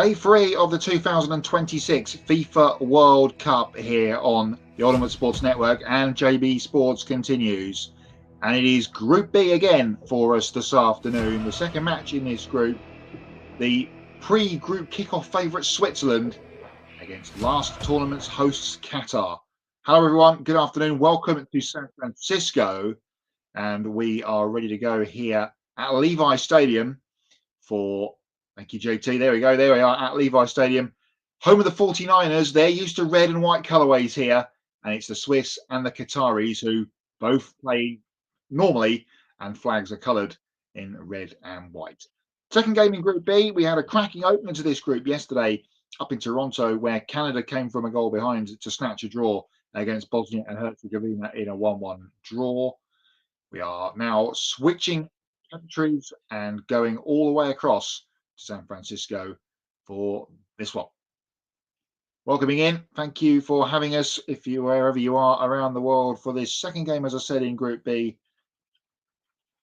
Day 3 of the 2026 FIFA World Cup here on the Ultimate Sports Network, and JB Sports continues. And it is Group B again for us this afternoon. The second match in this group, the pre-group kickoff favourite Switzerland against last tournament's hosts Qatar. Hello everyone, good afternoon. Welcome to San Francisco. And we are ready to go here at Levi Stadium for... Thank you, JT. There we go. There we are at Levi Stadium, home of the 49ers. They're used to red and white colourways here, and it's the Swiss and the Qataris who both play normally, and flags are coloured in red and white. Second game in Group B, we had a cracking opener to this group yesterday up in Toronto, where Canada came from a goal behind to snatch a draw against Bosnia and Herzegovina in a 1-1 draw. We are now switching countries and going all the way across to San Francisco for this one. Welcoming in, thank you for having us if you wherever you are around the world for this second game, as I said, in Group B.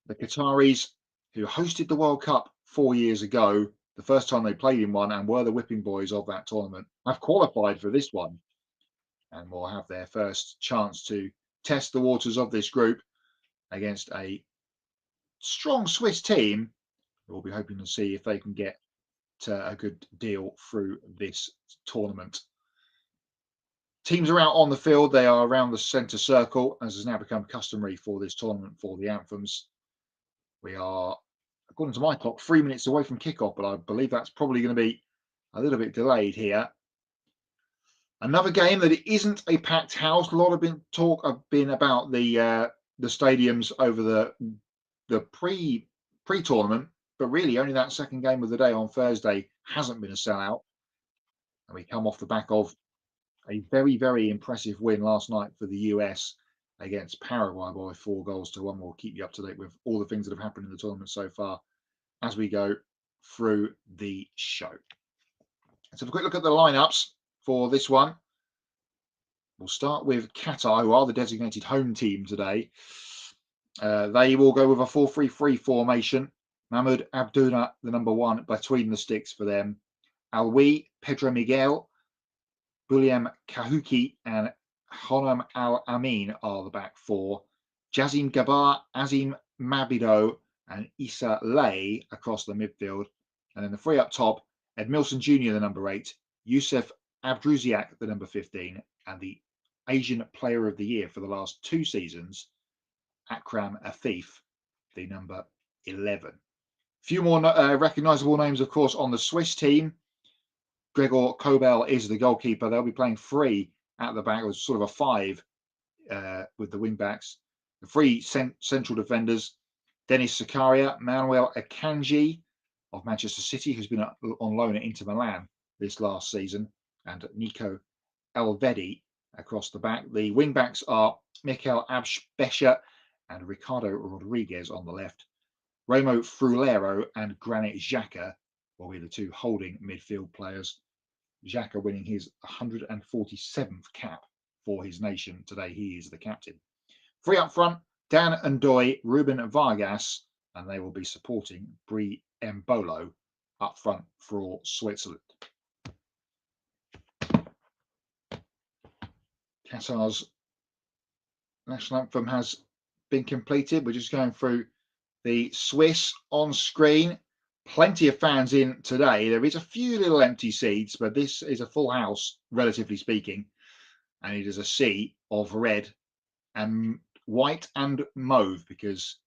The Qataris, who hosted the World Cup 4 years ago, the first time they played in one and were the whipping boys of that tournament, have qualified for this one and will have their first chance to test the waters of this group against a strong Swiss team. We'll be hoping to see if they can get a good deal through this tournament. Teams are out on the field. They are around the centre circle, as has now become customary for this tournament for the anthems. We are, according to my clock, 3 minutes away from kickoff, but I believe that's probably going to be a little bit delayed here. Another game that isn't a packed house. A lot of talk have been about the stadiums over the pre-tournament. But really, only that second game of the day on Thursday hasn't been a sellout. And we come off the back of a very, very impressive win last night for the US against Paraguay by 4-1. We'll keep you up to date with all the things that have happened in the tournament so far as we go through the show. Let's have a quick look at the lineups for this one. We'll start with Qatar, who are the designated home team today. They will go with a 4-3-3 formation. Mahmoud Abdullah, the number 1, between the sticks for them. Alwi, Pedro Miguel, Buliam Kahuki, and Honam Al-Amin are the back 4. Jazim Gabar, Azim Mabido, and Issa Lay across the midfield. And then the 3 up top, Edmilson Jr., the number 8, Youssef Abdruziak, the number 15, and the Asian Player of the Year for the last 2 seasons, Akram Afif, the number 11. Few more recognisable names, of course, on the Swiss team. Gregor Kobel is the goalkeeper. They'll be playing 3 at the back, or sort of a 5 with the wing backs. The 3 central defenders: Denis Zakaria, Manuel Akanji of Manchester City, who's been on loan at Inter Milan this last season, and Nico Elvedi across the back. The wing backs are Mikel Abspecher and Ricardo Rodriguez on the left. Remo Frulero and Granit Xhaka will be the 2 holding midfield players. Xhaka winning his 147th cap for his nation today. He is the captain. 3 up front, Dan Ndoye, Ruben Vargas, and they will be supporting Brie Mbolo up front for Switzerland. Qatar's national anthem has been completed. We're just going through the Swiss on screen. Plenty of fans in today. There is a few little empty seats, but this is a full house, relatively speaking. And it is a sea of red and white and mauve, because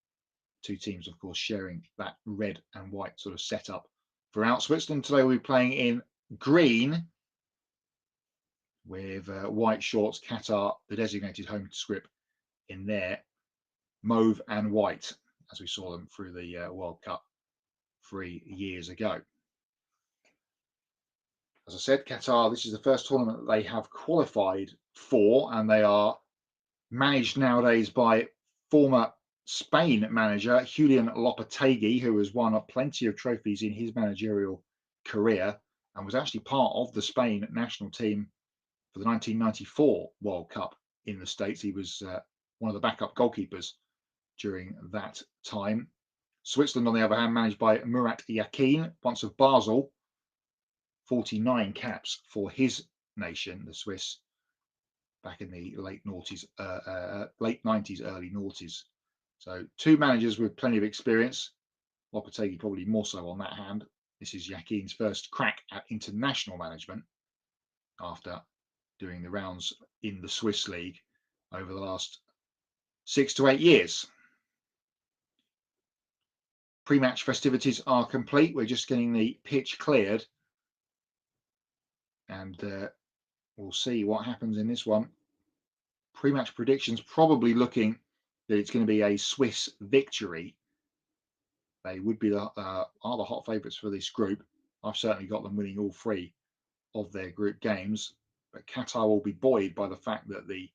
2 teams, of course, sharing that red and white sort of setup throughout. Switzerland today will be playing in green with white shorts. Qatar, the designated home script, in there, mauve and white, as we saw them through the World Cup 3 years ago. As I said, Qatar, this is the first tournament that they have qualified for, and they are managed nowadays by former Spain manager Julian Lopetegui, who has won plenty of trophies in his managerial career and was actually part of the Spain national team for the 1994 World Cup in the States. He was one of the backup goalkeepers during that time. Switzerland, on the other hand, managed by Murat Yakin, once of Basel, 49 caps for his nation, the Swiss, back in the late 90s, early noughties. So 2 managers with plenty of experience. Lopetegui probably more so on that hand. This is Yakin's first crack at international management after doing the rounds in the Swiss league over the last 6 to 8 years. Pre-match festivities are complete. We're just getting the pitch cleared, and we'll see what happens in this one. Pre-match predictions probably looking that it's going to be a Swiss victory. They would be are the hot favourites for this group. I've certainly got them winning all 3 of their group games, but Qatar will be buoyed by the fact that the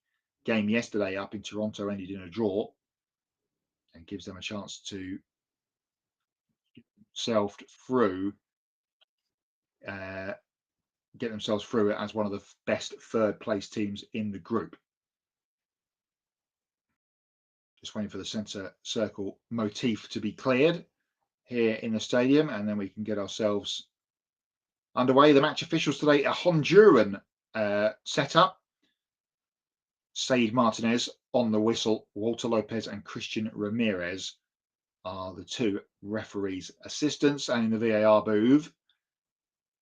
game yesterday up in Toronto ended in a draw, and gives them a chance to get themselves through it as one of the best 3rd place teams in the group. Just waiting for the centre circle motif to be cleared here in the stadium, and then we can get ourselves underway. The match officials today, a Honduran setup. Said Martinez on the whistle. Walter Lopez and Christian Ramirez are the 2 referees' assistants. And in the VAR booth,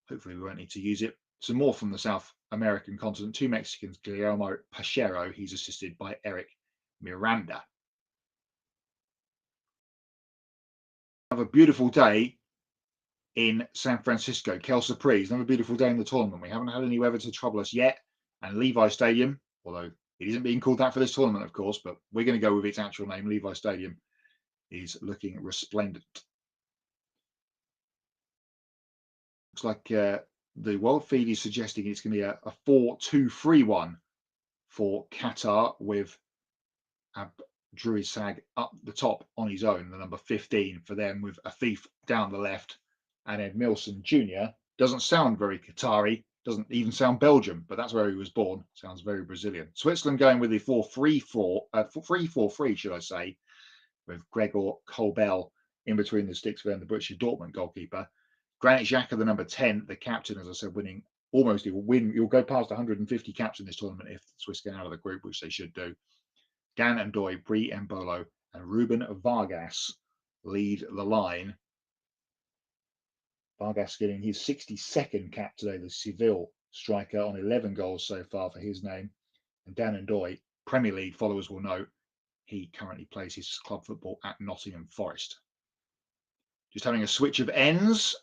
hopefully we won't need to use it, some more from the South American continent. 2 Mexicans, Guillermo Pachero, he's assisted by Eric Miranda. Have a beautiful day in San Francisco. Kel Surprise, another beautiful day in the tournament. We haven't had any weather to trouble us yet. And Levi Stadium, although it isn't being called that for this tournament, of course, but we're going to go with its actual name. Levi Stadium is looking resplendent. Looks like the world feed is suggesting it's going to be a 4-2-3-1 for Qatar, with Abdruisag up the top on his own, the number 15 for them, with Afif down the left, and Ed Milson Jr. Doesn't sound very Qatari, doesn't even sound Belgium, but that's where he was born. Sounds very Brazilian. Switzerland going with the 3-4-3, should I say, with Gregor Kobel in between the sticks for them, the Borussia Dortmund goalkeeper. Granit Xhaka, the number 10, the captain, as I said, winning almost. You'll go past 150 caps in this tournament if the Swiss get out of the group, which they should do. Gan Ndoye, Brie Mbolo, and Ruben Vargas lead the line. Vargas getting his 62nd cap today, the Seville striker, on 11 goals so far for his name. And Dan Ndoye, Premier League followers will know, he currently plays his club football at Nottingham Forest. Just having a switch of ends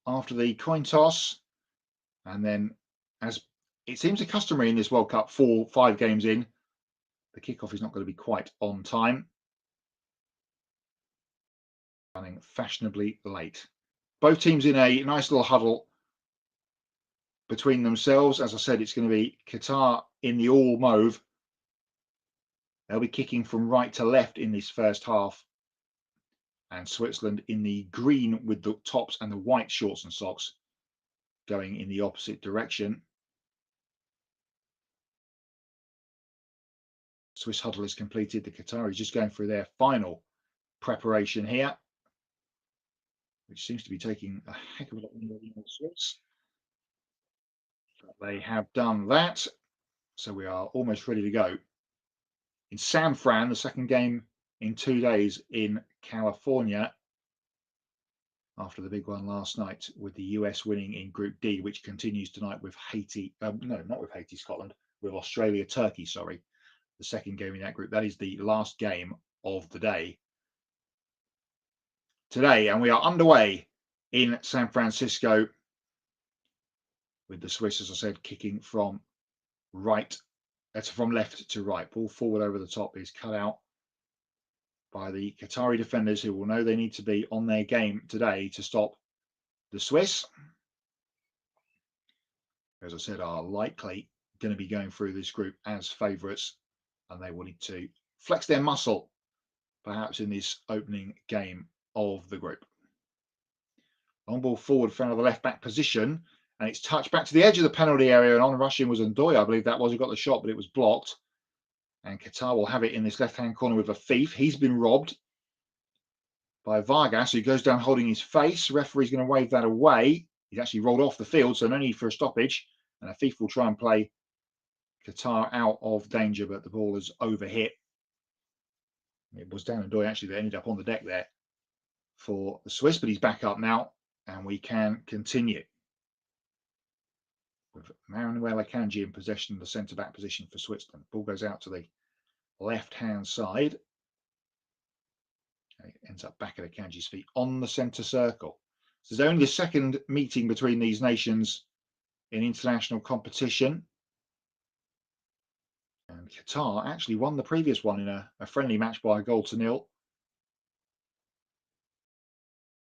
after the coin toss. And then, as it seems customary in this World Cup, 4-5 games in, the kickoff is not going to be quite on time. Running fashionably late. Both teams in a nice little huddle between themselves. As I said, it's going to be Qatar in the all mauve. They'll be kicking from right to left in this first half. And Switzerland in the green with the tops and the white shorts and socks, going in the opposite direction. Swiss huddle is completed. The Qataris just going through their final preparation here, which seems to be taking a heck of a lot longer than the Swiss. But they have done that, so we are almost ready to go. In San Fran, the second game in 2 days in California, after the big one last night with the US winning in Group D, which continues tonight with Haiti, no, not with Haiti, Scotland, with Australia, Turkey, sorry, the second game in that group. That is the last game of the day today, and we are underway in San Francisco with the Swiss, as I said, kicking from left to right. Ball forward over the top is cut out by the Qatari defenders, who will know they need to be on their game today to stop the Swiss. As I said, are likely going to be going through this group as favourites, and they will need to flex their muscle perhaps in this opening game of the group. Long ball forward from the left back position, and it's touched back to the edge of the penalty area, and on rushing was Ndoye, I believe that was, who got the shot, but it was blocked. And Qatar will have it in this left-hand corner with Afif. He's been robbed by Vargas, who goes down holding his face. Referee's going to wave that away. He's actually rolled off the field, so no need for a stoppage. And FIFA will try and play Qatar out of danger, but the ball is overhit. It was Dan and Doy actually that ended up on the deck there for the Swiss, but he's back up now, and we can continue. With Manuel Akanji in possession of the centre-back position for Switzerland. Ball goes out to the left-hand side. It ends up back at Akanji's feet on the centre circle. This is only the second meeting between these nations in international competition. And Qatar actually won the previous one in a friendly match by a 1-0.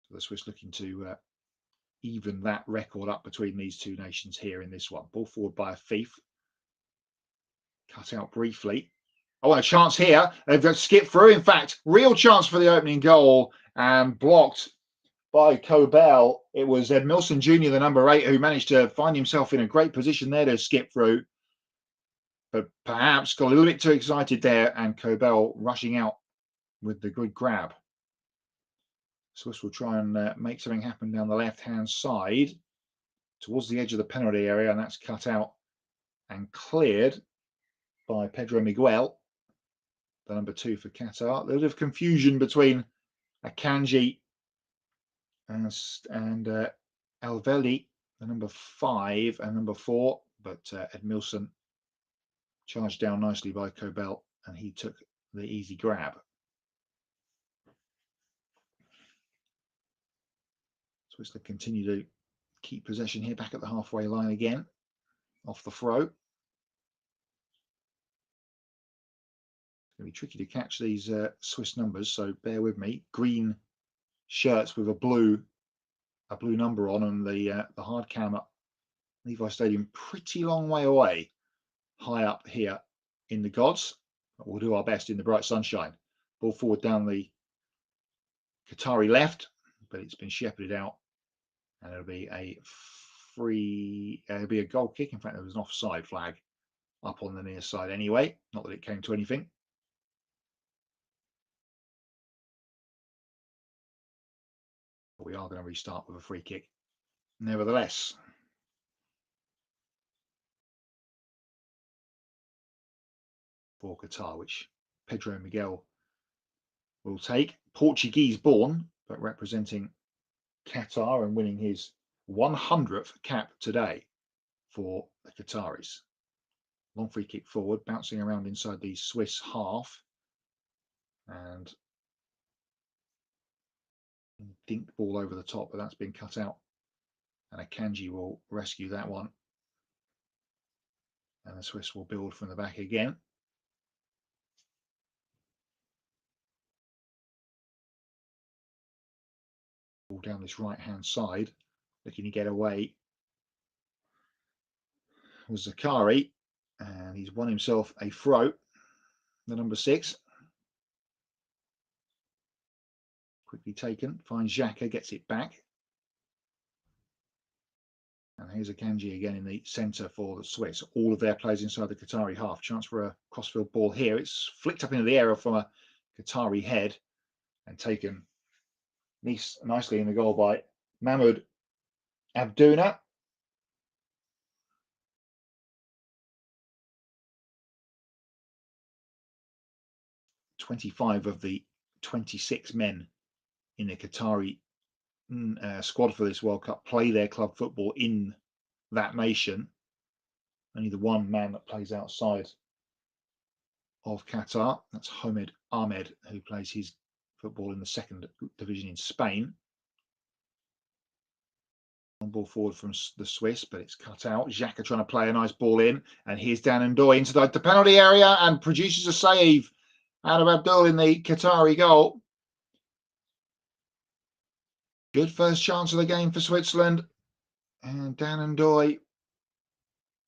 So the Swiss looking to even that record up between these two nations here in this one. Ball forward by a thief. Cut out briefly. Oh, and a chance here. They've got skipped through. In fact, real chance for the opening goal and blocked by Kobel. It was Edmilson Jr., the number 8, who managed to find himself in a great position there to skip through. But perhaps got a little bit too excited there, and Kobel rushing out with the good grab. Swiss will try and make something happen down the left-hand side towards the edge of the penalty area, and that's cut out and cleared by Pedro Miguel, the number 2 for Qatar. A little bit of confusion between Akanji and Elveli, the number 5 and number 4, but Edmilson charged down nicely by Kobel, and he took the easy grab. Swiss continue to keep possession here, back at the halfway line again, off the throw. It's going to be tricky to catch these Swiss numbers, so bear with me. Green shirts with a blue number on, and the hard cam at Levi Stadium, pretty long way away, high up here in the gods. But we'll do our best in the bright sunshine. Ball forward down the Qatari left, but it's been shepherded out. And it'll be a it'll be a goal kick. In fact, there was an offside flag up on the near side anyway. Not that it came to anything. But we are going to restart with a free kick nevertheless. For Qatar, which Pedro Miguel will take. Portuguese born, but representing Qatar and winning his 100th cap today for the Qataris. Long free kick forward, bouncing around inside the Swiss half, and dink ball over the top, but that's been cut out, and Akanji will rescue that one, and the Swiss will build from the back again. Down this right hand side, looking to get away was Zakari, and he's won himself a throw, the number 6. Quickly taken, finds Xhaka, gets it back, and here's Akanji again in the centre for the Swiss. All of their players inside the Qatari half. Chance for a crossfield ball here. It's flicked up into the air from a Qatari head and taken nicely in the goal by Mahmoud Abdouna. "25 of the 26 men in the Qatari squad for this World Cup play their club football in that nation. Only the one man that plays outside of Qatar, that's Hamed Ahmed, who plays his football in the 2nd division in Spain. On ball forward from the Swiss, but it's cut out. Xhaka trying to play a nice ball in, and here's Dan and Doy into the penalty area and produces a save out of Abdul in the Qatari goal. Good first chance of the game for Switzerland, and Dan and Doy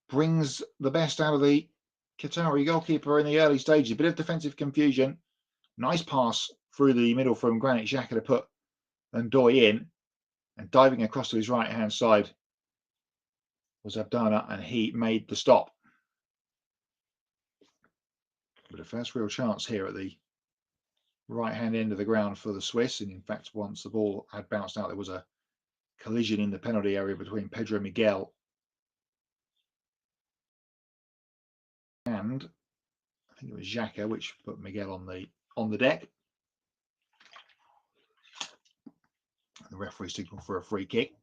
brings the best out of the Qatari goalkeeper in the early stages. A bit of defensive confusion. Nice pass through the middle from Granit Xhaka to put Ndoye in, and diving across to his right hand side was Abdana, and he made the stop. But a first real chance here at the right hand end of the ground for the Swiss, and in fact once the ball had bounced out there was a collision in the penalty area between Pedro Miguel and I think it was Xhaka, which put Miguel on the deck. The referee signaled for a free kick,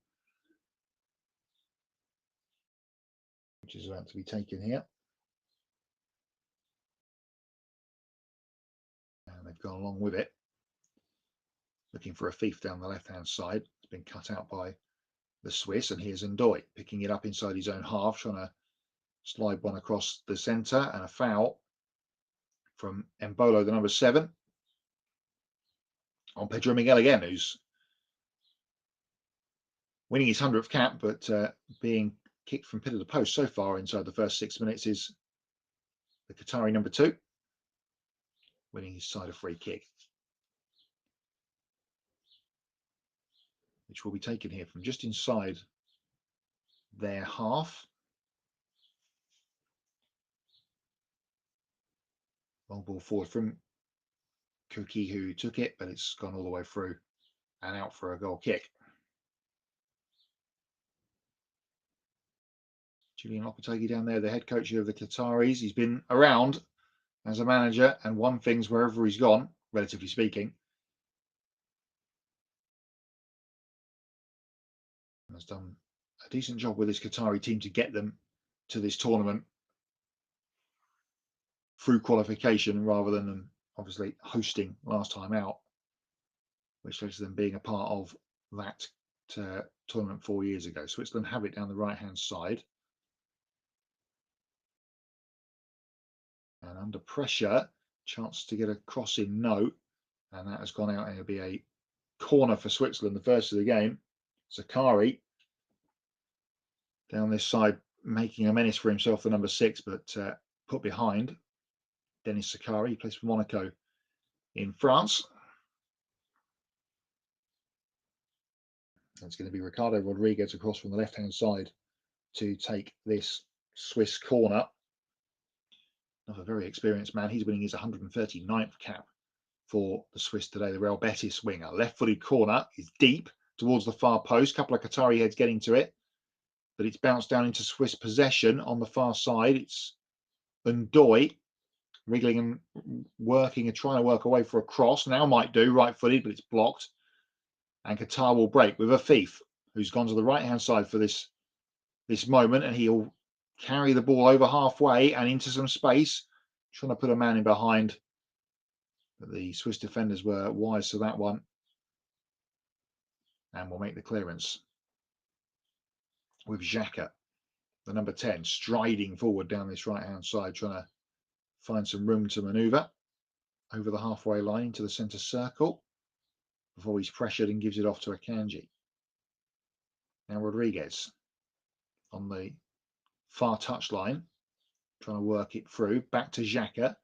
which is about to be taken here. And they've gone along with it, looking for a thief down the left-hand side. It's been cut out by the Swiss, and here's Ndoye picking it up inside his own half, trying to slide one across the centre, and a foul from Embolo, the number 7, on Pedro Miguel again, who's winning his 100th cap, but being kicked from pillar to post so far inside the first 6 minutes is the Qatari number 2, winning his side a free kick, which will be taken here from just inside their half. Long ball forward from Kuki, who took it, but it's gone all the way through and out for a goal kick. Julian Lopetegui down there, the head coach of the Qataris. He's been around as a manager and won things wherever he's gone, relatively speaking. And has done a decent job with his Qatari team to get them to this tournament through qualification rather than them obviously hosting last time out, which led to them being a part of that tournament 4 years ago. Switzerland have it down the right-hand side. And under pressure, chance to get a cross in, no. And that has gone out, and it'll be a corner for Switzerland, the first of the game. Zakari down this side, making a menace for himself, the number 6, but put behind. Denis Zakari, he plays for Monaco in France. It's going to be Ricardo Rodriguez across from the left-hand side to take this Swiss corner. Another very experienced man. He's winning his 139th cap for the Swiss today. The Real Betis winger. Left-footed corner is deep towards the far post. Couple of Qatari heads getting to it, but it's bounced down into Swiss possession on the far side. It's Ndoye wriggling and working and trying to work away for a cross. Now might do, right-footed, but it's blocked. And Qatar will break with a thief who's gone to the right-hand side for this moment, and he'll carry the ball over halfway and into some space, trying to put a man in behind. But the Swiss defenders were wise to that one and will make the clearance with Xhaka, the number 10, striding forward down this right-hand side, trying to find some room to manoeuvre over the halfway line into the centre circle before he's pressured and gives it off to Akanji. Now Rodriguez on the far touchline, trying to work it through, back to Xhaka.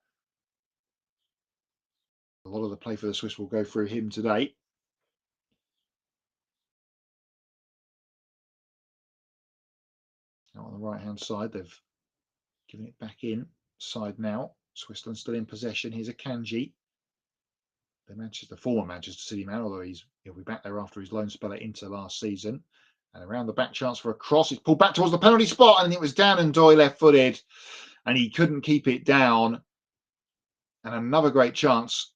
A lot of the play for the Swiss will go through him today. Now on the right-hand side, they've given it back in side now. Switzerland still in possession. Here's Akanji, the former Manchester City man, although he'll be back there after his loan spell at Inter last season. And around the back, chance for a cross. It's pulled back towards the penalty spot, and it was down Ndoye left-footed, and he couldn't keep it down. And another great chance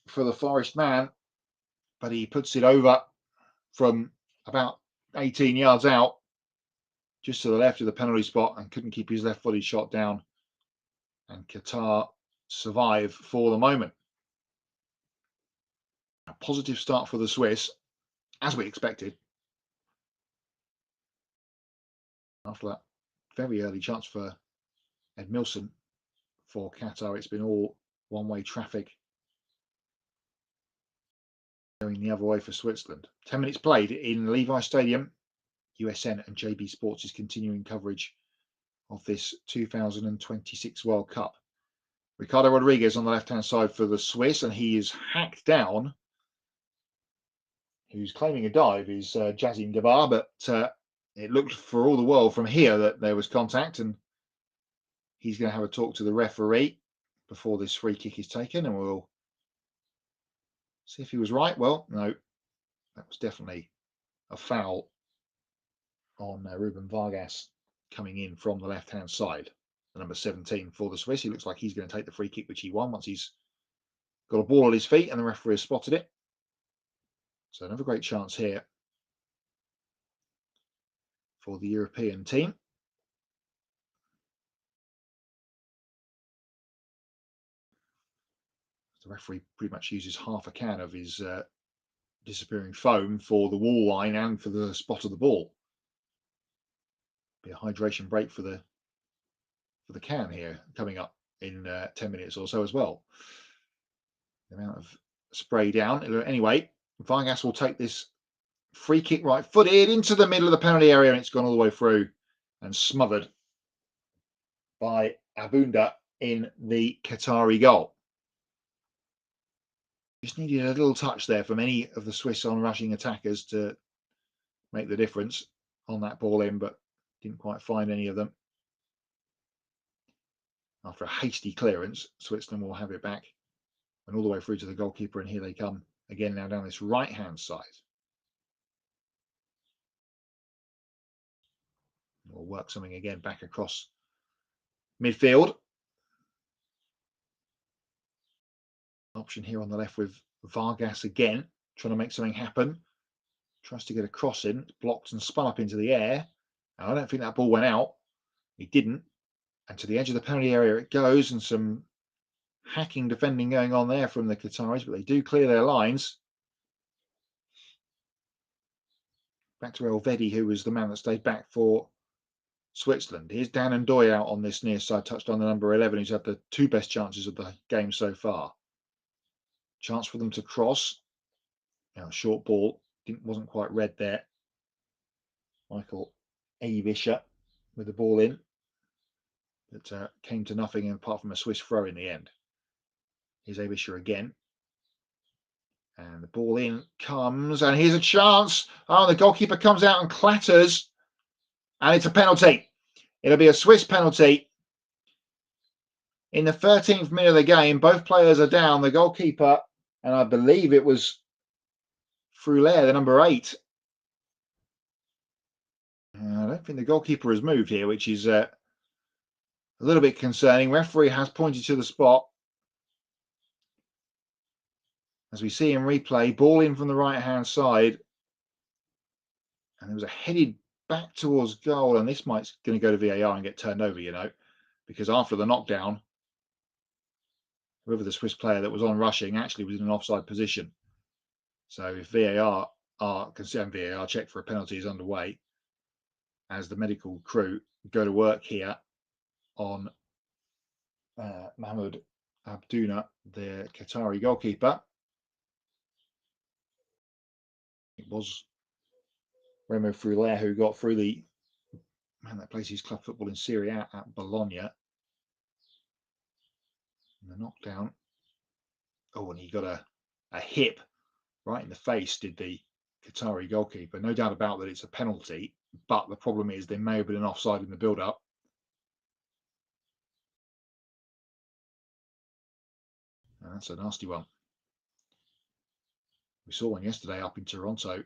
for the Forest man, but he puts it over from about 18 yards out, just to the left of the penalty spot, and couldn't keep his left-footed shot down. And Qatar survive for the moment. A positive start for the Swiss, as we expected. After that very early chance for Ed Milson for Qatar, it's been all one-way traffic going the other way for Switzerland. 10 minutes played in Levi Stadium. USN and JB Sports is continuing coverage of this 2026 World Cup. Ricardo Rodriguez on the left-hand side for the Swiss, and he is hacked down. Who's claiming a dive is Jazim Debar, but it looked for all the world from here that there was contact, and he's going to have a talk to the referee before this free kick is taken, and we'll see if he was right. Well, no, that was definitely a foul on Ruben Vargas coming in from the left-hand side. The number 17 for the Swiss. He looks like he's going to take the free kick, which he won once he's got a ball at his feet and the referee has spotted it. So another great chance here for the European team. The referee pretty much uses half a can of his disappearing foam for the wall line and for the spot of the ball. Be a hydration break for the can here coming up in 10 minutes or so as well. The amount of spray down. Anyway, Vargas will take this free kick right footed into the middle of the penalty area, and it's gone all the way through and smothered by Abunda in the Qatari goal. Just needed a little touch there from any of the Swiss on-rushing attackers to make the difference on that ball in, but didn't quite find any of them. After a hasty clearance, Switzerland will have it back and all the way through to the goalkeeper, and here they come again now down this right-hand side. We'll work something again back across midfield. Option here on the left with Vargas again, trying to make something happen. Tries to get a cross in, blocked and spun up into the air. And I don't think that ball went out. He didn't. And to the edge of the penalty area it goes, and some hacking defending going on there from the Qataris, but they do clear their lines. Back to Elvedi, who was the man that stayed back for Switzerland. Here's Dan and Doy out on this near side, touched on the number 11, who's had the two best chances of the game so far. Chance for them to cross. Now, short ball wasn't quite read there. Michael Avisha with the ball in, but came to nothing apart from a Swiss throw in the end. Here's Avisha again. And the ball in comes, and here's a chance. Oh, the goalkeeper comes out and clatters, and it's a penalty. It'll be a Swiss penalty. In the 13th minute of the game, both players are down. The goalkeeper, and I believe it was Frulaire, the number 8. I don't think the goalkeeper has moved here, which is a little bit concerning. Referee has pointed to the spot. As we see in replay, ball in from the right-hand side. And there was a headed back towards goal, and this might's going to go to VAR and get turned over, you know, because after the knockdown, whoever the Swiss player that was on rushing actually was in an offside position. So if VAR are concerned, VAR check for a penalty is underway as the medical crew go to work here on Mahmoud Abdouna, the Qatari goalkeeper. It was Remo Frulaire who got through, the man that plays his club football in Serie A at Bologna. And the knockdown. Oh, and he got a hip right in the face, did the Qatari goalkeeper. No doubt about that, it's a penalty, but the problem is there may have been an offside in the build-up. And that's a nasty one. We saw one yesterday up in Toronto,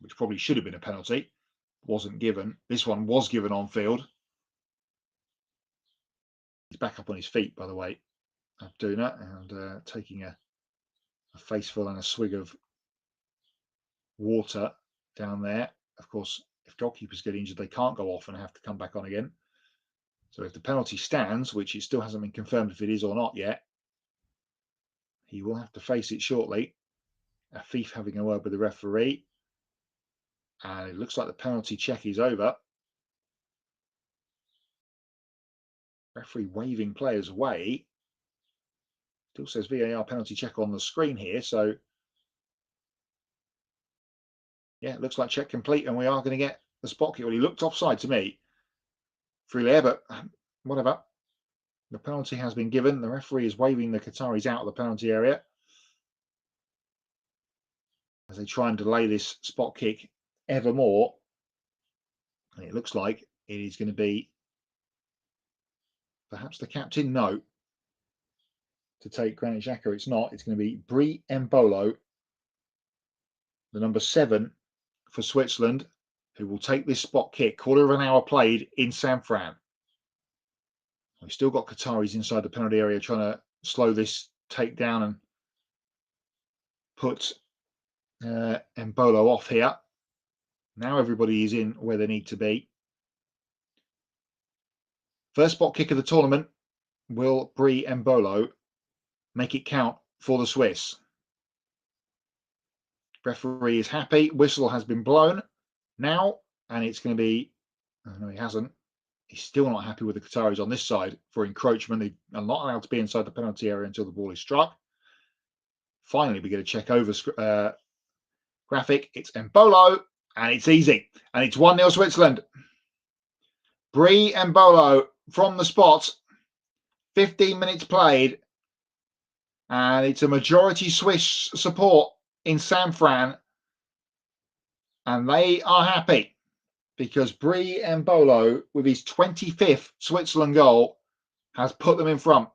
which probably should have been a penalty. Wasn't given. This one was given on field. He's back up on his feet, by the way, Abdouna, and taking a faceful and a swig of water down there. Of course, if goalkeepers get injured, they can't go off and have to come back on again. So if the penalty stands, which it still hasn't been confirmed if it is or not yet, he will have to face it shortly. Afif having a word with the referee. And it looks like the penalty check is over. Referee waving players away. Still says VAR penalty check on the screen here. So, yeah, it looks like check complete. And we are going to get the spot kick. Well, he looked offside to me. Frulaire, but whatever. The penalty has been given. The referee is waving the Qataris out of the penalty area as they try and delay this spot kick ever more. And it looks like it is going to be perhaps the captain, no, to take Granit Xhaka. It's not. It's going to be Bri Embolo the number 7 for Switzerland, who will take this spot kick. Quarter of an hour played in San Fran. We've still got Qataris inside the penalty area trying to slow this takedown and put Embolo off here. Now everybody is in where they need to be. First spot kick of the tournament. Will Brie Embolo make it count for the Swiss? Referee is happy. Whistle has been blown now, and it's going to be... Oh, no, he hasn't. He's still not happy with the Qataris on this side for encroachment. They are not allowed to be inside the penalty area until the ball is struck. Finally, we get a check over graphic. It's Embolo, and it's easy. And it's 1-0 Switzerland. Brie Embolo from the spot. 15 minutes played. And it's a majority Swiss support in San Fran. And they are happy because Brie Embolo, with his 25th Switzerland goal, has put them in front.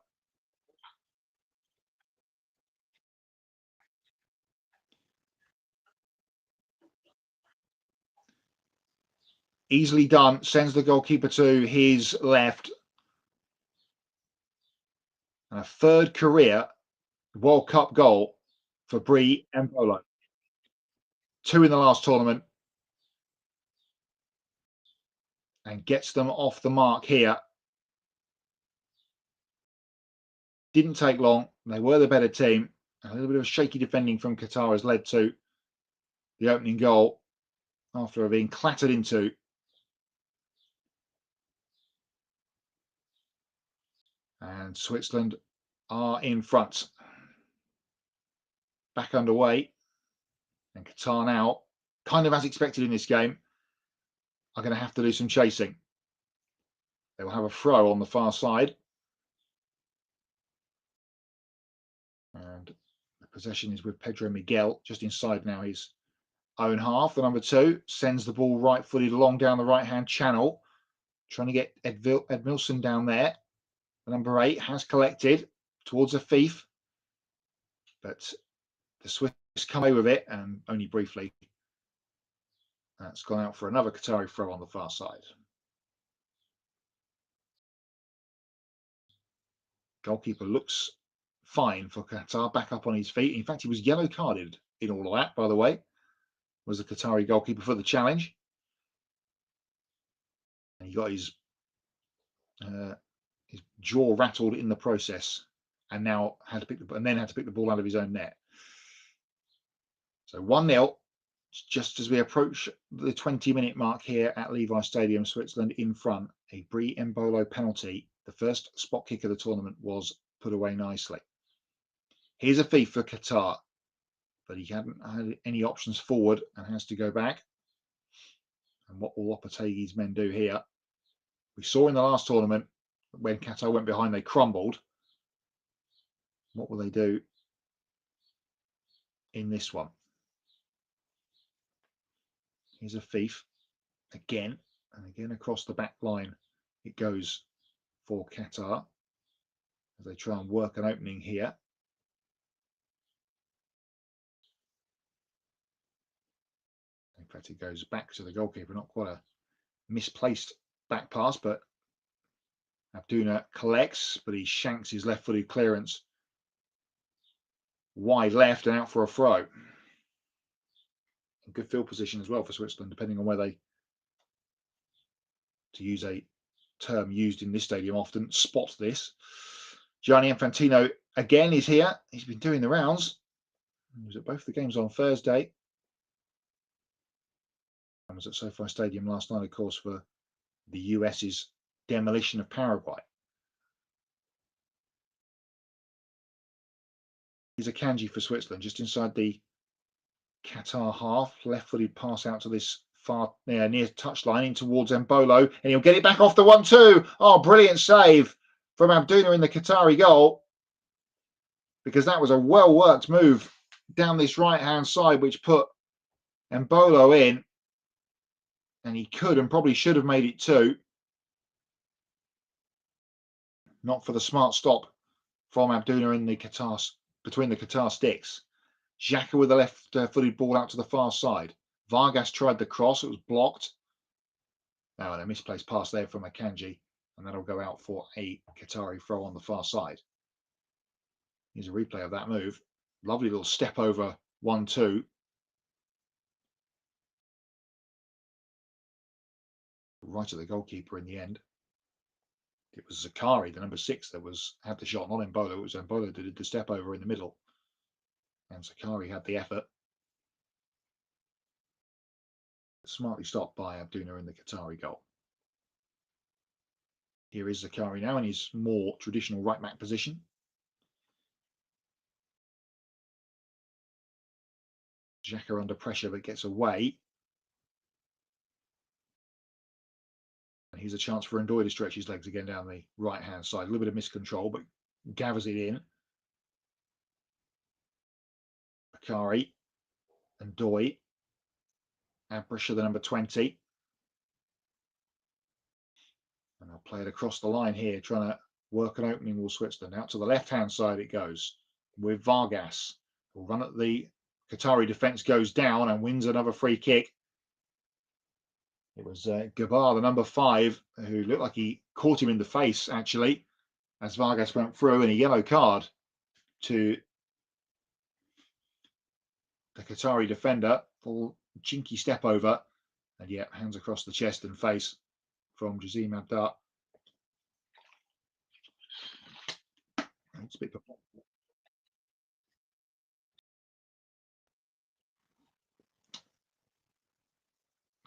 Easily done. Sends the goalkeeper to his left. And a third career World Cup goal for Brie Embolo. 2 in the last tournament. And gets them off the mark here. Didn't take long. They were the better team. A little bit of shaky defending from Qatar has led to the opening goal after being clattered into. And Switzerland are in front. Back underway. And Qatar now, kind of as expected in this game, are going to have to do some chasing. They will have a throw on the far side. And the possession is with Pedro Miguel, just inside now his own half. The number 2 sends the ball right-footed along down the right-hand channel, trying to get Edmilson down there. The number 8 has collected towards a thief, but the Swiss come away with it, and only briefly. That's gone out for another Qatari throw on the far side. Goalkeeper looks fine for Qatar, back up on his feet. In fact, he was yellow carded in all of that, by the way. Was the Qatari goalkeeper for the challenge. And he got his jaw rattled in the process, and now had to pick the ball out of his own net. So 1-0. Just as we approach the 20-minute mark here at Levi Stadium, Switzerland in front. A Brie Embolo penalty. The first spot kick of the tournament was put away nicely. Here's a thief for Qatar, but he hadn't had any options forward and has to go back. And what will Lopetegui's men do here? We saw in the last tournament, when Qatar went behind, they crumbled. What will they do in this one? Here's a thief again, and again across the back line it goes for Qatar as they try and work an opening here. In fact, it goes back to the goalkeeper, not quite a misplaced back pass, but Abduna collects, but he shanks his left-footed clearance wide left and out for a throw. Good field position as well for Switzerland, depending on where they, to use a term used in this stadium often, spot this. Gianni Infantino again is here. He's been doing the rounds. He was at both the games on Thursday. I was at SoFi Stadium last night, of course, for the US's demolition of Paraguay. Here's a Kanji for Switzerland, just inside the Qatar half. Left-footed pass out to this far near touchline in towards Embolo, and he'll get it back off the 1-2. Oh, brilliant save from Abduna in the Qatari goal, because that was a well-worked move down this right-hand side, which put Embolo in, and he could and probably should have made it 2. Not for the smart stop from Abduna in the Qatar, between the Qatar sticks. Xhaka with the left-footed ball out to the far side. Vargas tried the cross. It was blocked. Now, a misplaced pass there from Akanji, and that'll go out for a Qatari throw on the far side. Here's a replay of that move. Lovely little step over 1-2. Right at the goalkeeper in the end. It was Zakari, the number 6, that had the shot, not Embolo. It was Embolo that did the step over in the middle. And Zakari had the effort. Smartly stopped by Abduna in the Qatari goal. Here is Zakari now in his more traditional right back position. Xhaka under pressure but gets away. And here's a chance for Ndoye to stretch his legs again down the right hand side. A little bit of miscontrol, but gathers it in. Bakari, Ndoye, Abrisha, the number 20. And I'll play it across the line here, trying to work an opening with Switzerland. Out to the left-hand side it goes with Vargas. Will run at the Qatari defence, goes down and wins another free kick. It was Gabar, the number 5, who looked like he caught him in the face, actually, as Vargas went through, and a yellow card to the Qatari defender. Full jinky step over, and yeah, hands across the chest and face from Jazim Abdar. It's a bit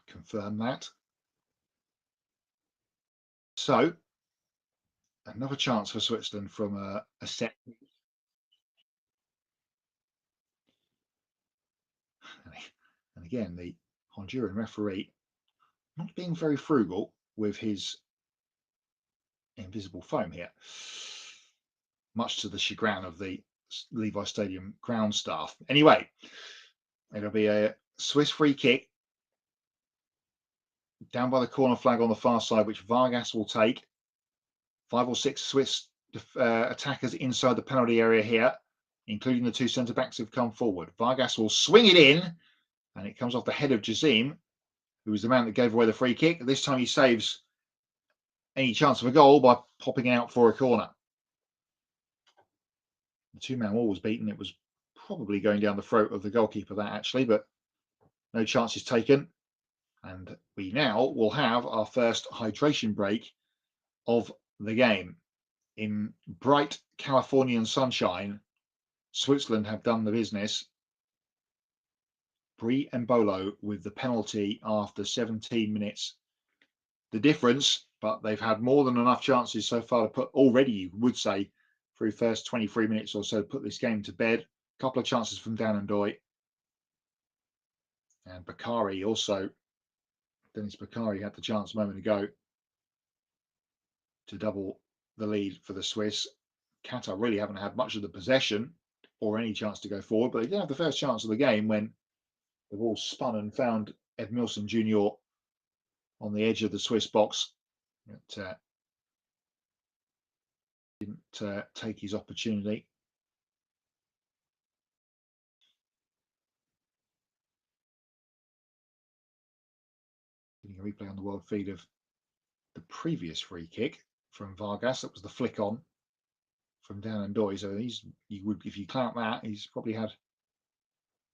confirm that. So another chance for Switzerland from a set. And again, the Honduran referee not being very frugal with his invisible foam here, much to the chagrin of the Levi Stadium ground staff. Anyway, it'll be a Swiss free kick down by the corner flag on the far side, which Vargas will take. 5 or 6 Swiss attackers inside the penalty area here, including the 2 centre-backs who've come forward. Vargas will swing it in, and it comes off the head of Jazim, who was the man that gave away the free kick. This time he saves any chance of a goal by popping out for a corner. The 2-man wall was beaten. It was probably going down the throat of the goalkeeper, that actually, but no chances taken. And we now will have our first hydration break of the game. In bright Californian sunshine, Switzerland have done the business. Brie Embolo with the penalty after 17 minutes. The difference, but they've had more than enough chances so far to put, already you would say, through first 23 minutes or so, put this game to bed. A couple of chances from Dan Ndoye. And Bakari also, Dennis Bakari had the chance a moment ago to double the lead for the Swiss. Qatar really haven't had much of the possession or any chance to go forward, but they did have the first chance of the game when the ball spun and found Edmilson Jr. on the edge of the Swiss box. It didn't take his opportunity. Getting a replay on the world feed of the previous free kick from Vargas. That was the flick on from Dan Ndoye. So if you count that, he's probably had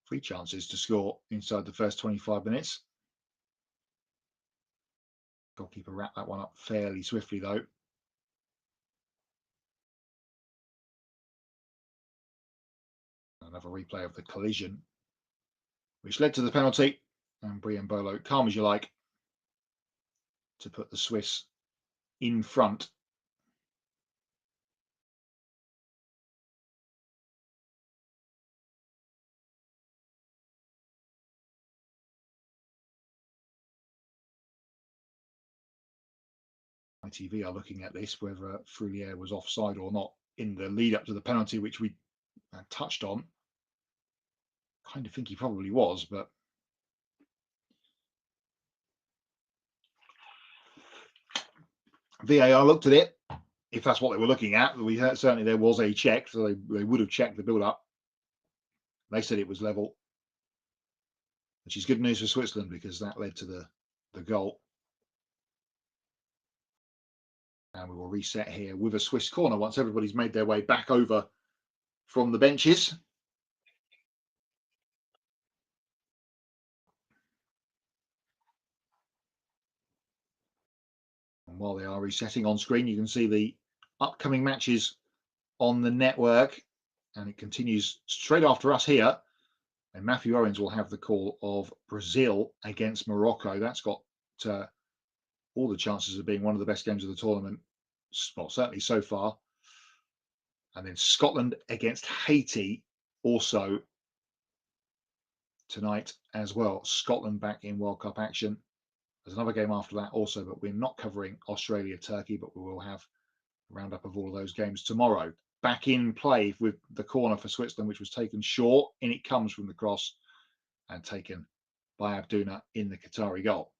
3 chances to score inside the first 25 minutes. Goalkeeper wrapped that one up fairly swiftly, though. Another replay of the collision, which led to the penalty. And Brie Embolo, calm as you like, to put the Swiss in front. ITV are looking at this, whether Frulier was offside or not in the lead up to the penalty, which we touched on. Kind of think he probably was, but VAR looked at it. If that's what they were looking at, certainly there was a check, so they would have checked the build-up. They said it was level, which is good news for Switzerland because that led to the goal. And we will reset here with a Swiss corner once everybody's made their way back over from the benches. And while they are resetting on screen, you can see the upcoming matches on the network, and it continues straight after us here. And Matthew Owens will have the call of Brazil against Morocco. That's got all the chances of being one of the best games of the tournament, well, certainly so far. And then Scotland against Haiti also tonight as well. Scotland back in World Cup action. There's another game after that also, but we're not covering Australia-Turkey, but we will have a roundup of all of those games tomorrow. Back in play with the corner for Switzerland, which was taken short. In it comes from the cross and taken by Abduna in the Qatari goal.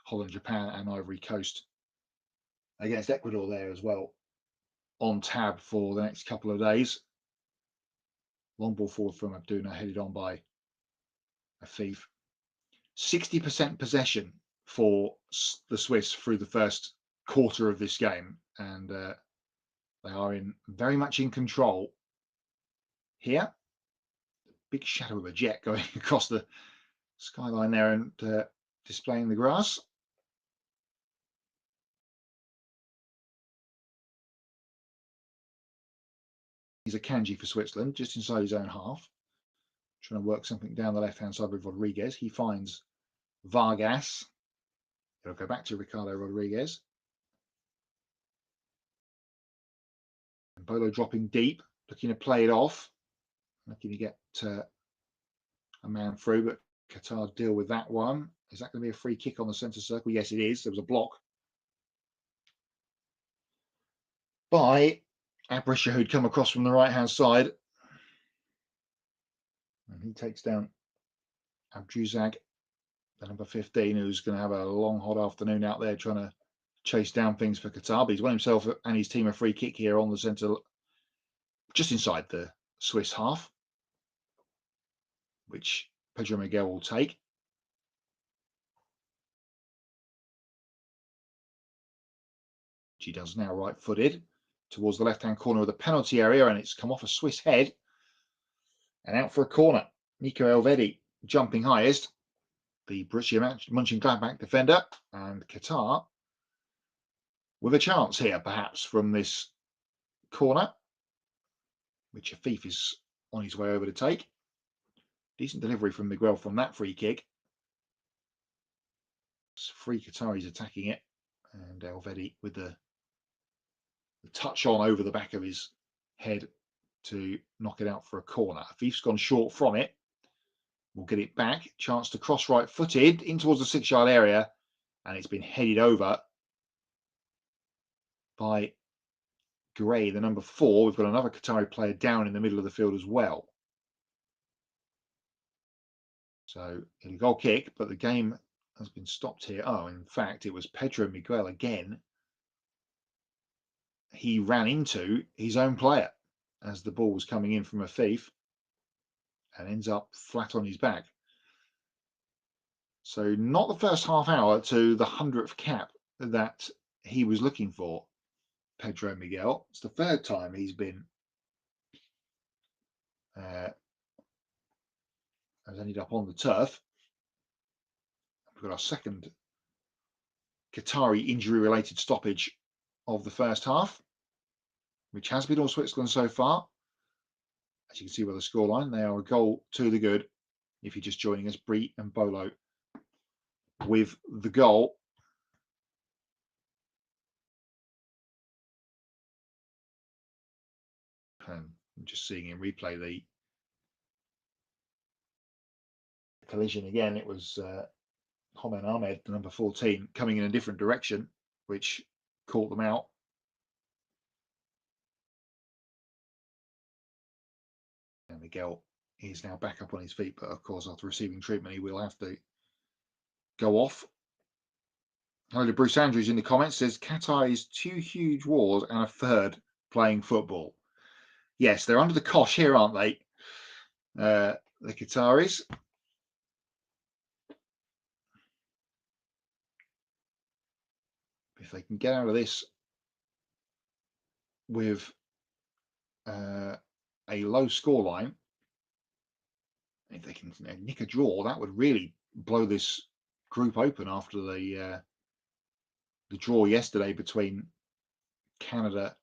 Holland, Japan and Ivory Coast against Ecuador there as well on tab for the next couple of days. Long ball forward from Abduna, headed on by Afif. 60% possession for the Swiss through the first quarter of this game, and they are very much in control here. Big shadow of a jet going across the skyline there and displaying the grass. He's a Kanji for Switzerland, just inside his own half. Trying to work something down the left-hand side with Rodriguez. He finds Vargas. He'll go back to Ricardo Rodriguez. And Bolo dropping deep, looking to play it off. Looking to get a man through, but Qatar deal with that one. Is that going to be a free kick on the centre circle? Yes, it is. There was a block by Abrisha, who'd come across from the right-hand side. And he takes down Abjuzag, the number 15, who's going to have a long, hot afternoon out there trying to chase down things for Qatar. But he's won himself and his team a free kick here on the centre, just inside the Swiss half, which Pedro Miguel will take. He does now right-footed towards the left-hand corner of the penalty area, and it's come off a Swiss head and out for a corner. Nico Elvedi jumping highest, the Borussia Mönchengladbach defender, and Qatar with a chance here, perhaps, from this corner, which Afif is on his way over to take. Decent delivery from Miguel from that free kick. It's free Qataris attacking it, and Elvedi with the touch on over the back of his head to knock it out for a corner. Afif's gone short from it. We'll get it back. Chance to cross right-footed in towards the 6-yard area, and it's been headed over by Gray, the number 4. We've got another Qatari player down in the middle of the field as well. So a goal kick, but the game has been stopped here. Oh, in fact, it was Pedro Miguel again. He ran into his own player as the ball was coming in from Afif and ends up flat on his back. So not the first half hour to the 100th cap that he was looking for, Pedro Miguel. It's the third time he's been has ended up on the turf. We've got our second Qatari injury-related stoppage of the first half, which has been all Switzerland so far. As you can see by the scoreline, they are a goal to the good. If you're just joining us, Bree and Bolo with the goal. And I'm just seeing in replay the collision again. It was Homen Ahmed, the number 14, coming in a different direction, which caught them out. And Miguel is now back up on his feet, but of course, after receiving treatment, he will have to go off. Hello to Bruce Andrews in the comments, says Qatar is 2 huge wars and a third playing football. Yes, they're under the cosh here, aren't they? the Qataris. If they can get out of this with a low scoreline, if they can nick a draw, that would really blow this group open after the draw yesterday between Canada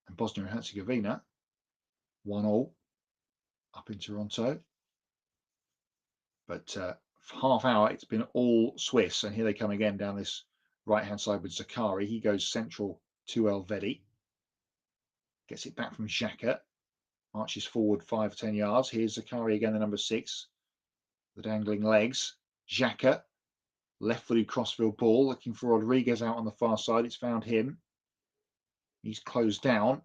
and Bosnia and Herzegovina, 1-1 up in Toronto. But for half hour, it's been all Swiss, and here they come again down this right-hand side with Zakari. He goes central to Elvedi, gets it back from Xhaka, marches forward 5-10 yards. Here's Zakari again, the number 6, the dangling legs. Xhaka, left-footed crossfield ball, looking for Rodriguez out on the far side. It's found him. He's closed down.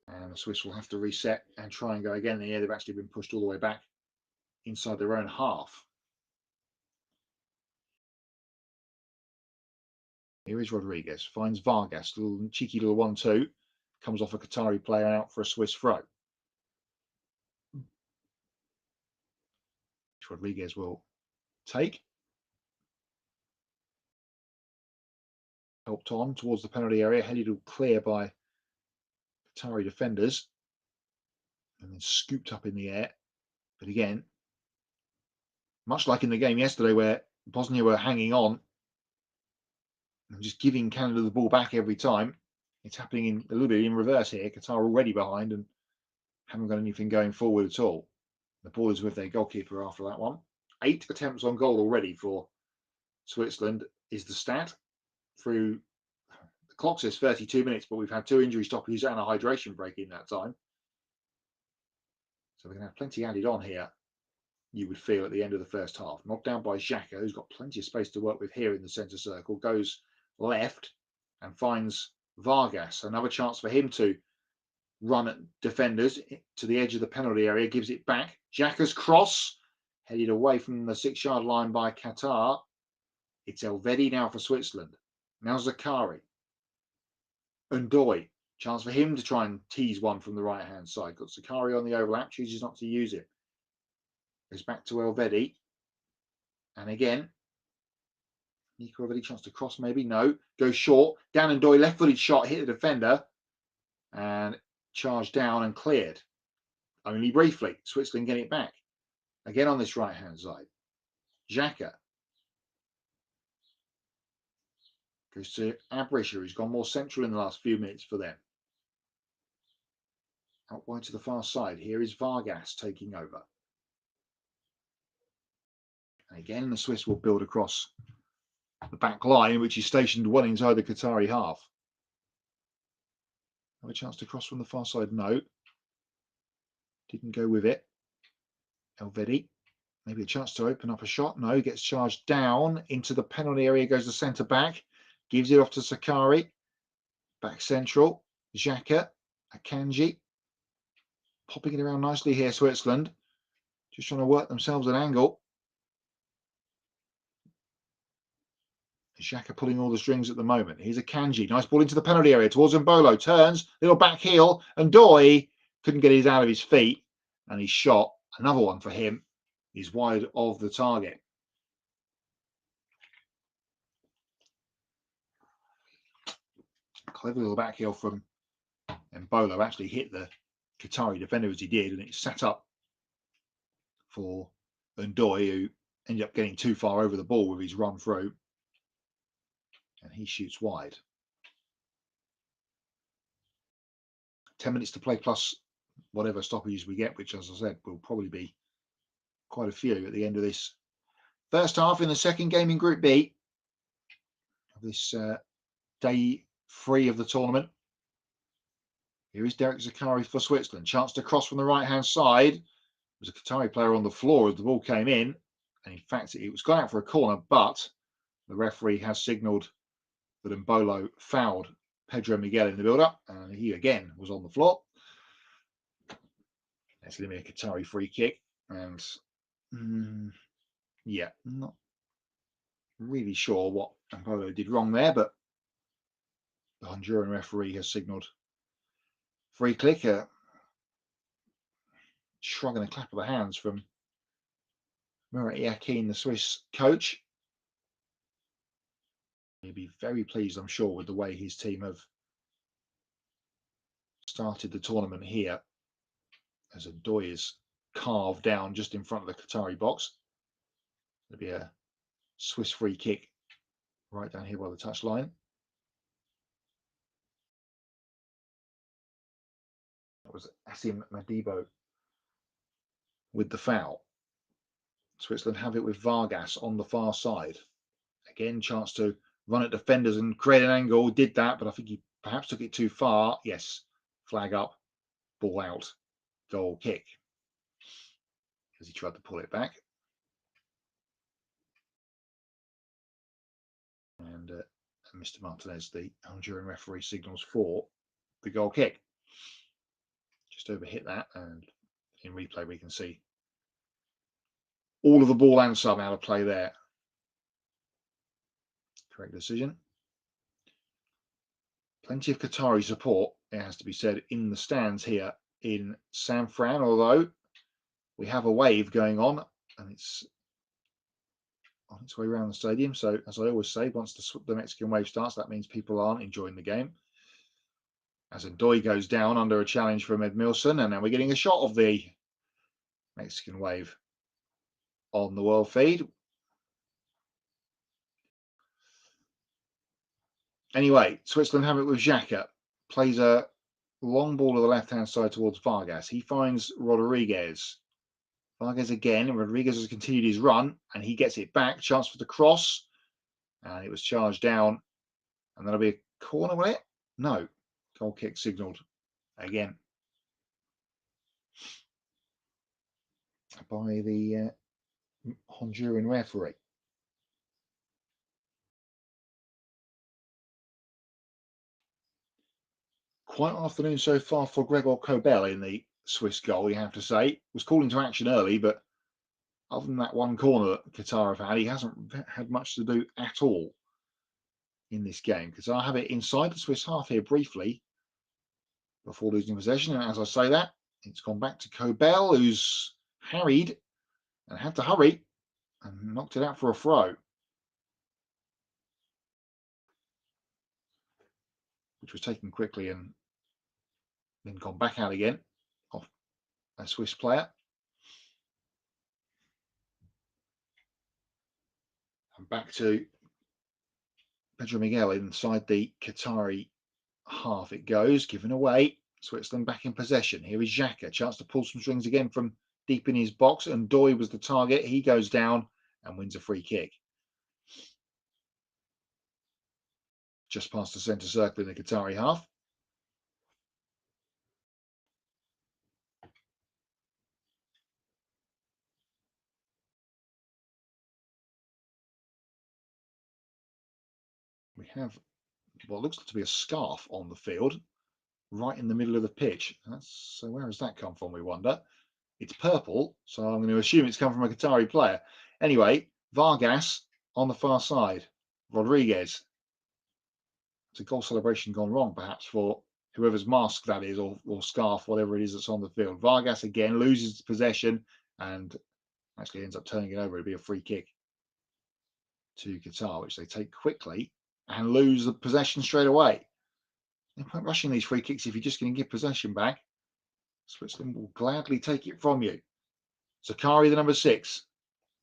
And the Swiss will have to reset and try and go again. Here they've actually been pushed all the way back inside their own half. Here is Rodriguez, finds Vargas, little cheeky little 1-2, comes off a Qatari player out for a Swiss throw. Which Rodriguez will take. Helped on towards the penalty area, headed all clear by Qatari defenders, and then scooped up in the air. But again, much like in the game yesterday where Bosnia were hanging on and just giving Canada the ball back every time, it's happening in a little bit in reverse here. Qatar already behind and haven't got anything going forward at all. The ball is with their goalkeeper after that one. 8 attempts on goal already for Switzerland is the stat. Through the clock says 32 minutes, but we've had 2 injury stoppages and a hydration break in that time. So we're going to have plenty added on here, you would feel, at the end of the first half. Knocked down by Xhaka, who's got plenty of space to work with here in the centre circle. Goes left and finds Vargas. Another chance for him to run at defenders to the edge of the penalty area. Gives it back. Xhaka's cross, headed away from the 6-yard line by Qatar. It's Elvedi now for Switzerland. Now Zakari. Ndoye. Chance for him to try and tease one from the right-hand side. Got Zakari on the overlap. Chooses not to use it. Goes back to Elvedi. And again, Nico Elvedi, chance to cross maybe. No. Goes short. Dan Ndoye, left-footed shot. Hit the defender. And charged down and cleared. Only briefly. Switzerland getting it back. Again on this right-hand side. Xhaka. Goes to Abrisha, who's gone more central in the last few minutes for them. Out wide to the far side. Here is Vargas taking over. And again, the Swiss will build across the back line, which is stationed well inside the Qatari half. Have a chance to cross from the far side? No. Didn't go with it. Elvedi. Maybe a chance to open up a shot? No. Gets charged down into the penalty area. Goes the centre back. Gives it off to Zakari. Back central. Xhaka. Akanji. Popping it around nicely here, Switzerland. Just trying to work themselves an angle. Xhaka pulling all the strings at the moment. Here's Akanji. Nice ball into the penalty area towards Mbolo. Turns. Little back heel. And Ndoye couldn't get it out of his feet. And he shot. Another one for him. He's wide of the target. Clever little back heel from Mbolo. Actually hit the Qatari defender as he did, and it set up for Ndoye, who ended up getting too far over the ball with his run through, and he shoots wide. 10 minutes to play plus whatever stoppages we get, which, as I said, will probably be quite a few at the end of this first half in the second game in Group B of this day 3 of the tournament. Here is Derek Zakari for Switzerland. Chance to cross from the right-hand side. There was a Qatari player on the floor as the ball came in. And in fact, it was gone out for a corner, but the referee has signalled that Mbolo fouled Pedro Miguel in the build-up. And he again was on the floor. That's going to be a Qatari free kick. And yeah, not really sure what Mbolo did wrong there, but the Honduran referee has signalled free kick. shrug and a clap of the hands from Murat Yakin, the Swiss coach. He'll be very pleased, I'm sure, with the way his team have started the tournament here, as Adoy is carved down just in front of the Qatari box. There'll be a Swiss free kick right down here by the touchline. That was Asim Madibo with the foul. Switzerland have it with Vargas on the far side. Again, chance to run at defenders and create an angle. Did that, but I think he perhaps took it too far. Yes, flag up, ball out, goal kick. As he tried to pull it back. And Mr. Martinez, the Honduran referee, signals for the goal kick. Just overhit that, and in replay we can see all of the ball and some out of play there. Correct decision. Plenty of Qatari support, it has to be said, in the stands here in San Fran, although we have a wave going on and it's on its way around the stadium. So, as I always say, once the Mexican wave starts, that means people aren't enjoying the game. As Adoy goes down under a challenge from Edmilson, and now we're getting a shot of the Mexican wave on the world feed. Anyway, Switzerland have it with Xhaka. Plays a long ball to the left-hand side towards Vargas. He finds Rodriguez. Vargas again, and Rodriguez has continued his run, and he gets it back. Chance for the cross, and it was charged down. And that'll be a corner, will it? No. Goal kick signalled again by the Honduran referee. Quite an afternoon so far for Gregor Kobel in the Swiss goal, you have to say. Was called into action early, but other than that one corner that Qatar have had, he hasn't had much to do at all in this game. Qatar have it inside the Swiss half here briefly before losing possession. And as I say that, it's gone back to Kobel, who's harried and had to hurry and knocked it out for a throw, which was taken quickly and then gone back out again off a Swiss player. And back to Pedro Miguel inside the Qatari half it goes, given away. Switzerland back in possession. Here is Xhaka, chance to pull some strings again from deep in his box, and Doy was the target. He goes down and wins a free kick. Just past the centre circle in the Qatari half. We have what looks to be a scarf on the field, right in the middle of the pitch. So where has that come from, we wonder? It's purple, so I'm going to assume it's come from a Qatari player. Anyway, Vargas on the far side. Rodriguez. It's a goal celebration gone wrong, perhaps, for whoever's mask that is, or scarf, whatever it is that's on the field. Vargas again loses possession and actually ends up turning it over. It'll be a free kick to Qatar, which they take quickly and lose the possession straight away. No point rushing these free kicks if you're just going to give possession back. Switzerland will gladly take it from you. Zakari, the number 6.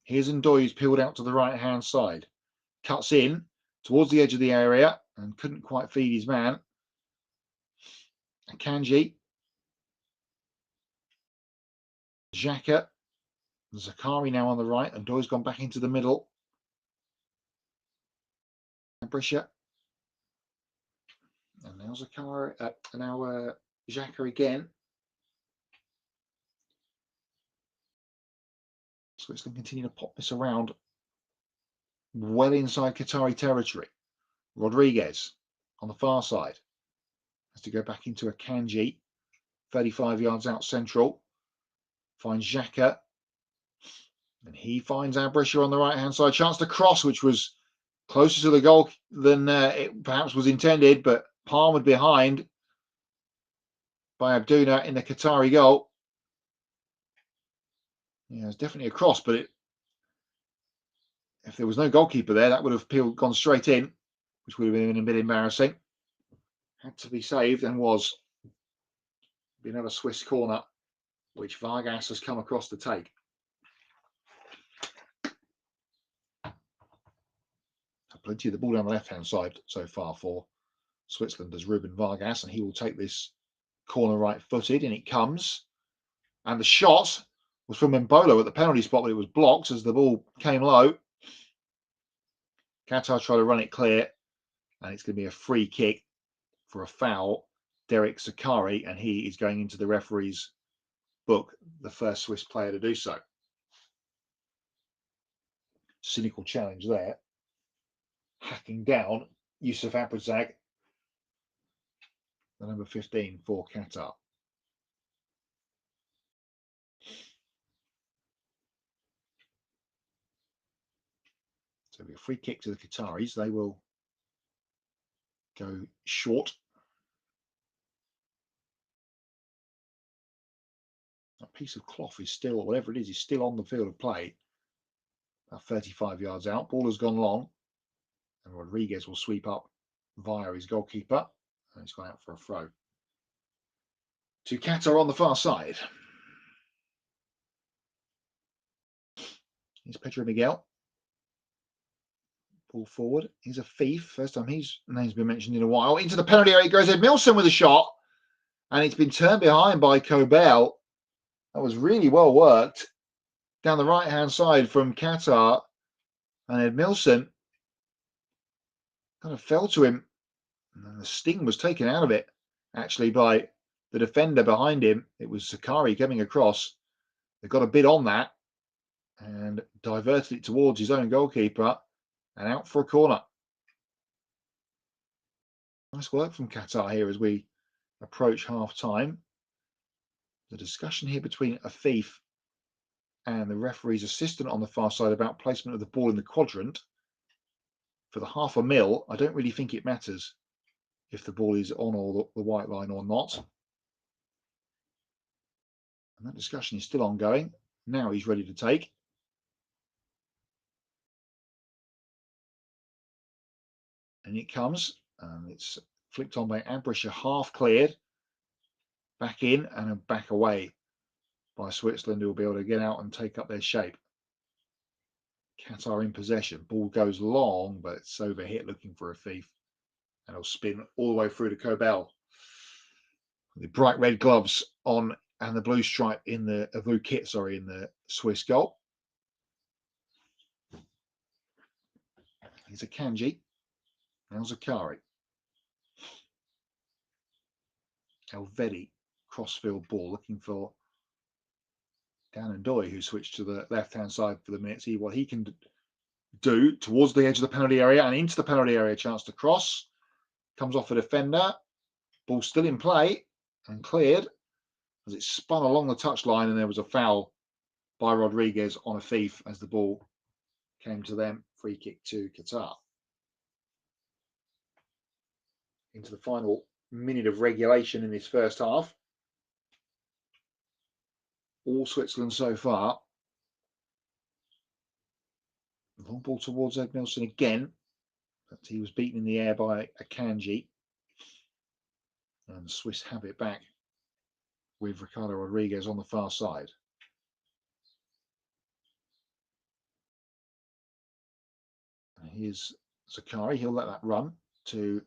Here's Ndoye, who's peeled out to the right-hand side. Cuts in towards the edge of the area and couldn't quite feed his man. Akanji. Xhaka. Zakari now on the right. And Ndoye's gone back into the middle. Brisha. And now Zakari, Xhaka again. Switzerland continue to pop this around well inside Qatari territory. Rodriguez on the far side has to go back into Akanji, 35 yards out central. Finds Xhaka, and he finds Abrisha on the right hand side. Chance to cross, which was closer to the goal than it perhaps was intended, but palmed behind by Abduna in the Qatari goal. Yeah, it's definitely a cross, but if there was no goalkeeper there, that would have gone straight in, which would have been a bit embarrassing. Had to be saved and was. Be another Swiss corner, which Vargas has come across to take. Plenty of the ball down the left-hand side so far for Switzerland as Ruben Vargas, and he will take this corner right-footed, and it comes. And the shot was from Mbolo at the penalty spot, but it was blocked as the ball came low. Qatar try to run it clear, and it's going to be a free kick for a foul. Derek Zakari, and he is going into the referee's book, the first Swiss player to do so. Cynical challenge there. Hacking down Yusuf Abrazag, the number 15 for Qatar. So it'll be a free kick to the Qataris. They will go short. That piece of cloth is still, or whatever it is still on the field of play. About 35 yards out. Ball has gone long. And Rodriguez will sweep up via his goalkeeper. And it's gone out for a throw. To Qatar on the far side. Here's Pedro Miguel. Ball forward. He's a thief. First time his name's been mentioned in a while. Into the penalty area goes Edmilson with a shot. And it's been turned behind by Kobel. That was really well worked. Down the right-hand side from Qatar. And Edmilson kind of fell to him. And the sting was taken out of it, actually, by the defender behind him. It was Sakari coming across. They got a bit on that and diverted it towards his own goalkeeper and out for a corner. Nice work from Qatar here as we approach half-time. The discussion here between Afif and the referee's assistant on the far side about placement of the ball in the quadrant. For the $500,000, I don't really think it matters if the ball is on or the white line or not. And that discussion is still ongoing. Now he's ready to take. And it comes. And it's flicked on by Abrisha, half cleared. Back in and back away by Switzerland, who will be able to get out and take up their shape. Qatar in possession. Ball goes long, but it's overhit looking for a thief. And it'll spin all the way through to Kobel. The bright red gloves on and the blue stripe in the blue kit, sorry, in the Swiss goal. Here's a Kanji. Now Zakari. Elvedi, crossfield ball, looking for Dan Ndoye, who switched to the left-hand side for the minute. See what he can do towards the edge of the penalty area and into the penalty area. Chance to cross. Comes off a defender. Ball still in play and cleared as it spun along the touchline, and there was a foul by Rodriguez on a thief as the ball came to them. Free kick to Qatar. Into the final minute of regulation in this first half. All Switzerland so far. Long ball towards Edmilson again, but he was beaten in the air by Akanji. And the Swiss have it back with Ricardo Rodriguez on the far side. And here's Zakari. He'll let that run to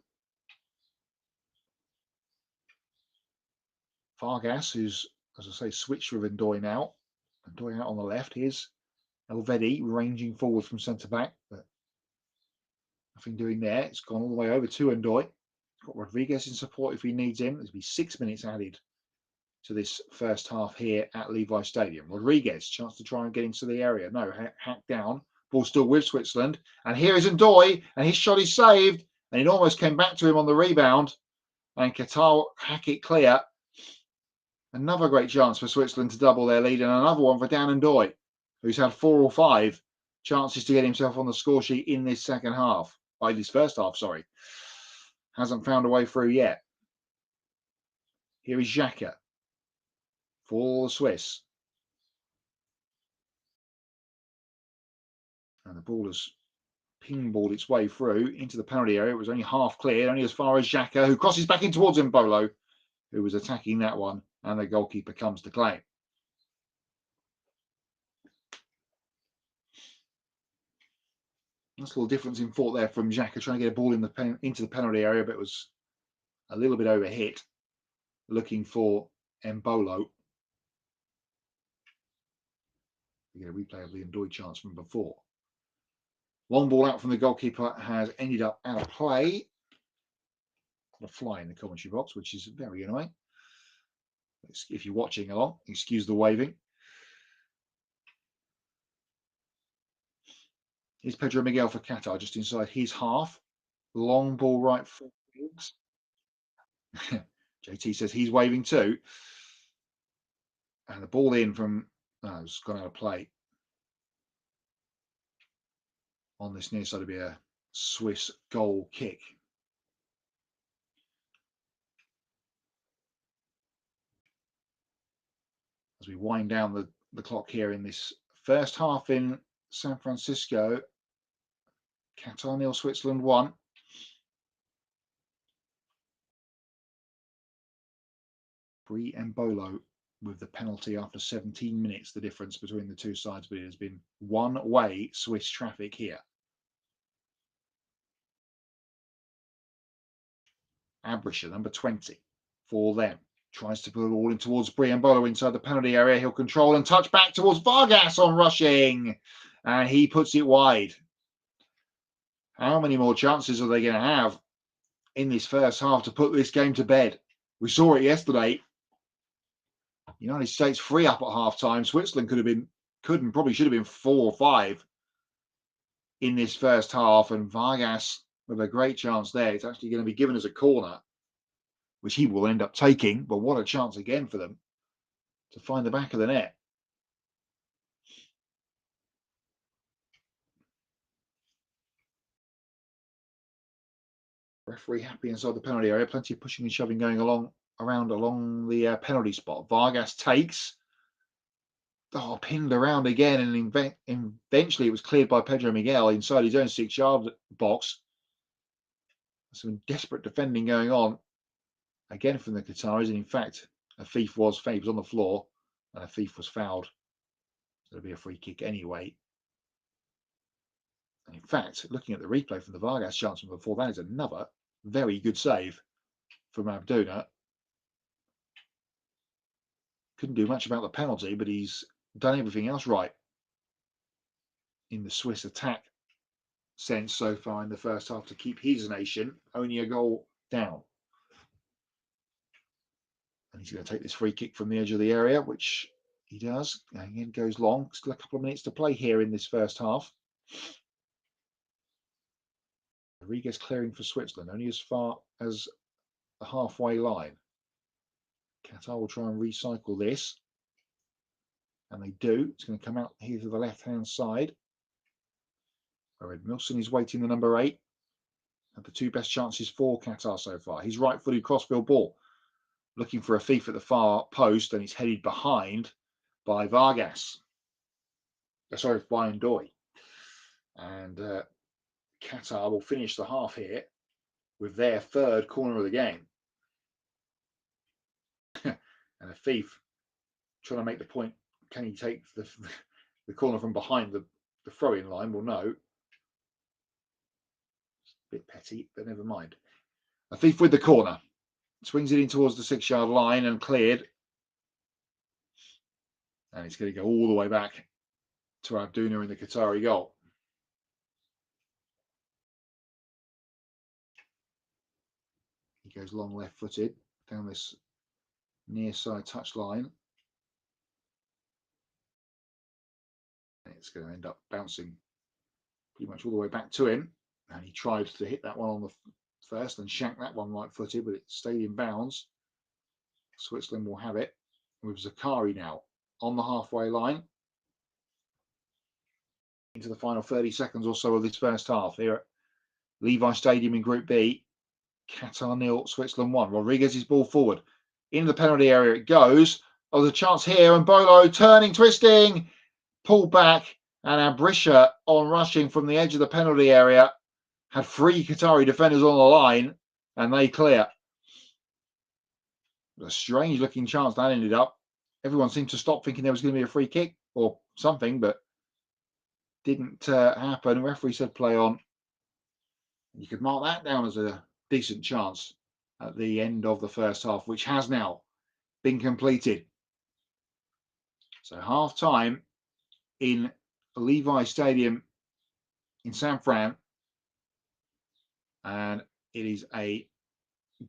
Vargas, who's, as I say, switched with Ndoye now. Ndoye out on the left. Here's Elvedi ranging forward from centre back, but nothing doing there. It's gone all the way over to Ndoye. Got Rodriguez in support if he needs him. There's be 6 minutes added to this first half here at Levi Stadium. Rodriguez, chance to try and get into the area. No, hacked down. Ball still with Switzerland. And here is Ndoye, and his shot is saved. And it almost came back to him on the rebound. And Qatar hack it clear. Another great chance for Switzerland to double their lead, and another one for Dan Ndoye, who's had 4 or 5 chances to get himself on the score sheet in this second half. This first half, sorry. Hasn't found a way through yet. Here is Xhaka for the Swiss. And the ball has ping-balled its way through into the penalty area. It was only half cleared, only as far as Xhaka, who crosses back in towards Mbolo, who was attacking that one, and the goalkeeper comes to claim. That's a little difference in thought there from Xhaka, trying to get a ball into the penalty area, but it was a little bit overhit, looking for Mbolo. We get a replay of the Ndoye chance from before. Long ball out from the goalkeeper has ended up out of play. A fly in the commentary box, which is very annoying. If you're watching along, excuse the waving. Here's Pedro Miguel for Qatar, just inside his half. Long ball right forwards. JT says he's waving too. And the ball in from, it's gone out of play. On this near side, to be a Swiss goal kick. As we wind down the clock here in this first half in San Francisco, Qatar 0, Switzerland 1. Bree Mbolo with the penalty after 17 minutes, the difference between the two sides, but it has been one-way Swiss traffic here. Abrisher, number 20, for them. Tries to put it all in towards Bree Mbolo inside the penalty area. He'll control and touch back towards Vargas on rushing. And he puts it wide. How many more chances are they going to have in this first half to put this game to bed? We saw it yesterday. United States 3 up at half time. Switzerland probably should have been 4 or 5 in this first half. And Vargas with a great chance there. It's actually going to be given as a corner, which he will end up taking. But what a chance again for them to find the back of the net. Referee happy inside the penalty area. Plenty of pushing and shoving going along the penalty spot. Vargas takes. Pinned around again, and eventually it was cleared by Pedro Miguel inside his own 6-yard box. Some desperate defending going on again from the Qataris, and in fact, a thief was on the floor, and a thief was fouled. So it'll be a free kick anyway. And in fact, looking at the replay from the Vargas chance from before, that is another very good save from Abduna. Couldn't do much about the penalty, but he's done everything else right in the Swiss attack sense so far in the first half to keep his nation only a goal down. And he's going to take this free kick from the edge of the area, which he does. And again, goes long. Still a couple of minutes to play here in this first half. Rodriguez clearing for Switzerland, only as far as the halfway line. Qatar will try and recycle this. And they do. It's going to come out here to the left-hand side, where Edmilson is waiting the number 8. And the two best chances for Qatar so far. His right-footed crossfield ball, looking for a thief at the far post, and it's headed behind by Vargas. Sorry, by Ndoye. And Qatar will finish the half here with their third corner of the game. And a thief trying to make the point. Can he take the corner from behind the throw-in line? Well, no. It's a bit petty, but never mind. A thief with the corner. Swings it in towards the 6-yard line and cleared. And it's going to go all the way back to Abduna in the Qatari goal. He goes long left-footed down this near side touch line. It's going to end up bouncing pretty much all the way back to him. And he tried to hit that one on the first and shank that one right-footed, but it stayed in bounds. Switzerland will have it with Zakari now on the halfway line. Into the final 30 seconds or so of this first half here at Levi Stadium in Group B. Qatar 0, Switzerland 1. Rodriguez's ball forward. Into the penalty area it goes. Oh, there's a chance here, and Mbolo turning, twisting, pulled back, And Abrisha, on rushing from the edge of the penalty area, had 3 Qatari defenders on the line, and they clear. A strange looking chance that ended up. Everyone seemed to stop thinking there was going to be a free kick or something, but didn't happen. The referee said play on. You could mark that down as a decent chance at the end of the first half, which has now been completed. So half time in Levi Stadium in San Fran, and it is a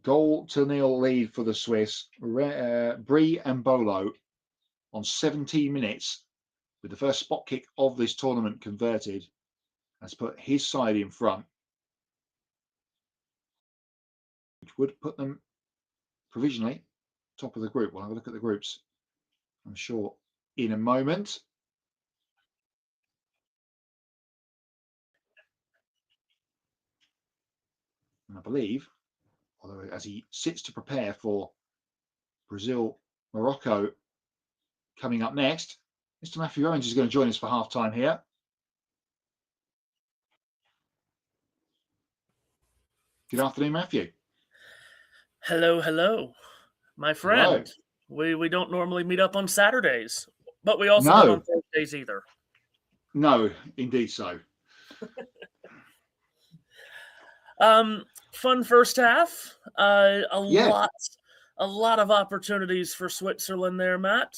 0-0 lead for the Swiss. Brie and Bolo on 17 minutes with the first spot kick of this tournament converted has put his side in front, which would put them provisionally top of the group. We'll have a look at the groups, I'm sure, in a moment. And I believe, although as he sits to prepare for Brazil, Morocco coming up next, Mr. Matthew Owens is going to join us for half time here. Good afternoon, Matthew. Hello, hello, my friend. Hello. We don't normally meet up on Saturdays, but we also don't on Thursdays either. No, indeed so. Fun first half. A lot of opportunities for Switzerland there, Matt.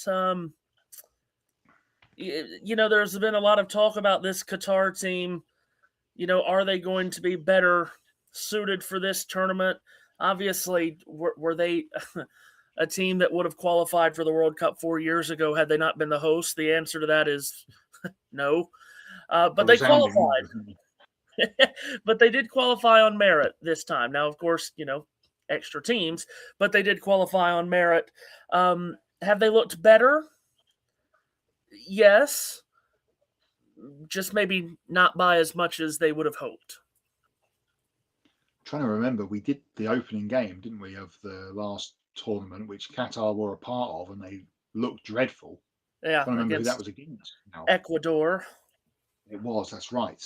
You know, there's been a lot of talk about this Qatar team. You know, are they going to be better suited for this tournament? Obviously, were they a team that would have qualified for the World Cup 4 years ago had they not been the host? The answer to that is no. But they qualified. But they did qualify on merit this time. Now, of course, you know, extra teams, but they did qualify on merit. Have they looked better? Yes. Just maybe not by as much as they would have hoped. I'm trying to remember, we did the opening game, didn't we, of the last tournament, which Qatar were a part of, and they looked dreadful. Yeah, I don't remember who that was against now. Ecuador. It was, that's right.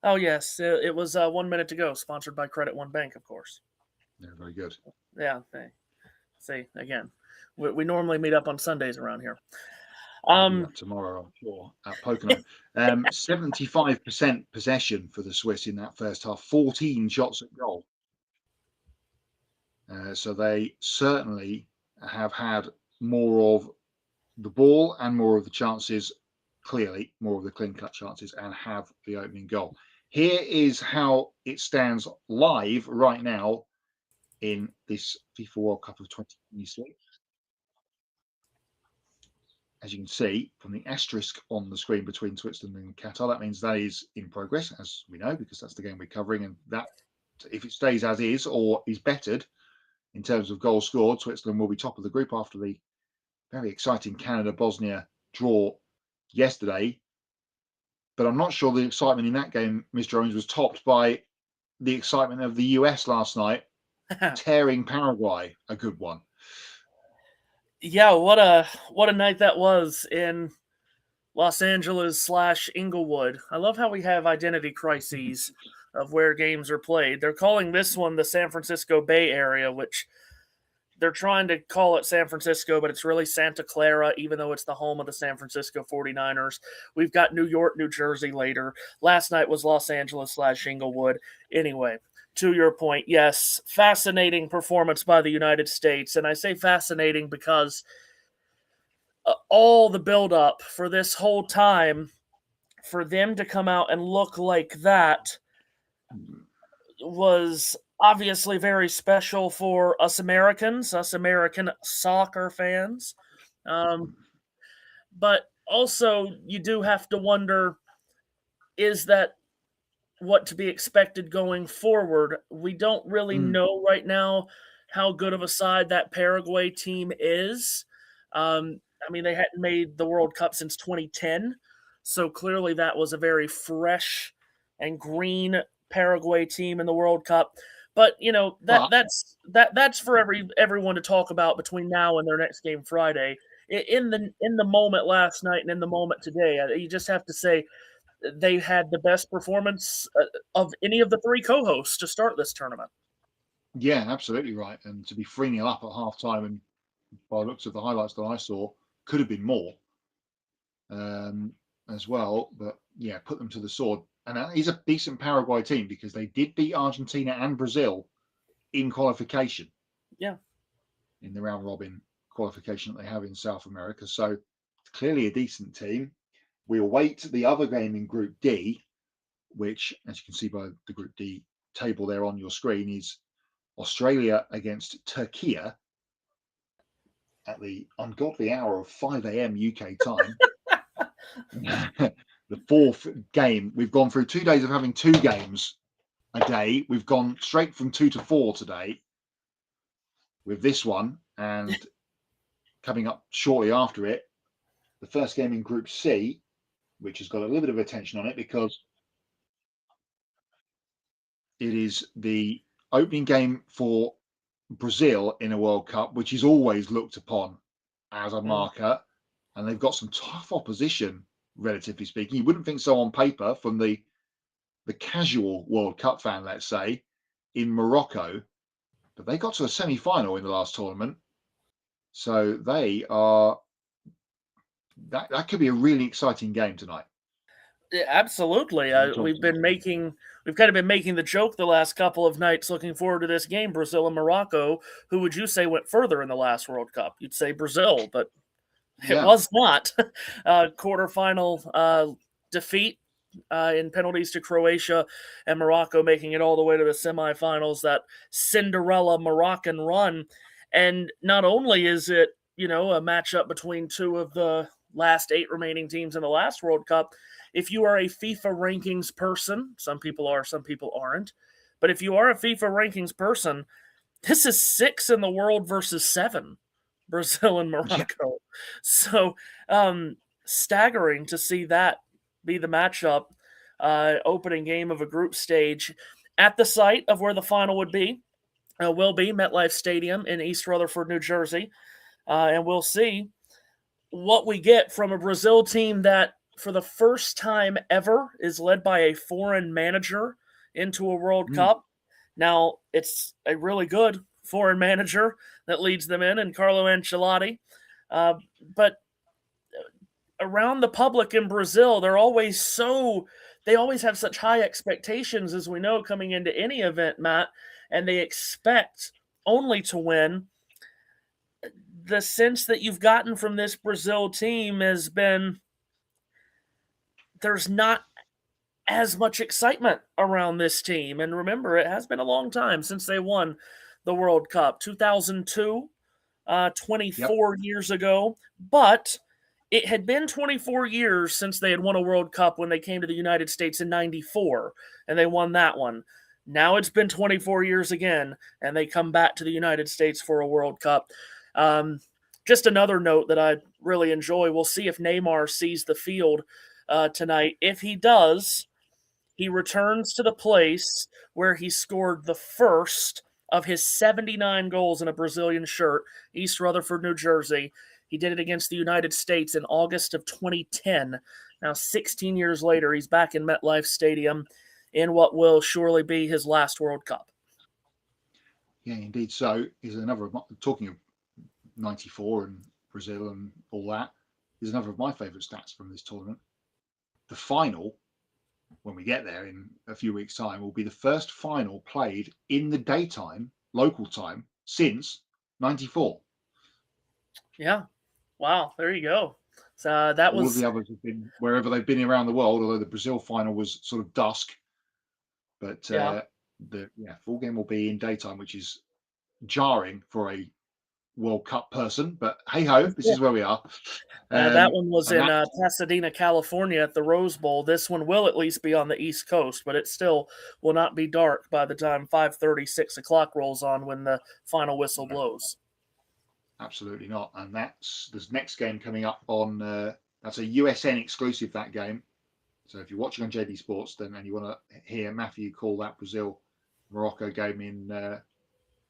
Oh, yes. It was 1 minute to go, sponsored by Credit One Bank, of course. Yeah, very good. Yeah. See, again, we normally meet up on Sundays around here. Tomorrow, I'm sure, at Pocono. 75% possession for the Swiss in that first half, 14 shots at goal. So they certainly have had more of the ball and more of the chances, clearly more of the clean-cut chances, and have the opening goal. Here is how it stands live right now in this FIFA World Cup of 2026. As you can see from the asterisk on the screen between Switzerland and Qatar, that means that is in progress, as we know, because that's the game we're covering. And that, if it stays as is or is bettered in terms of goals scored, Switzerland will be top of the group after the very exciting Canada-Bosnia draw yesterday. But I'm not sure the excitement in that game, Mr. Owens, was topped by the excitement of the US last night, tearing Paraguay, a good one. Yeah, what a night that was in Los Angeles / Inglewood. I love how we have identity crises of where games are played. They're calling this one the San Francisco Bay Area, which they're trying to call it San Francisco, but it's really Santa Clara, even though it's the home of the San Francisco 49ers. We've got New York, New Jersey later. Last night was Los Angeles / Inglewood. Anyway, to your point, yes, fascinating performance by the United States. And I say fascinating because all the buildup for this whole time, for them to come out and look like that was obviously very special for us Americans, us American soccer fans. But also, you do have to wonder, is that what to be expected going forward? We don't really know right now how good of a side that Paraguay team is. I mean, they hadn't made the World Cup since 2010, so clearly that was a very fresh and green Paraguay team in the World Cup. But you know But that's for everyone to talk about between now and their next game Friday. In the moment last night and in the moment today, you just have to say they had the best performance of any of the three co-hosts to start this tournament. yeah, absolutely right. And to be 3-0 up at half time, and by the looks of the highlights that I saw, could have been more as well. But yeah, put them to the sword. And that is a decent Paraguay team because they did beat Argentina and Brazil in qualification. Yeah. In the round robin qualification that they have in South America. So clearly a decent team. We await the other game in Group D, which, as you can see by the Group D table there on your screen, is Australia against Turkey at the ungodly hour of 5 a.m. UK time. The fourth game. We've gone through 2 days of having 2 games a day. We've gone straight from 2 to 4 today with this one, and coming up shortly after it, the first game in Group C, which has got a little bit of attention on it because it is the opening game for Brazil in a World Cup, which is always looked upon as a marker. And they've got some tough opposition, relatively speaking. You wouldn't think so on paper from the casual World Cup fan, let's say, in Morocco. But they got to a semi-final in the last tournament. So they are... That could be a really exciting game tonight. Yeah, absolutely. We've kind of been making the joke the last couple of nights looking forward to this game, Brazil and Morocco. Who would you say went further in the last World Cup? You'd say Brazil, but it was not. Quarterfinal defeat in penalties to Croatia, and Morocco making it all the way to the semifinals, that Cinderella Moroccan run. And not only is it, a matchup between two of the last 8 remaining teams in the last World Cup, if you are a FIFA rankings person, some people are, some people aren't, but if you are a FIFA rankings person, this is 6 in the world versus 7, Brazil and Morocco. Yeah. So staggering to see that be the matchup, opening game of a group stage at the site of where the final will be MetLife Stadium in East Rutherford, New Jersey. And we'll see what we get from a Brazil team that, for the first time ever, is led by a foreign manager into a World Cup. Now, it's a really good foreign manager that leads them in Carlo Ancelotti. But around the public in Brazil, they always have such high expectations, as we know, coming into any event, Matt, and they expect only to win. The sense that you've gotten from this Brazil team has been there's not as much excitement around this team. And remember, it has been a long time since they won the World Cup. 2002, 24 years ago. But it had been 24 years since they had won a World Cup when they came to the United States in 94, and they won that one. Now it's been 24 years again, and they come back to the United States for a World Cup. Just another note that I really enjoy. We'll see if Neymar sees the field tonight. If he does, he returns to the place where he scored the first of his 79 goals in a Brazilian shirt, East Rutherford, New Jersey. He did it against the United States in August of 2010. Now, 16 years later, he's back in MetLife Stadium in what will surely be his last World Cup. Yeah, indeed. So, is another of talking of 94 and Brazil and all that, is another of my favourite stats from this tournament. The final, when we get there in a few weeks' time, will be the first final played in the daytime, local time, since 94. Yeah. Wow. There you go. So that all of the others have been wherever they've been around the world, although the Brazil final was sort of dusk. But the full game will be in daytime, which is jarring for a World Cup person. But hey ho, this is where we are. That one was in Pasadena, California at the Rose Bowl. This one will at least be on the East Coast, but it still will not be dark by the time 5:30, 6 o'clock rolls on when the final whistle blows. Absolutely not. And that's this next game coming up on that's a USN exclusive, that game. So if you're watching on JB Sports and you want to hear Matthew call that Brazil Morocco game in a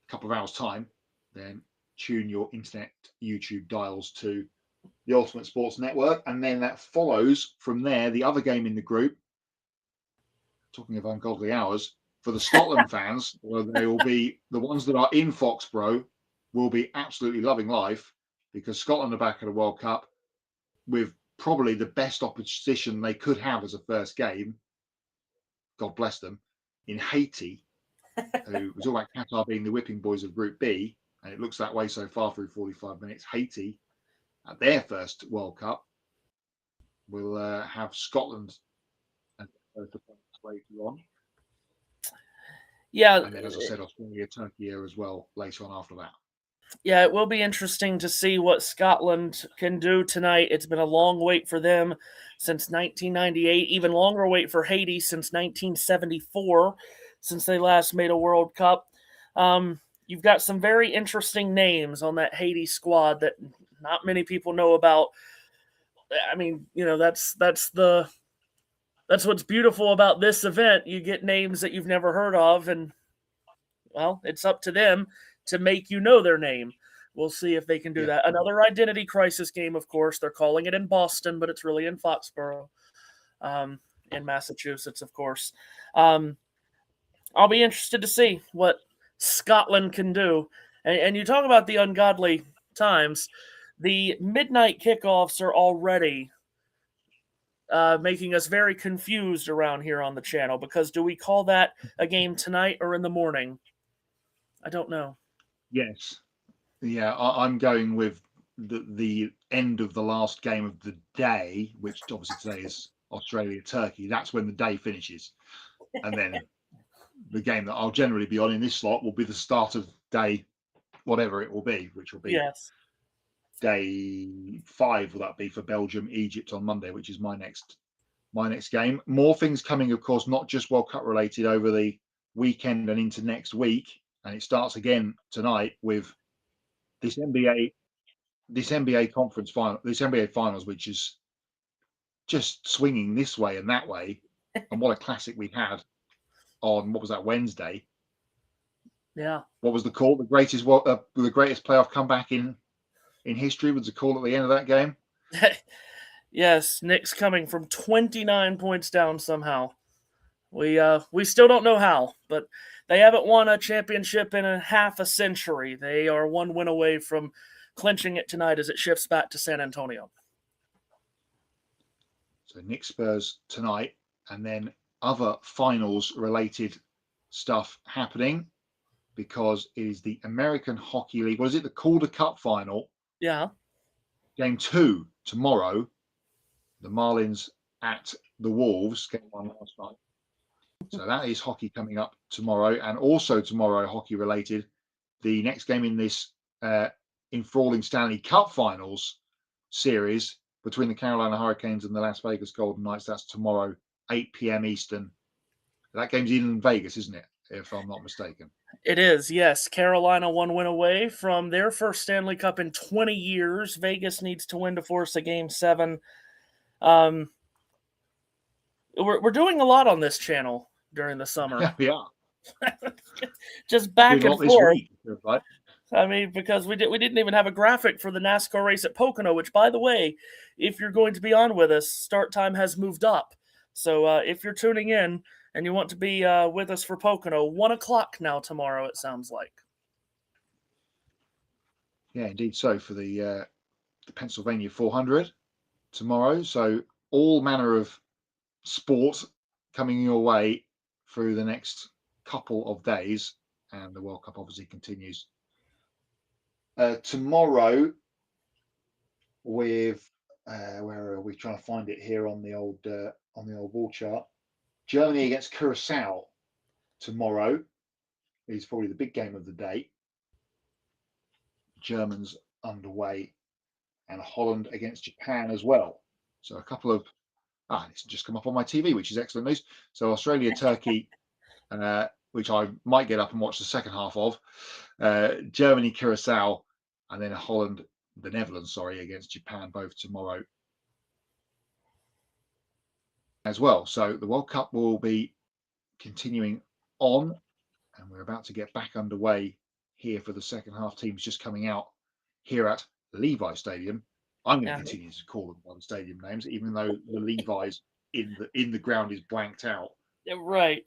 couple of hours' time, then tune your internet YouTube dials to the Ultimate Sports Network, and then that follows from there the other game in the group. Talking of ungodly hours, for the Scotland fans, well, they will be the ones that are in Foxborough will be absolutely loving life, because Scotland are back at the World Cup with probably the best opposition they could have as a first game. God bless them, in Haiti, who was all about Qatar being the whipping boys of Group B, and it looks that way so far through 45 minutes. Haiti, at their first World Cup, will have Scotland and later on. Yeah. And then, as I said, Australia, Turkey as well later on after that. Yeah, it will be interesting to see what Scotland can do tonight. It's been a long wait for them since 1998, even longer wait for Haiti since 1974, since they last made a World Cup. You've got some very interesting names on that Haiti squad that not many people know about. I mean, you know, that's what's beautiful about this event. You get names that you've never heard of, and well, it's up to them to make you know their name. We'll see if they can do that. Another identity crisis game, of course. They're calling it in Boston, but it's really in Foxborough, in Massachusetts, of course. I'll be interested to see what Scotland can do. And you talk about the ungodly times. The midnight kickoffs are already making us very confused around here on the channel, because do we call that a game tonight or in the morning? I don't know. Yes. Yeah, I'm going with the end of the last game of the day, which obviously today is Australia-Turkey. That's when the day finishes. And then the game that I'll generally be on in this slot will be the start of day, whatever it will be, which will be day 5. Will that be for Belgium, Egypt on Monday, which is my next game. More things coming, of course, not just World Cup related over the weekend and into next week. And it starts again tonight with this NBA conference final, this NBA finals, which is just swinging this way and that way. And what a classic we had on, what was that, Wednesday? Yeah. What was the call? The greatest playoff comeback in history was the call at the end of that game. Yes, Knicks coming from 29 points down somehow. We still don't know how, but they haven't won a championship in a half a century. They are one win away from clinching it tonight as it shifts back to San Antonio. So Knicks Spurs tonight, and then other finals related stuff happening, because it is the American Hockey League. What is it? The Calder Cup final. Yeah. Game 2 tomorrow. The Marlins at the Wolves. Game 1 last night. So that is hockey coming up tomorrow, and also tomorrow, hockey related, the next game in this enthralling Stanley Cup Finals series between the Carolina Hurricanes and the Las Vegas Golden Knights. That's tomorrow, 8 p.m. Eastern. That game's in Vegas, isn't it? If I'm not mistaken. It is, yes. Carolina one win away from their first Stanley Cup in 20 years. Vegas needs to win to force a Game 7. We're doing a lot on this channel during the summer. Yeah, we are. Just back and forth. Week, right? I mean, because we didn't even have a graphic for the NASCAR race at Pocono, which, by the way, if you're going to be on with us, start time has moved up. So if you're tuning in and you want to be with us for Pocono, 1 o'clock now tomorrow, it sounds like. Yeah, indeed. So for the Pennsylvania 400 tomorrow. So all manner of sport coming your way through the next couple of days, and the World Cup obviously continues tomorrow with where are we trying to find it here on the old wall chart? Germany against Curacao tomorrow is probably the big game of the day. Germans underway, and Holland against Japan as well. So a couple of it's just come up on my TV, which is excellent news. So Australia, Turkey, which I might get up and watch the second half of, Germany, Curacao, and then Holland, the Netherlands, against Japan, both tomorrow as well. So the World Cup will be continuing on, And we're about to get back underway here for the second half. Teams just coming out here at Levi Stadium. I'm going to continue to call them by the stadium names, even though the Levi's in the ground is blanked out. Right.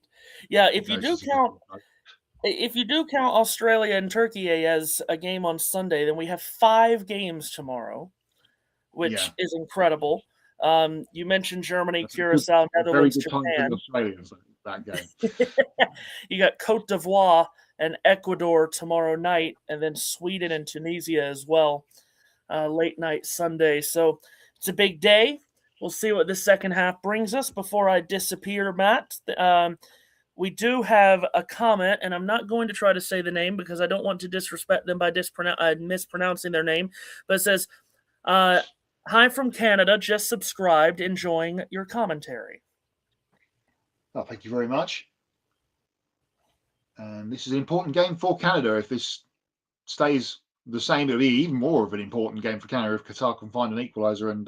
Yeah, if you do count Australia and Turkey as a game on Sunday, then we have 5 games tomorrow, which is incredible. You mentioned Germany, Curacao, Netherlands, very good time for the Japan. Australians that game. You got Cote d'Ivoire and Ecuador tomorrow night, and then Sweden and Tunisia as well, late night Sunday. So it's a big day. We'll see what the second half brings us. Before I disappear, Matt, we do have a comment, and I'm not going to try to say the name because I don't want to disrespect them by mispronouncing their name. But it says, "Hi from Canada, just subscribed, enjoying your commentary." Oh, thank you very much. And this is an important game for Canada. If this stays the same, it'll be even more of an important game for Canada if Qatar can find an equaliser and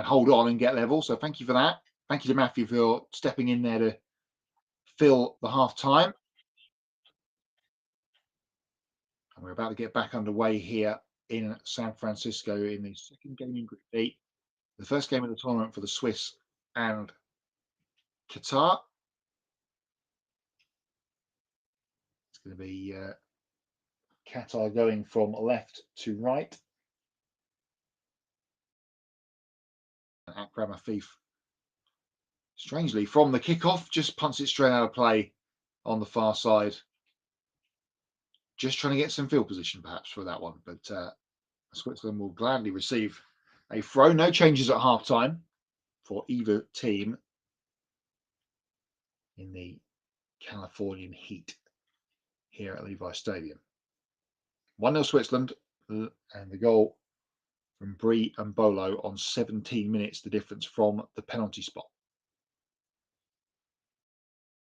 hold on and get level. So thank you for that. Thank you to Matthew for stepping in there to fill the half time. And we're about to get back underway here in San Francisco in the second game in Group B. The first game of the tournament for the Swiss and Qatar. It's going to be Qatar going from left to right. Akram Afif, strangely, from the kickoff, just punts it straight out of play on the far side. Just trying to get some field position, perhaps, for that one. But Switzerland will gladly receive a throw. No changes at half-time for either team in the Californian heat here at Levi Stadium. 1-0 Switzerland, and the goal from Brie and Bolo on 17 minutes, the difference from the penalty spot.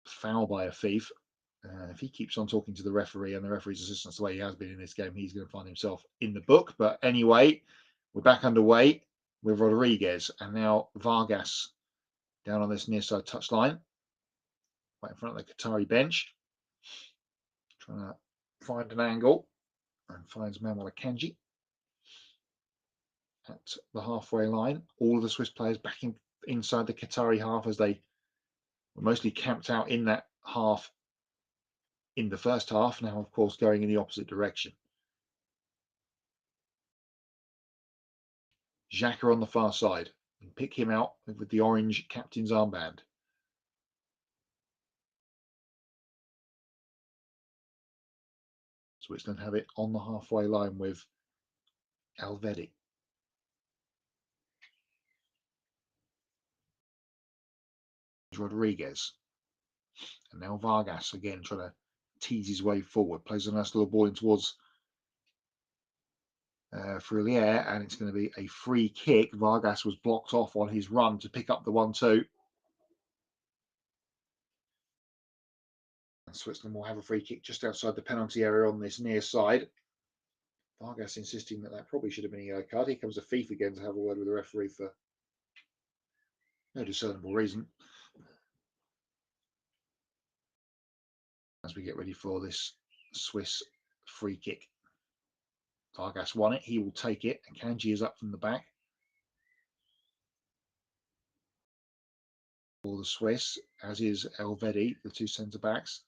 Foul by Afif. If he keeps on talking to the referee and the referee's assistants the way he has been in this game, he's going to find himself in the book. But anyway, we're back underway with Rodriguez and now Vargas down on this near side touchline, right in front of the Qatari bench, trying to find an angle, and finds Manuel Akanji at the halfway line. All of the Swiss players back inside the Qatari half as they were mostly camped out in that half in the first half, now of course going in the opposite direction. Xhaka on the far side. You pick him out with the orange captain's armband. Switzerland have it on the halfway line with Elvedi. Rodriguez. And now Vargas again trying to tease his way forward. Plays a nice little ball in towards Froulier, and it's going to be a free kick. Vargas was blocked off on his run to pick up the 1-2. And Switzerland will have a free kick just outside the penalty area on this near side. Vargas insisting that probably should have been a yellow card. Here comes Afif again to have a word with the referee for no discernible reason. As we get ready for this Swiss free kick. Vargas won it. He will take it. And Kanji is up from the back. For the Swiss, as is Elvedi, the two centre-backs.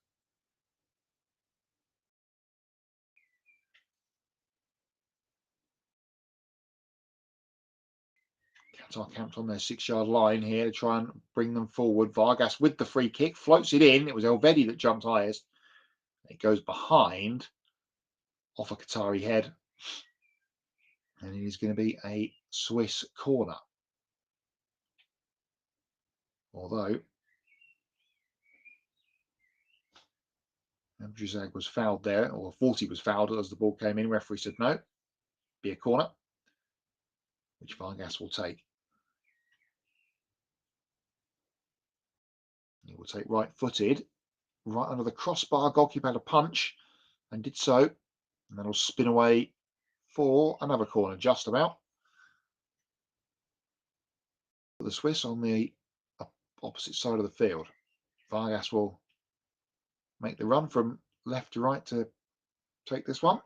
Qatar camped on their 6-yard line here to try and bring them forward. Vargas with the free kick, floats it in. It was Elvedi that jumped highest. It goes behind, off a Qatari head. And it is going to be a Swiss corner. Although Abdrazak was fouled there, or thought he was fouled as the ball came in. Referee said no, be a corner, which Vargas will take. He will take right-footed, right under the crossbar. Goalkeeper had a punch and did so. And then will spin away for another corner, just about. The Swiss on the opposite side of the field. Vargas will make the run from left to right to take this one.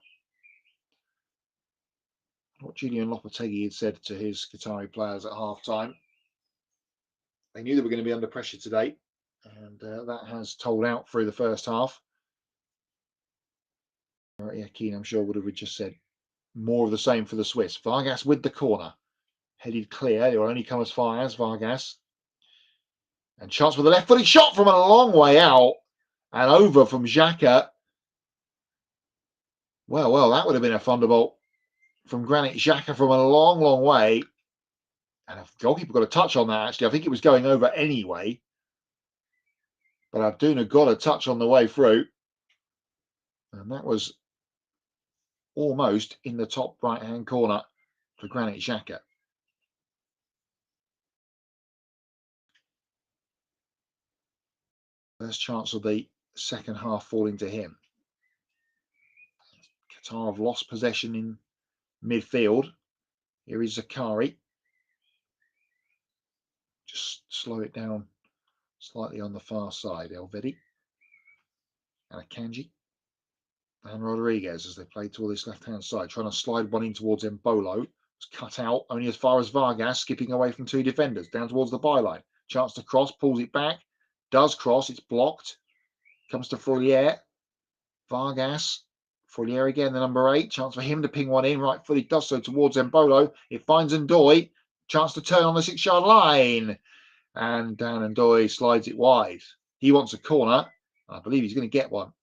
What Julian Lopetegui had said to his Qatari players at half-time. They knew they were going to be under pressure today, and that has told out through the first half. Yeah, Keane, I'm sure, would have just said more of the same for the Swiss. Vargas with the corner. Headed clear. It will only come as far as Vargas. And chance with the left-footed shot from a long way out. And over from Xhaka. Well, that would have been a thunderbolt from Granit Xhaka from a long, long way. And the goalkeeper got a touch on that, actually. I think it was going over anyway. But Abduna got a touch on the way through. And that was almost in the top right-hand corner for Granit Xhaka. First chance of the second half falling to him. Qatar have lost possession in midfield. Here is Zakari. Just slow it down slightly on the far side. Elvedi and Akanji and Rodriguez as they play toward this left-hand side, trying to slide one in towards Mbolo. It's cut out only as far as Vargas, skipping away from two defenders down towards the byline. Chance to cross, pulls it back, does cross, it's blocked. Comes to Froulier. Vargas. Froulier again, the number 8. Chance for him to ping one in. Right foot, he does so towards Mbolo. It finds Ndoye. Chance to turn on the 6-yard line. And Dan Ndoye slides it wide. He wants a corner. I believe he's going to get one.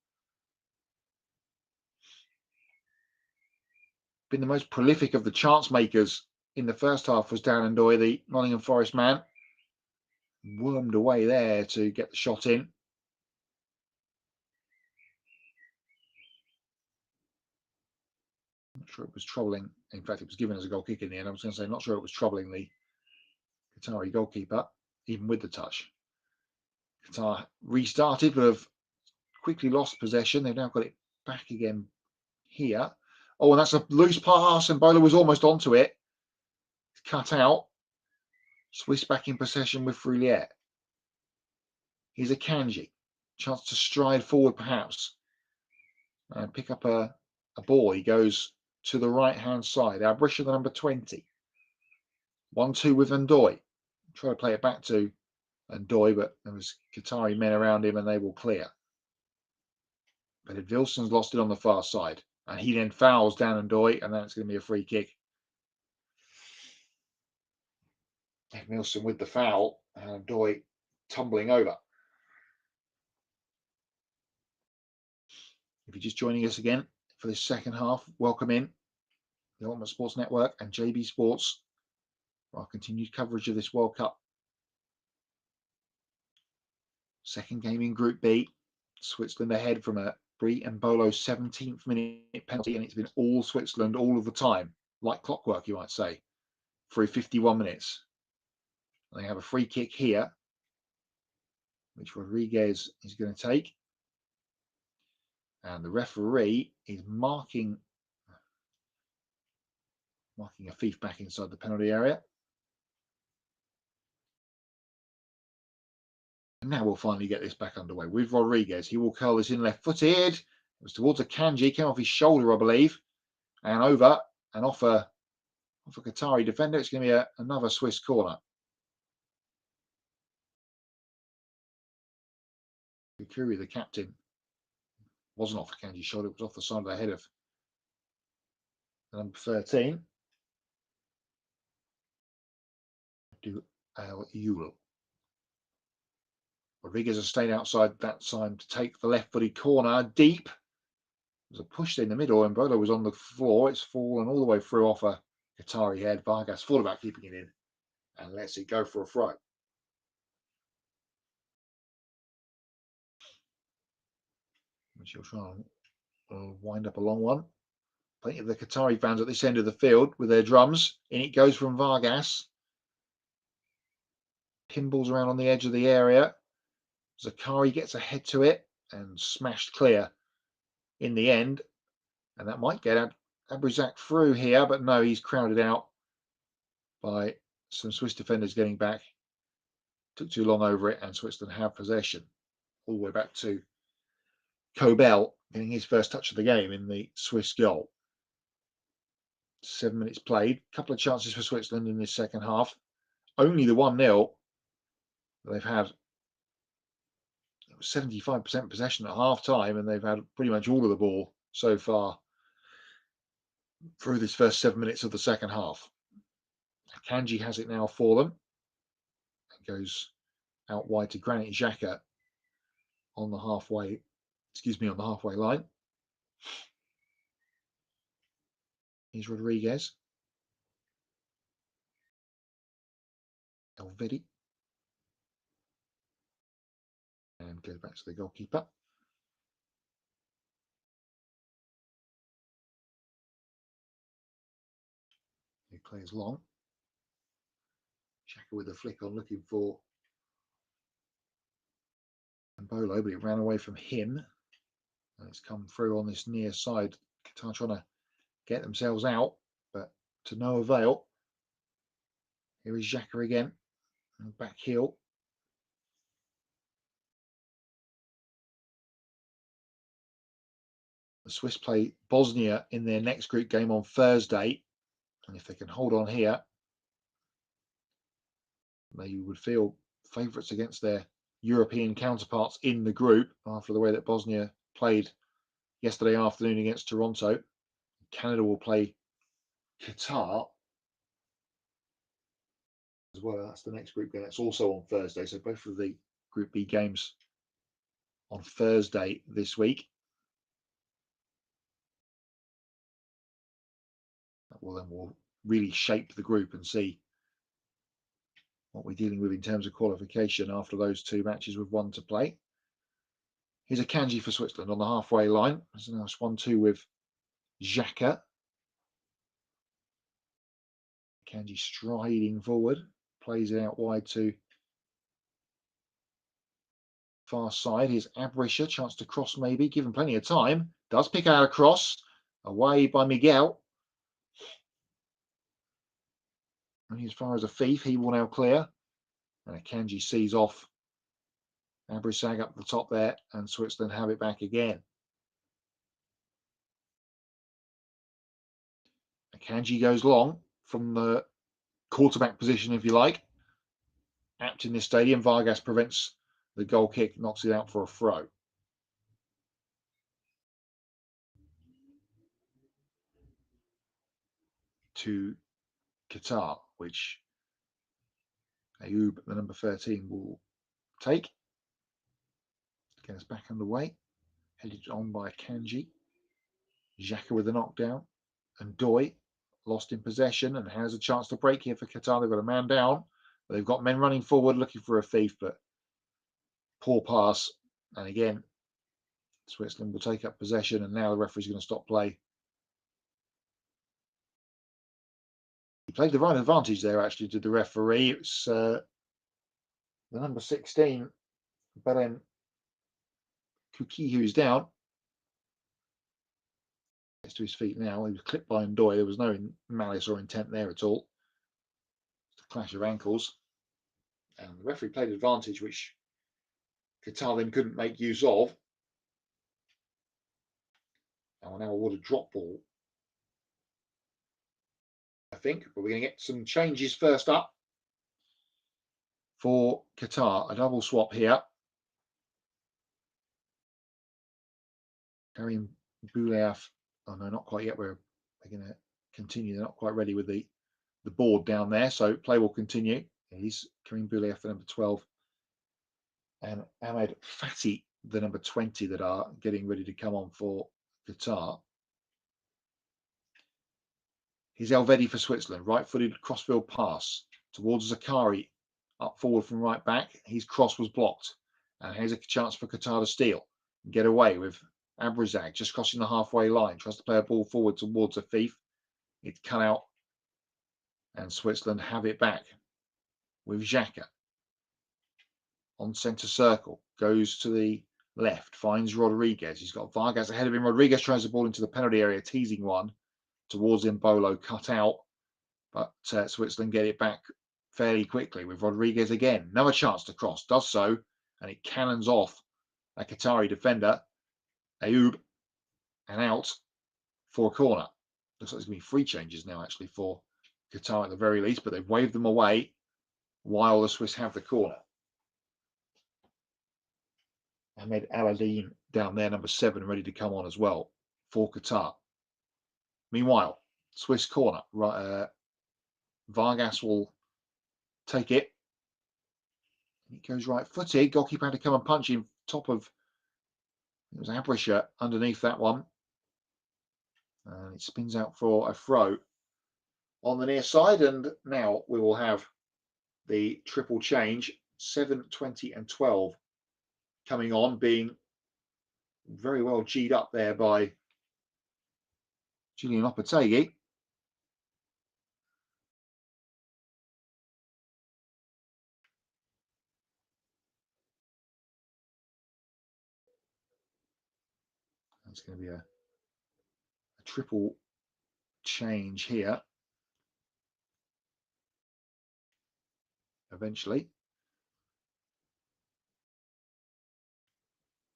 Been the most prolific of the chance makers in the first half was Dan Ndoye, the Nottingham Forest man. Wormed away there to get the shot in. Not sure it was troubling. In fact, it was given as a goal kick in the end. I was going to say, not sure it was troubling the Qatari goalkeeper, even with the touch. Qatar restarted, but have quickly lost possession. They've now got it back again here. Oh, and that's a loose pass, and Bola was almost onto it. It's cut out. Swiss back in possession with Froulier. Here's Akanji. Chance to stride forward, perhaps, and pick up a ball. He goes to the right-hand side. Albrisha, the number 20. 1-2 with Ndoye. Try to play it back to Ndoye, but there was Qatari men around him and they will clear. But Vilson's lost it on the far side. And he then fouls down Ndoye, and then it's going to be a free kick. Wilson with the foul, and Ndoye tumbling over. If you're just joining us again for this second half, welcome in the Ultimate Sports Network and JB Sports for our continued coverage of this World Cup. Second game in Group B. Switzerland ahead from a Brie Mbolo 17th minute penalty, and it's been all Switzerland all of the time, like clockwork, you might say, through 51 minutes. They have a free kick here, which Rodriguez is going to take. And the referee is marking a thief back inside the penalty area. And now we'll finally get this back underway with Rodriguez. He will curl this in left-footed. It was towards Akanji, came off his shoulder, I believe, and over and off a Qatari defender. It's going to be another Swiss corner. Kukuri, the captain, wasn't off Akanji's shoulder. It was off the side of the head of number 13. Do Al Yule. Rodriguez has stayed outside that time to take the left-footed corner deep. There's a push in the middle, and Mbolo was on the floor. It's fallen all the way through off a Qatari head. Vargas thought about keeping it in and lets it go for a throw. Which he'll try and wind up a long one. Plenty of the Qatari fans at this end of the field with their drums. In it goes from Vargas. Pinballs around on the edge of the area. Zakari gets ahead to it and smashed clear in the end. And that might get Abrizak through here, but no, he's crowded out by some Swiss defenders getting back. Took too long over it, and Switzerland have possession all the way back to Kobel getting his first touch of the game in the Swiss goal. 7 minutes played. A couple of chances for Switzerland in this second half. Only the 1-0. They've had 75% possession at half time, and they've had pretty much all of the ball so far through this first 7 minutes of the second half. Kanji has it now for them. It goes out wide to Granit Xhaka on the halfway, on the halfway line. Here's Rodriguez. Elvedi. And goes back to the goalkeeper. He plays long. Xhaka with a flick on, looking for Mbolo, but it ran away from him. And it's come through on this near side. Qatar trying to get themselves out, but to no avail. Here is Xhaka again. And back heel. The Swiss play Bosnia in their next group game on Thursday. And if they can hold on here, they would feel favourites against their European counterparts in the group after the way that Bosnia played yesterday afternoon against Toronto. Canada will play Qatar as well. That's the next group game. That's also on Thursday. So both of the Group B games on Thursday this week. That will then really shape the group and see what we're dealing with in terms of qualification after those two matches with one to play. Here's a Kanji for Switzerland on the halfway line. There's a nice 1-2 with Xhaka. Kanji striding forward, plays it out wide to far side. Here's Abrisha, chance to cross maybe, given plenty of time. Does pick out a cross, away by Miguel. And as far as a thief, he will now clear. And Kanji sees off Abrisag up the top there, and Switzerland have it back again. Kanji goes long from the quarterback position, if you like. Apt in this stadium. Vargas prevents the goal kick, knocks it out for a throw. To Qatar, which Ayoub, the number 13, will take. Get us back underway. Headed on by Kanji. Xhaka with a knockdown. And Doi lost in possession and has a chance to break here for Qatar. They've got a man down. But they've got men running forward looking for a thief, but poor pass. And again, Switzerland will take up possession, and now the referee's going to stop play. He played the right advantage there, actually, to the referee. It's the number 16, Belen Kuki, who's down. Gets to his feet now. He was clipped by Ndoye. There was no malice or intent there at all. It's a clash of ankles. And the referee played advantage, which Qatar then couldn't make use of. And we'll now award a drop ball, I think, but we're going to get some changes first up for Qatar. A double swap here. Karim Bouleaf. Oh no, not quite yet. They're going to continue. They're not quite ready with the board down there, so play will continue. He's Karim Bouleaf, the number 12, and Ahmed Fatih, the number 20, that are getting ready to come on for Qatar. Here's Elvedi for Switzerland. Right-footed crossfield pass towards Zakari. Up forward from right back. His cross was blocked. And here's a chance for Qatar to steal and get away with Abrizag just crossing the halfway line. Tries to play a ball forward towards a thief. It's cut out. And Switzerland have it back with Xhaka. On centre circle. Goes to the left. Finds Rodriguez. He's got Vargas ahead of him. Rodriguez tries the ball into the penalty area. Teasing one towards Mbolo. Cut out. But Switzerland get it back fairly quickly with Rodriguez again. Another chance to cross. Does so. And it cannons off a Qatari defender. Ayub, and out for a corner. Looks like there's going to be 3 changes now, actually, for Qatar at the very least, but they've waved them away while the Swiss have the corner. Ahmed Aladdin down there, number 7, ready to come on as well for Qatar. Meanwhile, Swiss corner. Vargas will take it. It goes right-footed. Goalkeeper had to come and punch him top of, it was Abrisha underneath that one. And it spins out for a throw on the near side. And now we will have the triple change, 7, 20 and 12 coming on, being very well G'd up there by Julian Lopetegui. It's going to be a triple change here eventually.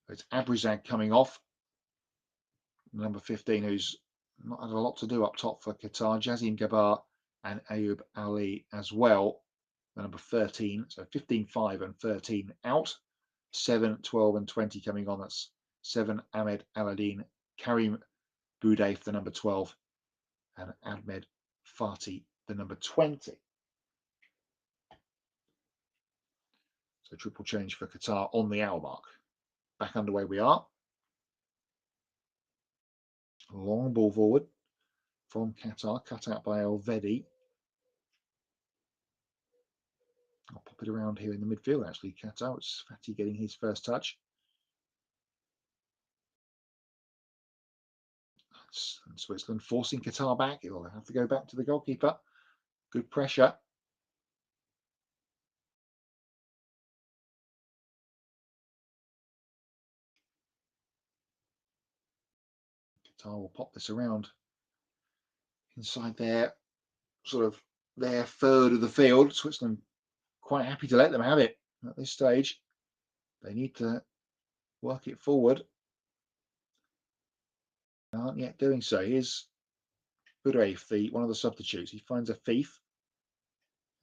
It's Abrizag coming off, number 15, who's not had a lot to do up top for Qatar. Jazim Gabar and Ayub Ali as well, the number 13. So 15, 5 and 13 out. 7, 12 and 20 coming on. That's 7, Ahmed Aladdin, Karim Boudef, the number 12, and Ahmed Fati, the number 20. So triple change for Qatar on the hour mark. Back underway we are. Long ball forward from Qatar, cut out by Elvedi. I'll pop it around here in the midfield, actually. Qatar, it's Fati getting his first touch. And Switzerland forcing Qatar back. It will have to go back to the goalkeeper. Good pressure. Qatar will pop this around inside their sort of their third of the field. Switzerland quite happy to let them have it at this stage. They need to work it forward. They aren't yet doing so. Here's Boudef, one of the substitutes. He finds a thief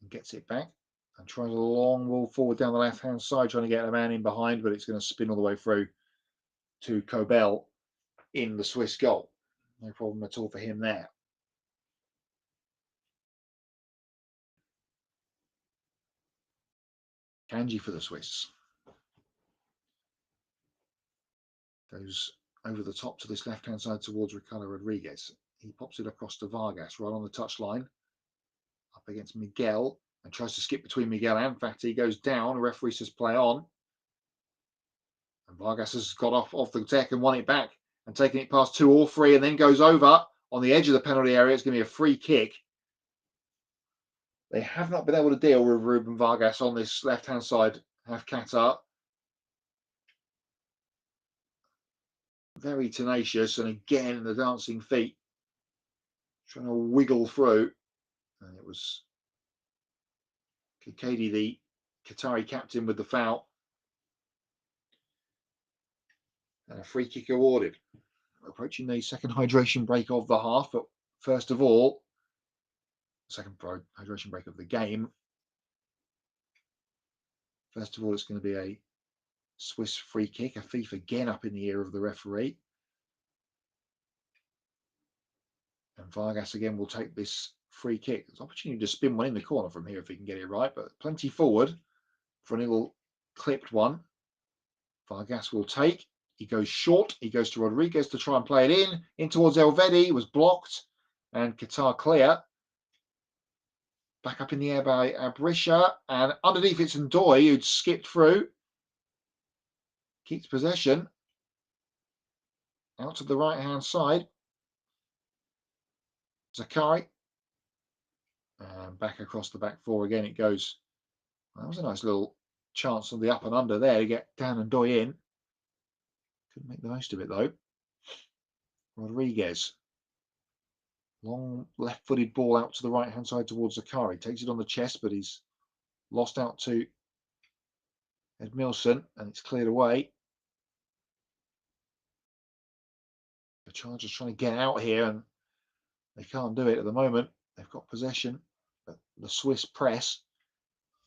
and gets it back and tries a long ball forward down the left-hand side, trying to get a man in behind, but it's going to spin all the way through to Kobel in the Swiss goal. No problem at all for him there. Kanji for the Swiss. Goes over the top to this left-hand side towards Ricardo Rodriguez. He pops it across to Vargas, right on the touchline. Up against Miguel, and tries to skip between Miguel and Fati. Goes down, the referee says play on. And Vargas has got off the deck and won it back. And taking it past 2 or 3, and then goes over on the edge of the penalty area. It's going to be a free kick. They have not been able to deal with Ruben Vargas on this left-hand side, have Qatar. Very tenacious, and again, the dancing feet trying to wiggle through. And it was Kikadi, the Qatari captain, with the foul. And a free kick awarded. We're approaching the second hydration break of the half, but first of all, second hydration break of the game. First of all, it's going to be a Swiss free kick, a thief again up in the ear of the referee. And Vargas again will take this free kick. There's an opportunity to spin one in the corner from here if he can get it right, but plenty forward for a little clipped one. Vargas will take. He goes short. He goes to Rodriguez to try and play it in towards Elvedi. It was blocked, and Qatar clear. Back up in the air by Abrisha, and underneath it's Ndoye, who'd skipped through. Keeps possession. Out to the right-hand side. Zakari. And back across the back 4 again it goes. That was a nice little chance on the up and under there to get Dan Ndoye in. Couldn't make the most of it though. Rodriguez. Long left-footed ball out to the right-hand side towards Zakari. Takes it on the chest, but he's lost out to Edmilson, and it's cleared away. The Chargers trying to get out here, and they can't do it at the moment. They've got possession, but the Swiss press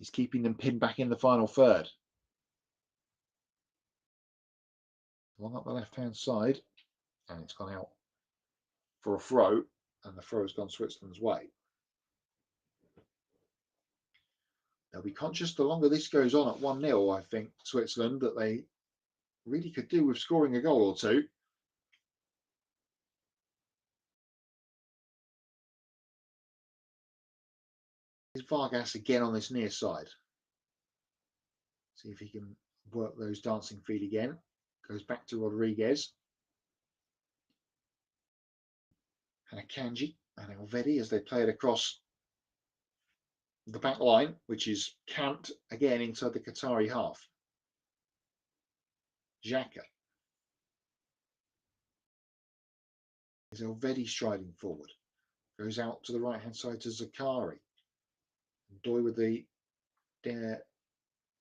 is keeping them pinned back in the final third. One up the left-hand side, and it's gone out for a throw, and the throw has gone Switzerland's way. They'll be conscious the longer this goes on at 1-0, I think, Switzerland, that they really could do with scoring a goal or two. Here's Vargas again on this near side. See if he can work those dancing feet again. Goes back to Rodriguez. And Akanji and Elvedi as they play it across the back line, which is camped again inside the Qatari half. Xhaka. Is Elvedi striding forward. Goes out to the right-hand side to Zakari. Doy with the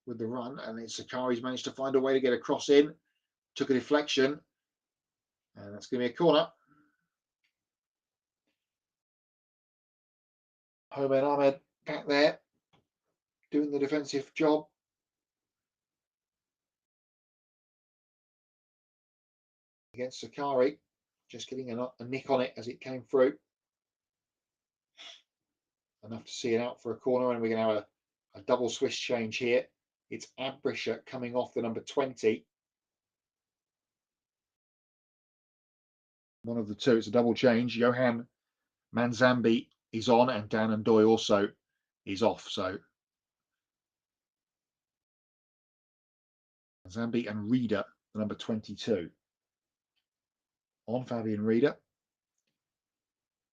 run, and it's Zakari's managed to find a way to get a cross in. Took a deflection, and that's going to be a corner. Homed Ahmed back there, doing the defensive job. Against Zakari, just getting a nick on it as it came through. Enough to see it out for a corner, and we're going to have a double Swiss change here. It's Abrisha coming off the number 20. One of the two, it's a double change. Johan Manzambi is on, and Dan and Doy also is off. So Manzambi and Reeder, the number 22. On Fabian Reeder.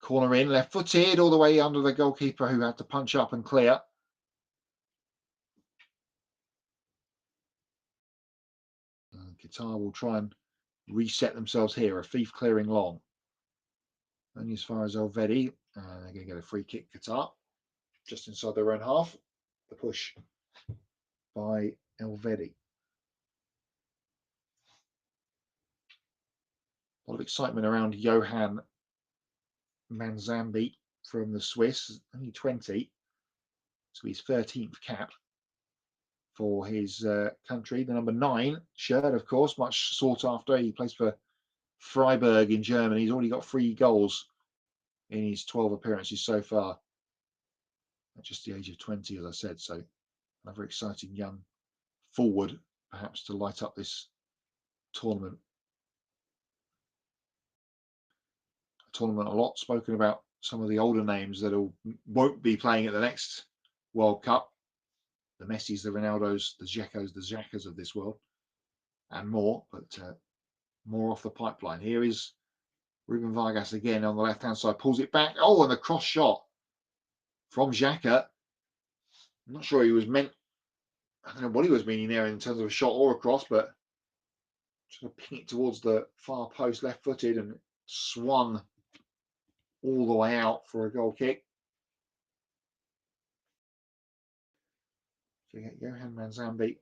Corner in, left-footed, all the way under the goalkeeper who had to punch up and clear. And Qatar will try and reset themselves here. A thief clearing long. Only as far as Elvedi. And they're going to get a free kick, Qatar. Just inside their own half. The push by Elvedi. A lot of excitement around Johan Manzambi from the Swiss, only 20, so his 13th cap for his country. The number 9 shirt, of course, much sought after. He plays for Freiburg in Germany. He's already got 3 goals in his 12 appearances so far at just the age of 20, as I said. So another exciting young forward, perhaps, to light up this tournament. Tournament a lot spoken about some of the older names that won't be playing at the next World Cup. The Messis, the Ronaldos, the Xhakas of this world, and more, but more off the pipeline. Here is Ruben Vargas again on the left-hand side, pulls it back. Oh, and the cross shot from Xhaka. I'm not sure he was meant, I don't know what he was meaning there in terms of a shot or a cross, but trying to ping it towards the far post, left-footed, and swung all the way out for a goal kick. So you get Johan Manzambi,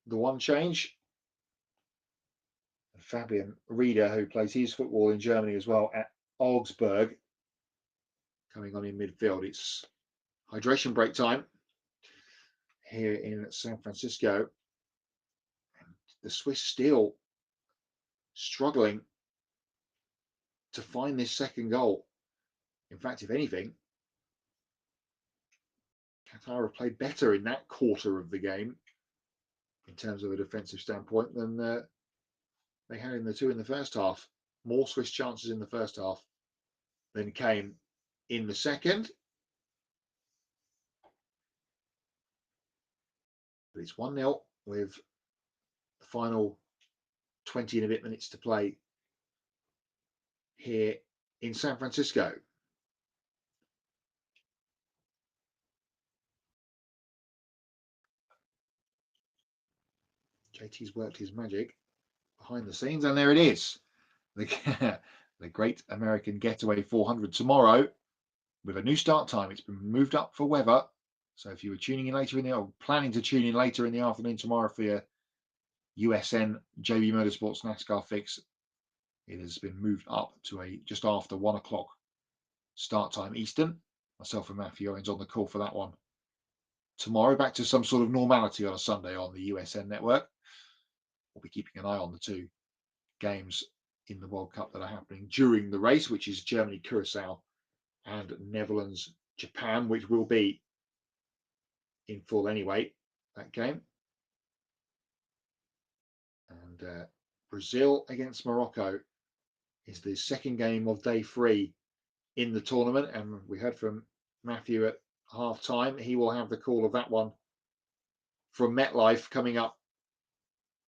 the one change. And Fabian Reeder, who plays his football in Germany as well at Augsburg, coming on in midfield. It's hydration break time here in San Francisco. And the Swiss still struggling to find this second goal. In fact, if anything, Qatar have played better in that quarter of the game in terms of a defensive standpoint than they had in the 2 in the first half. More Swiss chances in the first half than came in the second. But it's 1-0 with the final 20 and a bit minutes to play here in San Francisco. JT's worked his magic behind the scenes, and there it is. The Great American Getaway 400 tomorrow with a new start time. It's been moved up for weather. So if you were tuning in later in the, or planning to tune in later in the afternoon tomorrow for your USN JB Motorsports NASCAR fix, It has been moved up to a just after 1 o'clock start time Eastern. Myself and Matthew Owens on the call for that one tomorrow. Back to some sort of normality on a Sunday on the USN network. We'll be keeping an eye on the two games in the World Cup that are happening during the race, which is Germany, Curacao, and Netherlands, Japan, which will be in full anyway, that game. And Brazil against Morocco is the second game of day 3 in the tournament. And we heard from Matthew at half time. He will have the call of that one from MetLife coming up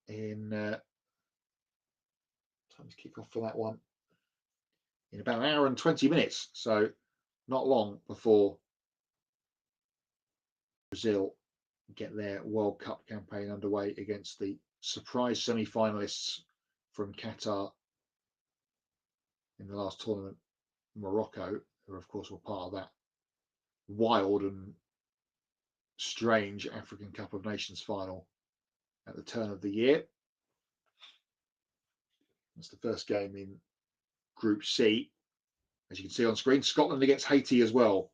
in time to kick off for that one in about an hour and 20 minutes. So not long before Brazil get their World Cup campaign underway against the surprise semi-finalists from Qatar in the last tournament, Morocco, who of course were part of that wild and strange African Cup of Nations final at the turn of the year. That's the first game in Group C. As you can see on screen, Scotland against Haiti as well,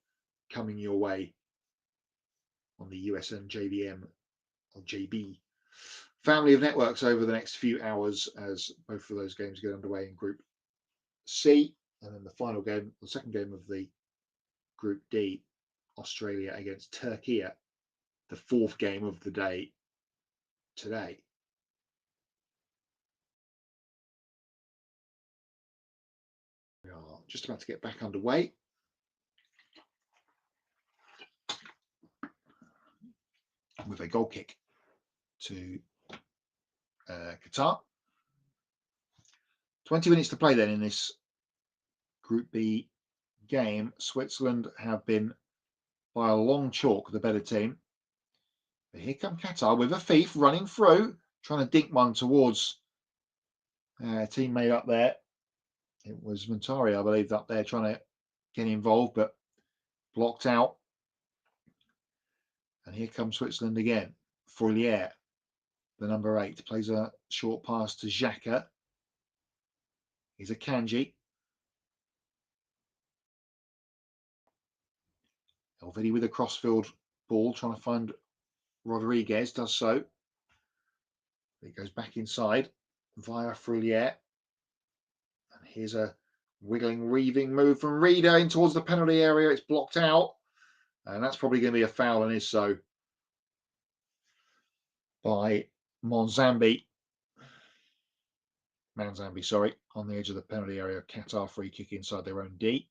coming your way on the USN JBM or JB family of networks over the next few hours as both of those games get underway in Group C. And then the final game, the second game of the Group D, Australia against Turkey, the fourth game of the day today. We are just about to get back underway. With a goal kick to Qatar. 20 minutes to play then in this Group B game. Switzerland have been by a long chalk the better team. But here come Qatar with a thief running through, trying to dink one towards a teammate up there. It was Montari, I believe, up there trying to get involved, but blocked out. And here comes Switzerland again. Fourlier, the number 8, plays a short pass to Xhaka. He's a Kanji. Elvedi with a crossfield ball, trying to find Rodriguez, does so. It goes back inside via Fourlier. And here's a wiggling, weaving move from Reeder in towards the penalty area. It's blocked out. And that's probably going to be a foul, and is so, by Manzambi, sorry, on the edge of the penalty area. Qatar free kick inside their own D.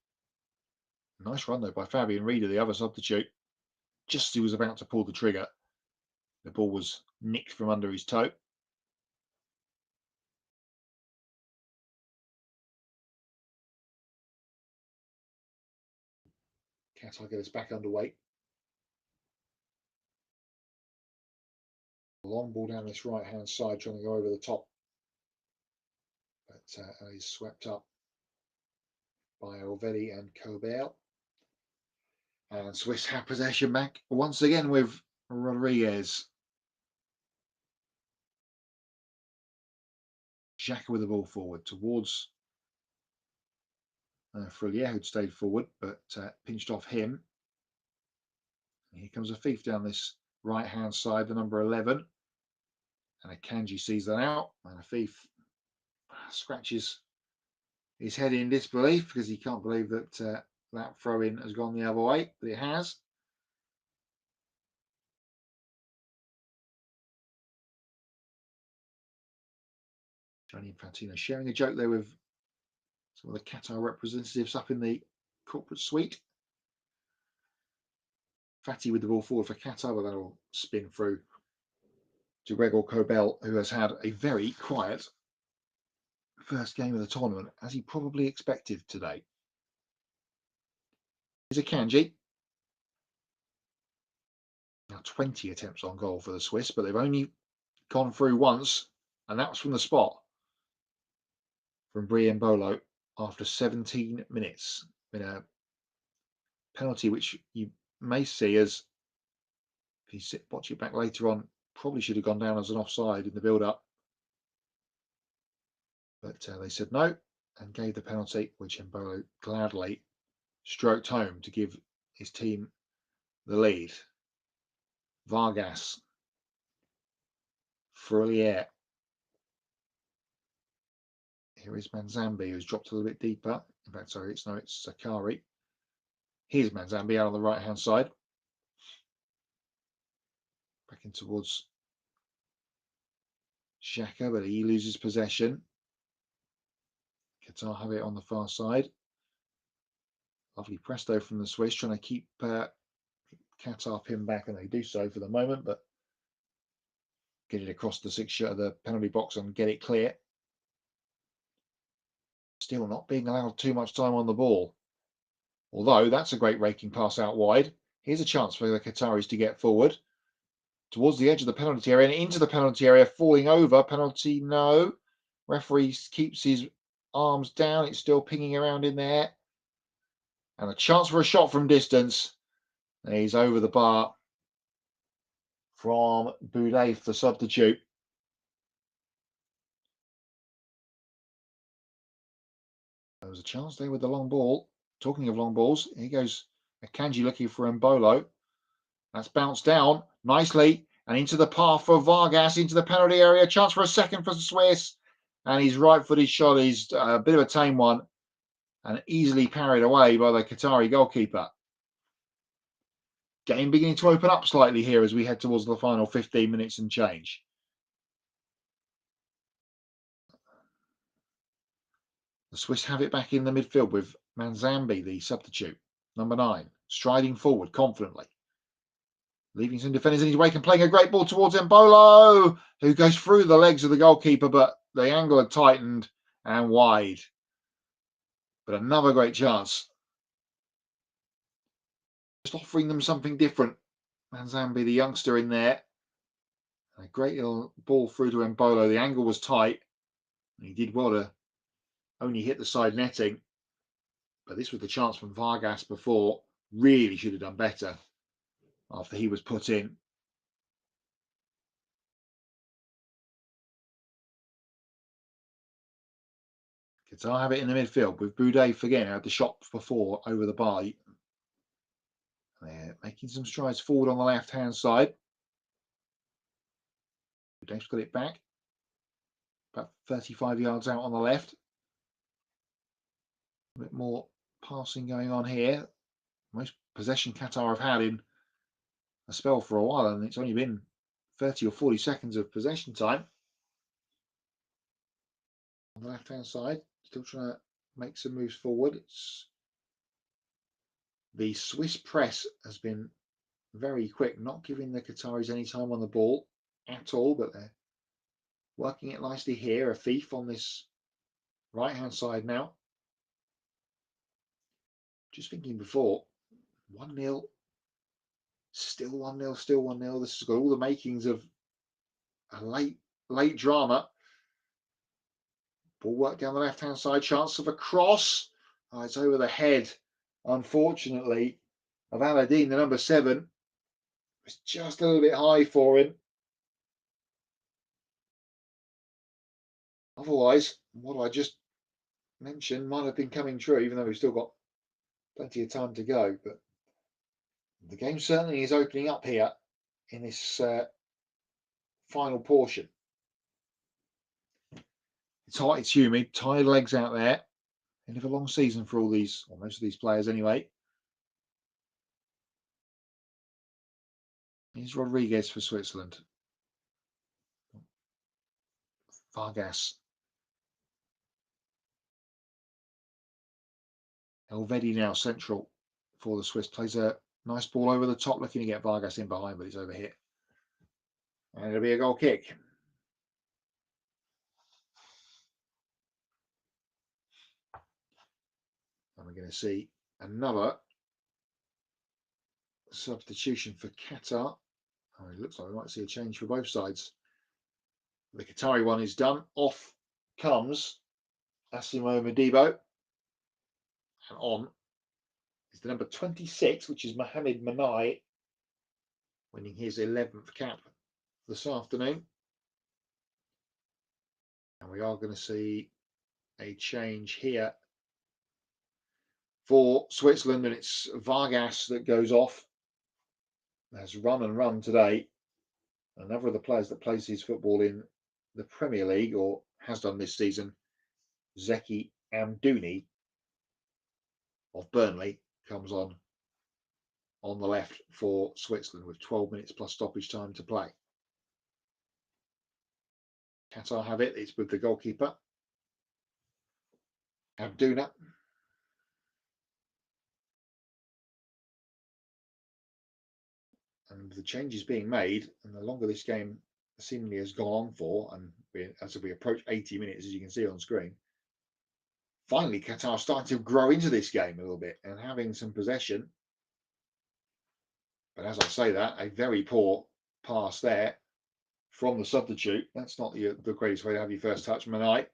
Nice run, though, by Fabian Reeder, the other substitute. Just as he was about to pull the trigger, the ball was nicked from under his toe. Qatar get us back underway. Long ball down this right-hand side, trying to go over the top. But he's swept up by Elvedi and Kobel. And Swiss have possession back once again with Rodriguez. Xhaka with the ball forward towards Fourlier, who'd stayed forward, but pinched off him. And here comes a thief down this right-hand side, the number 11. And Akanji sees that out, and a thief scratches his head in disbelief because he can't believe that that throw-in has gone the other way, but it has. Gianni Infantino sharing a joke there with some of the Qatar representatives up in the corporate suite. Fatty with the ball forward for Qatar, but that'll spin through to Gregor Kobel, who has had a very quiet first game of the tournament, as he probably expected today. Here's Akanji. Now 20 attempts on goal for the Swiss, but they've only gone through once, and that was from the spot from Brian Bolo after 17 minutes. In a penalty which you may see as, if you watch it back later on, probably should have gone down as an offside in the build-up. But they said no, and gave the penalty, which Mbolo gladly stroked home to give his team the lead. Vargas, Furlier. Here is Manzambi, who's dropped a little bit deeper. In fact, sorry, it's Sakari. Here's Manzambi out on the right-hand side. Back in towards Xhaka, but he loses possession. Qatar have it on the far side. Lovely presto from the Swiss, trying to keep Qatar pinned back, and they do so for the moment, but get it across the the penalty box and get it clear. Still not being allowed too much time on the ball. Although that's a great raking pass out wide. Here's a chance for the Qataris to get forward towards the edge of the penalty area and into the penalty area, falling over. Penalty, no. Referee keeps his arms down. It's still pinging around in there. And a chance for a shot from distance. He's over the bar from Boudaif, the substitute. There was a chance there with the long ball. Talking of long balls, here goes Akanji looking for Mbolo. That's bounced down nicely and into the path for Vargas, into the penalty area. Chance for a second for the Swiss. And his right-footed shot is a bit of a tame one and easily parried away by the Qatari goalkeeper. Game beginning to open up slightly here as we head towards the final 15 minutes and change. The Swiss have it back in the midfield with Manzambi, the substitute, number 9, striding forward confidently. Leaving some defenders in his wake and playing a great ball towards Mbolo, who goes through the legs of the goalkeeper, but the angle had tightened and wide. But another great chance. Just offering them something different. Manzambi, the youngster, in there. A great little ball through to Mbolo. The angle was tight. And he did well to only hit the side netting. But this was the chance from Vargas before. Really should have done better after he was put in. Qatar have it in the midfield with Boudaif again. Had the shot before over the bar. They're making some strides forward on the left-hand side. Boudaif's got it back. About 35 yards out on the left. A bit more passing going on here. Most possession Qatar have had in a spell for a while, and it's only been 30 or 40 seconds of possession time. On the left-hand side, still trying to make some moves forward. The Swiss press has been very quick, not giving the Qataris any time on the ball at all, but they're working it nicely here. A thief on this right-hand side now. Just thinking before, 1-0, still 1-0, still 1-0. This has got all the makings of a late drama. Ball work down the left-hand side, chance of a cross. Oh, it's over the head, unfortunately, of Aladdin, the number 7. It's just a little bit high for him. Otherwise, what I just mentioned might have been coming true, even though we've still got plenty of time to go. But the game certainly is opening up here in this final portion. It's hot, it's humid, tired legs out there. End of a long season for all these, or most of these players anyway. Here's Rodriguez for Switzerland. Vargas. Elvedi now central for the Swiss. Plays a nice ball over the top, looking to get Vargas in behind, but it's over here. And it'll be a goal kick. And we're going to see another substitution for Qatar. Oh, it looks like we might see a change for both sides. The Qatari one is done. Off comes Asimo Modibo. And on is the number 26, which is Mohamed Manai, winning his 11th cap this afternoon. And we are going to see a change here for Switzerland, and it's Vargas that goes off. Has run and run today. Another of the players that plays his football in the Premier League, or has done this season, Zeki Amdouni of Burnley, comes on the left for Switzerland with 12 minutes plus stoppage time to play. Qatar have it. It's with the goalkeeper, Abduna. And the changes being made, and the longer this game seemingly has gone on for, and as we approach 80 minutes, as you can see on screen, finally Qatar starting to grow into this game a little bit and having some possession. But as I say that, a very poor pass there from the substitute. That's not the greatest way to have your first touch, Manai,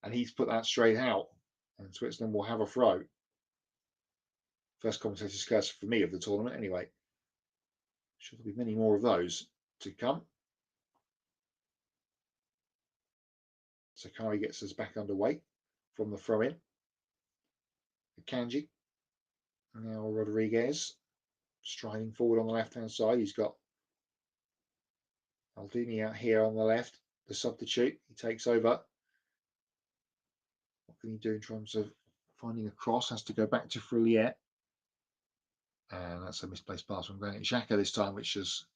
and he's put that straight out, and Switzerland will have a throw. First commentator's curse for me of the tournament, anyway. Sure, there'll be many more of those to come. Sakari gets us back underway from the throw-in. Kanji. Now Rodriguez striding forward on the left-hand side. He's got Aldini out here on the left, the substitute. He takes over. What can he do in terms of finding a cross? Has to go back to Froulier. And that's a misplaced pass from Granit Xhaka this time, which has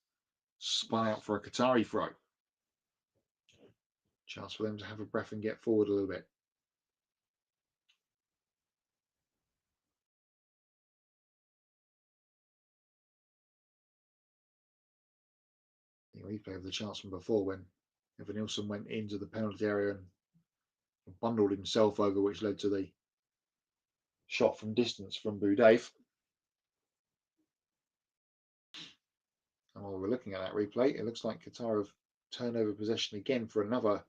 spun out for a Qatari throw. Chance for them to have a breath and get forward a little bit. The replay of the chance from before when Evan Nilsson went into the penalty area and bundled himself over, which led to the shot from distance from Boudaif. And while we're looking at that replay, it looks like Qatar have turned over possession again for another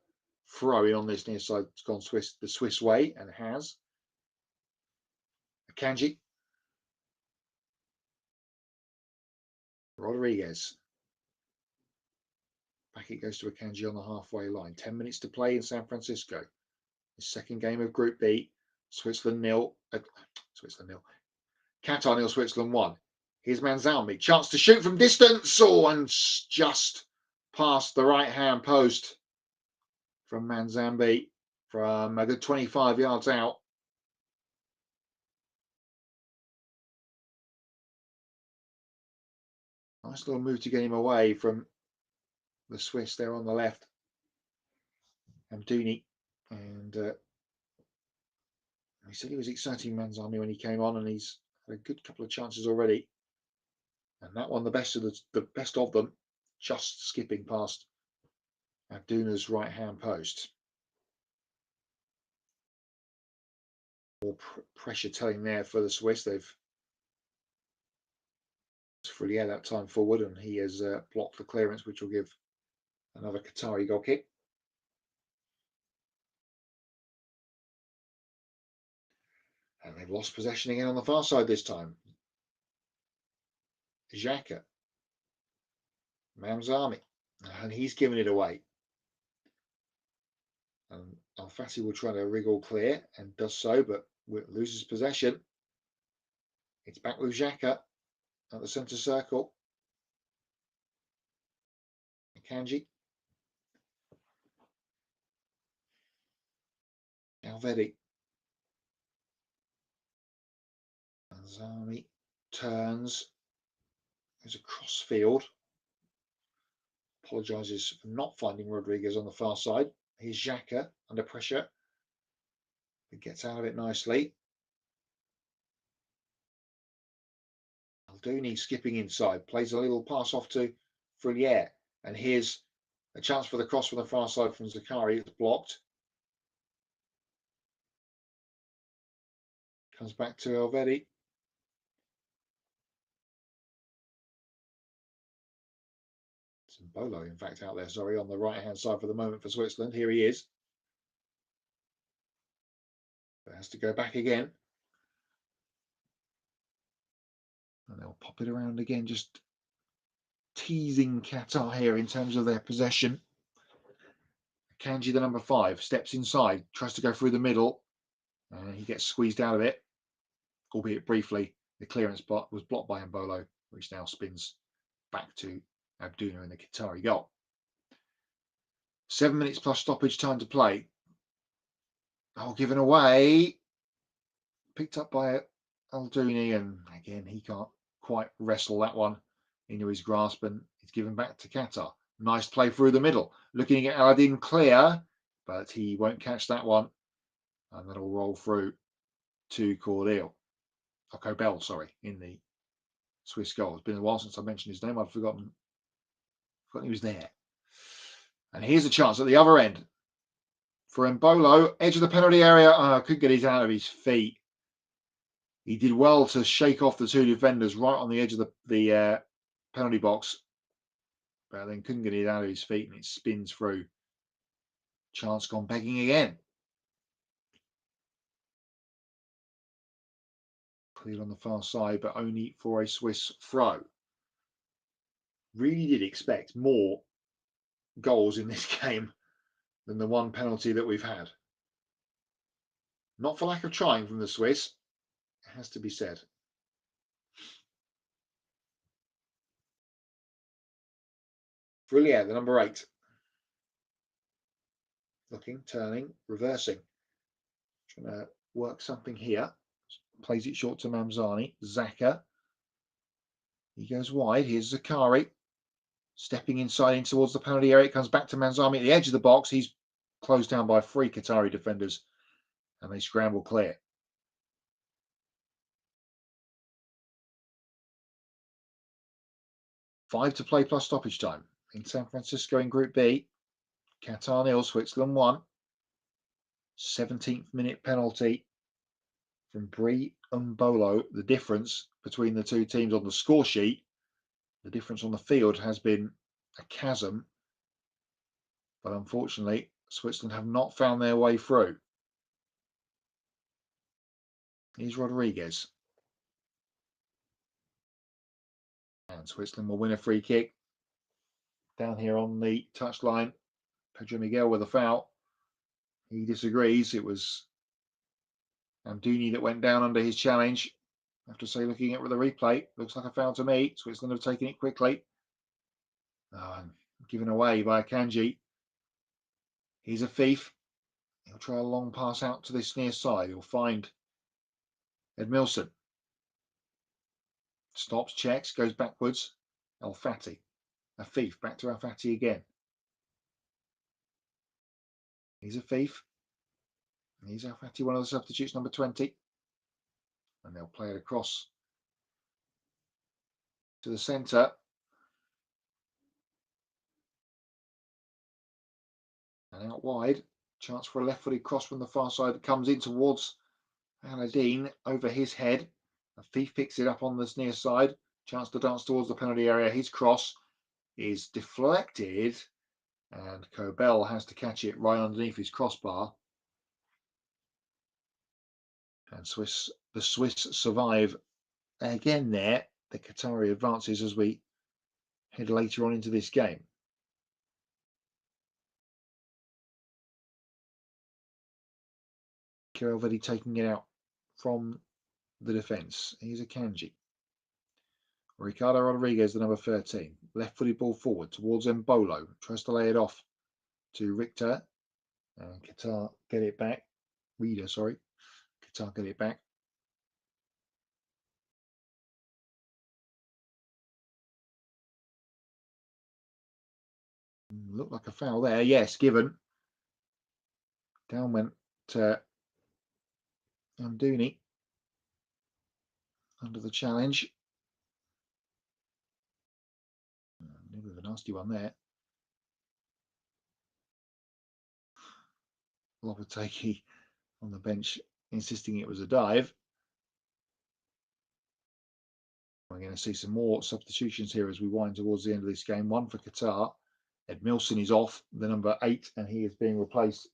throw in on this near side. It's gone the Swiss way, and has. Akanji. Rodriguez. Back it goes to Akanji on the halfway line. 10 minutes to play in San Francisco. The second game of Group B. Switzerland 0. Qatar 0, Switzerland 1. Here's Manzalmi. Chance to shoot from distance. Oh, and just past the right-hand post from Manzambi from a good 25 yards out. Nice little move to get him away from the Swiss there on the left. Amdouni. And he said he was exciting Manzalmi when he came on, and he's had a good couple of chances already. And that one, the best of them, just skipping past Abduna's right-hand post. More pressure telling there for the Swiss. They've fully had that time forward, and he has blocked the clearance, which will give another Qatari goal kick. And they've lost possession again on the far side this time. Xhaka. Mamzami. And he's given it away. And Al-Fati will try to wriggle clear and does so, but loses possession. It's back with Xhaka at the centre circle. Akanji. Alvedi. Manzami turns. Goes across field. Apologises for not finding Rodriguez on the far side. Here's Xhaka under pressure. He gets out of it nicely. Alduni skipping inside. Plays a little pass off to Froulier. And here's a chance for the cross from the far side from Zakari. It's blocked. Comes back to Alvedi. Bolo, in fact, out there, sorry, on the right-hand side for the moment for Switzerland. Here he is. But has to go back again. And they'll pop it around again, just teasing Qatar here in terms of their possession. Kanji, the number 5, steps inside, tries to go through the middle. He gets squeezed out of it, albeit briefly. The clearance spot was blocked by Mbolo, which now spins back to Abduna in the Qatari goal. 7 minutes plus stoppage time to play. Oh, given away. Picked up by Alduni, and again, he can't quite wrestle that one into his grasp, and it's given back to Qatar. Nice play through the middle. Looking at Aladdin clear, but he won't catch that one. And that'll roll through to Cobel, sorry, in the Swiss goal. It's been a while since I mentioned his name. I'd forgotten he was there. And here's a chance at the other end for Mbolo, edge of the penalty area. Couldn't get it out of his feet. He did well to shake off the two defenders right on the edge of the penalty box, but then couldn't get it out of his feet, and it spins through. Chance gone begging again. Cleared on the far side, but only for a Swiss throw. Really did expect more goals in this game than the one penalty that we've had. Not for lack of trying from the Swiss, it has to be said. Brilliant, the number 8. Looking, turning, reversing. Trying to work something here. Plays it short to Mamzani. Zaka. He goes wide. Here's Zakari. Stepping inside in towards the penalty area. It comes back to Mamzani at the edge of the box. He's closed down by 3 Qatari defenders, and they scramble clear. Five to play plus stoppage time in San Francisco in Group B. Qatar 0, Switzerland 1. 17th minute penalty from Brie Mbolo. The difference between the two teams on the score sheet, the difference on the field has been a chasm. But unfortunately, Switzerland have not found their way through. Here's Rodriguez. And Switzerland will win a free kick. Down here on the touchline, Pedro Miguel with a foul. He disagrees. It was Amdouni that went down under his challenge. I have to say, looking at the replay, looks like a foul to me. Switzerland have taken it quickly. Given away by Kanji. He's a thief. He'll try a long pass out to this near side. He'll find Edmilson. Stops, checks, goes backwards. El Fati. A thief. Back to El Fati again. He's a thief. He's El Fati, one of the substitutes, number 20. And they'll play it across to the centre. And out wide. Chance for a left-footed cross from the far side that comes in towards Aladdin over his head. A thief picks it up on this near side. Chance to dance towards the penalty area. His cross is deflected, and Cobel has to catch it right underneath his crossbar. And the Swiss survive again there. The Qatari advances as we head later on into this game. Already taking it out from the defence. Here's a Kanji. Ricardo Rodriguez, the number 13. Left-footed ball forward towards Mbolo. Tries to lay it off to Richter. And Qatar get it back. Qatar get it back. Looked like a foul there. Yes, given. Down went Amdouni under the challenge. A bit of a nasty one there. Lopetegui on the bench insisting it was a dive. We're going to see some more substitutions here as we wind towards the end of this game. One for Qatar. Edmilson is off, the number 8, and he is being replaced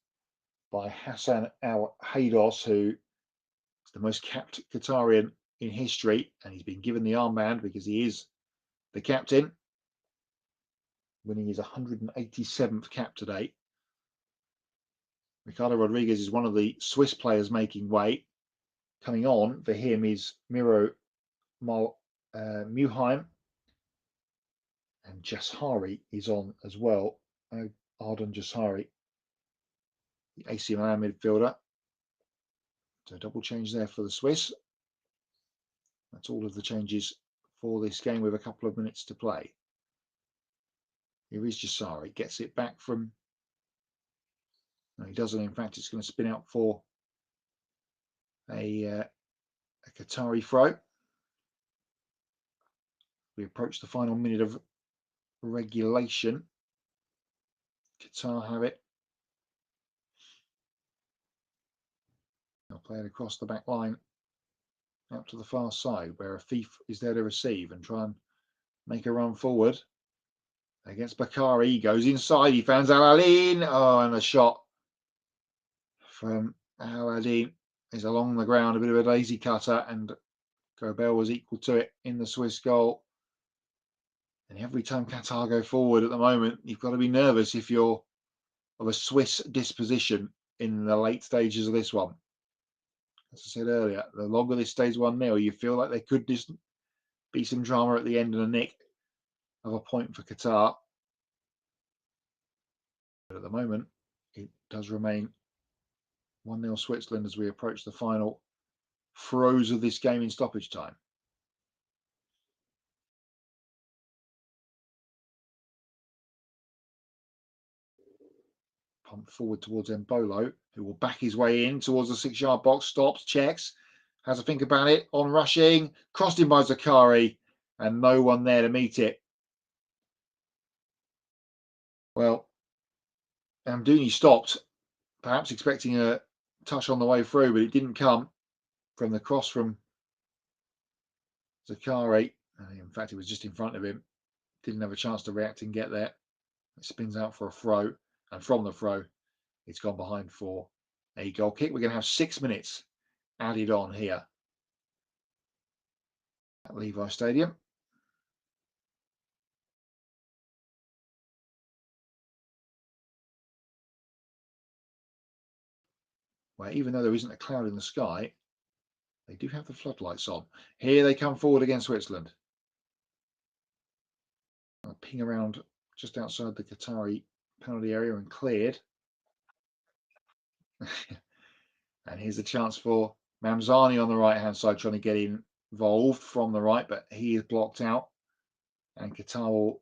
by Hassan Al Haydos, who is the most capped Qatarian in history, and he's been given the armband because he is the captain, winning his 187th cap today. Ricardo Rodriguez is one of the Swiss players making way. Coming on for him is Miro Muheim, and Jassari is on as well. Arden Jassari, the AC Milan midfielder. So double change there for the Swiss. That's all of the changes for this game with a couple of minutes to play. Here is Jassari, gets it back from... No, he doesn't. In fact, it's going to spin out for a Qatari throw. We approach the final minute of regulation. Qatar have it. They'll play it across the back line out to the far side where a thief is there to receive and try and make a run forward. Against Bakari, he goes inside, he finds Al-Ain. Oh, and a shot from Al-Ain is along the ground, a bit of a lazy cutter, and Gobel was equal to it in the Swiss goal. And every time Qatar go forward at the moment, you've got to be nervous if you're of a Swiss disposition in the late stages of this one. As I said earlier, the longer this stays 1-0, you feel like there could just be some drama at the end and a nick of a point for Qatar. But at the moment, it does remain 1-0 Switzerland as we approach the final throes of this game in stoppage time. Pumped forward towards Mbolo, who will back his way in towards the 6-yard box, stops, checks, has a think about it, on rushing, crossed in by Zakari, and no one there to meet it. Well, Amdouni stopped, perhaps expecting a touch on the way through, but it didn't come from the cross from Zakari. In fact, it was just in front of him. Didn't have a chance to react and get there. It spins out for a throw, and from the throw, it's gone behind for a goal kick. We're going to have 6 minutes added on here at Levi Stadium. Where even though there isn't a cloud in the sky, they do have the floodlights on. Here they come forward against Switzerland. I'll ping around just outside the Qatari penalty area and cleared. And here's a chance for Mamzani on the right-hand side trying to get involved from the right, but he is blocked out. And Qatar will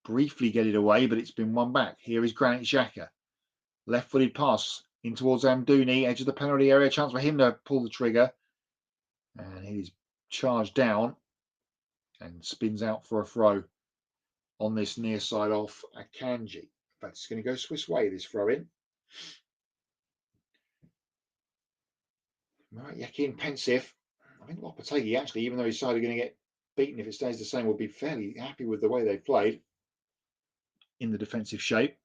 briefly get it away, but it's been won back. Here is Granit Xhaka. Left-footed pass in towards Amdouni, edge of the penalty area. Chance for him to pull the trigger. And he's charged down and spins out for a throw on this near side off Akanji. In fact, it's going to go Swiss way, this throw in. Right, Yakin pensive. I think Lopetegui, actually, even though his side are going to get beaten if it stays the same, will be fairly happy with the way they've played in the defensive shape.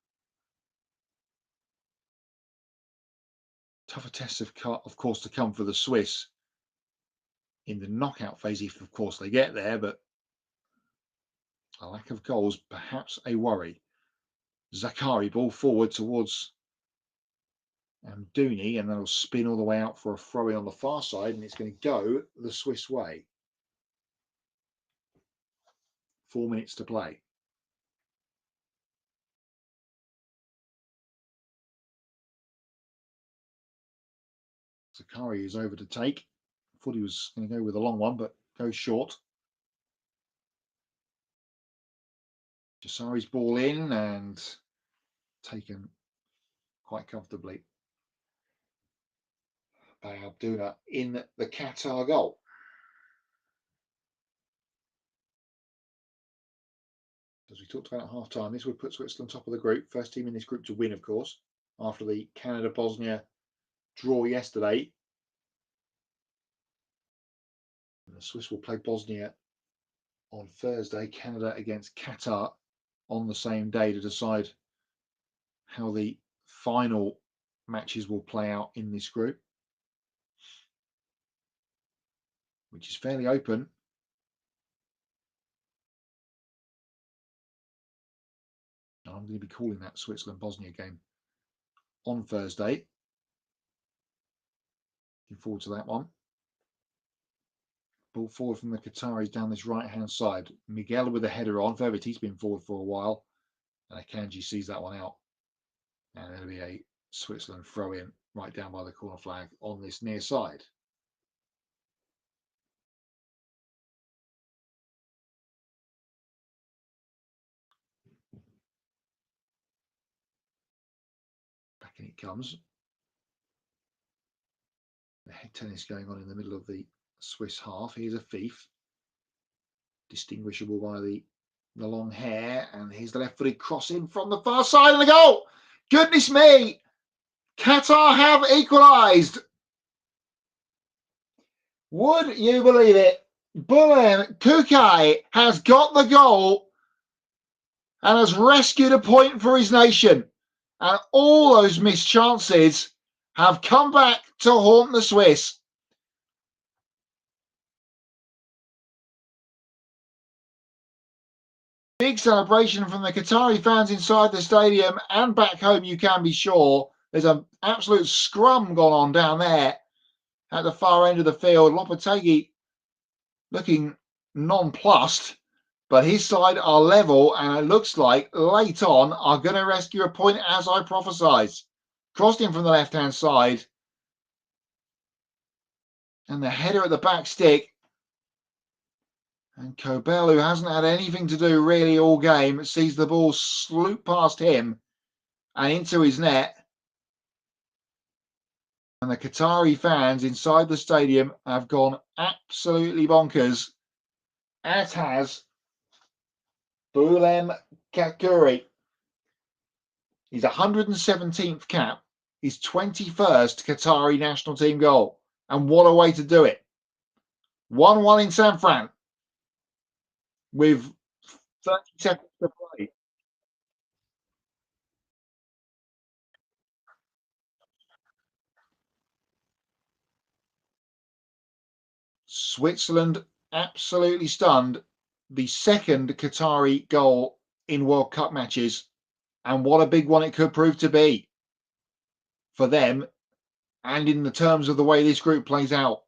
Tougher tests of course to come for the Swiss in the knockout phase, if of course they get there, but a lack of goals perhaps a worry. Zakari, ball forward towards Amdouni, and that'll spin all the way out for a throw-in on the far side, and it's going to go the Swiss way. 4 minutes to play. Zakari is over to take. Thought he was going to go with a long one, but goes short. Jassari's ball in and taken quite comfortably by Abdullah in the Qatar goal. As we talked about at half-time, this would put Switzerland top of the group. First team in this group to win, of course, after the Canada-Bosnia draw yesterday. And the Swiss will play Bosnia on Thursday, Canada against Qatar on the same day to decide how the final matches will play out in this group, which is fairly open. I'm going to be calling that Switzerland-Bosnia game on Thursday. Looking forward to that one. Ball forward from the Qataris down this right-hand side. Miguel with a header on. Verviti's been forward for a while. And Akanji sees that one out. And it'll be a Switzerland throw-in right down by the corner flag on this near side. Back in it comes. The head tennis going on in the middle of the Swiss half. Here's a thief. Distinguishable by the long hair. And here's the left-footed cross in from the far side of the goal. Goodness me! Qatar have equalised. Would you believe it? Bulem Kukai has got the goal and has rescued a point for his nation. And all those missed chances have come back to haunt the Swiss. Big celebration from the Qatari fans inside the stadium and back home, you can be sure. There's an absolute scrum gone on down there at the far end of the field. Lopetegui looking nonplussed, but his side are level, and it looks like late on are going to rescue a point as I prophesied. Crossed in from the left-hand side. And the header at the back stick. And Kobel, who hasn't had anything to do really all game, sees the ball sloop past him and into his net. And the Qatari fans inside the stadium have gone absolutely bonkers, as has Bulem Kakuri. His 117th cap, his 21st Qatari national team goal. And what a way to do it. 1-1 in San Fran with 30 seconds to play. Switzerland absolutely stunned. The second Qatari goal in World Cup matches. And what a big one it could prove to be for them and in the terms of the way this group plays out.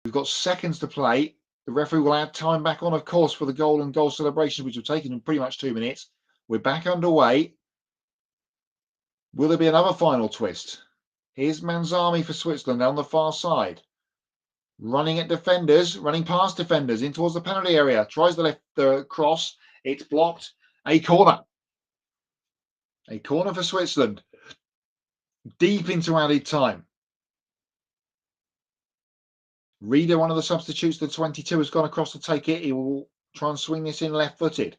We've got seconds to play. The referee will add time back on, of course, for the goal and goal celebrations, which have taken them pretty much 2 minutes. We're back underway. Will there be another final twist? Here's Manzami for Switzerland on the far side. Running at defenders, running past defenders in towards the penalty area. Tries the cross. It's blocked. A corner. A corner for Switzerland. Deep into added time. Reader, one of the substitutes, the 22, has gone across to take it. He will try and swing this in left-footed.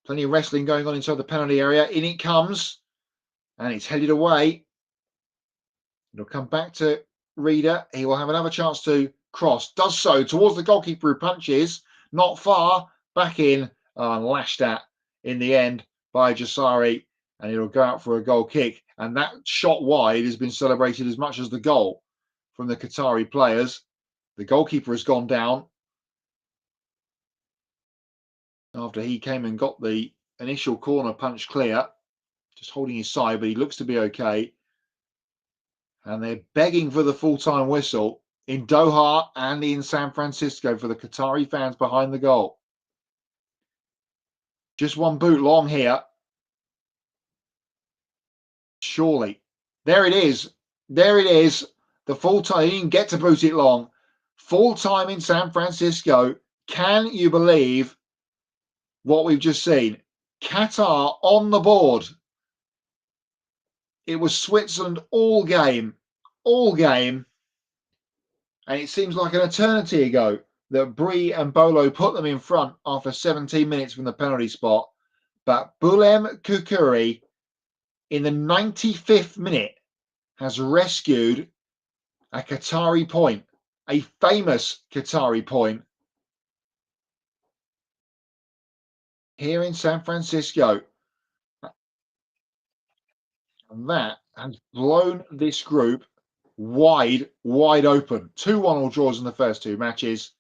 Plenty of wrestling going on inside the penalty area. In it comes. And it's headed away. It'll come back to Reader. He will have another chance to cross. Does so towards the goalkeeper who punches. Not far. Back in. And lashed at in the end by Jasari. And it'll go out for a goal kick. And that shot wide has been celebrated as much as the goal from the Qatari players. The goalkeeper has gone down after he came and got the initial corner punch clear. Just holding his side, but he looks to be okay. And they're begging for the full-time whistle in Doha and in San Francisco for the Qatari fans behind the goal. Just one boot long here. Surely. There it is. There it is. The full-time. He didn't get to boot it long. Full-time in San Francisco. Can you believe what we've just seen? Qatar on the board. It was Switzerland all game. All game. And it seems like an eternity ago that Brie and Bolo put them in front after 17 minutes from the penalty spot. But Bulem Kukuri in the 95th minute has rescued a Qatari point, a famous Qatari point here in San Francisco. And that has blown this group wide open. 2-1 all draws in the first two matches.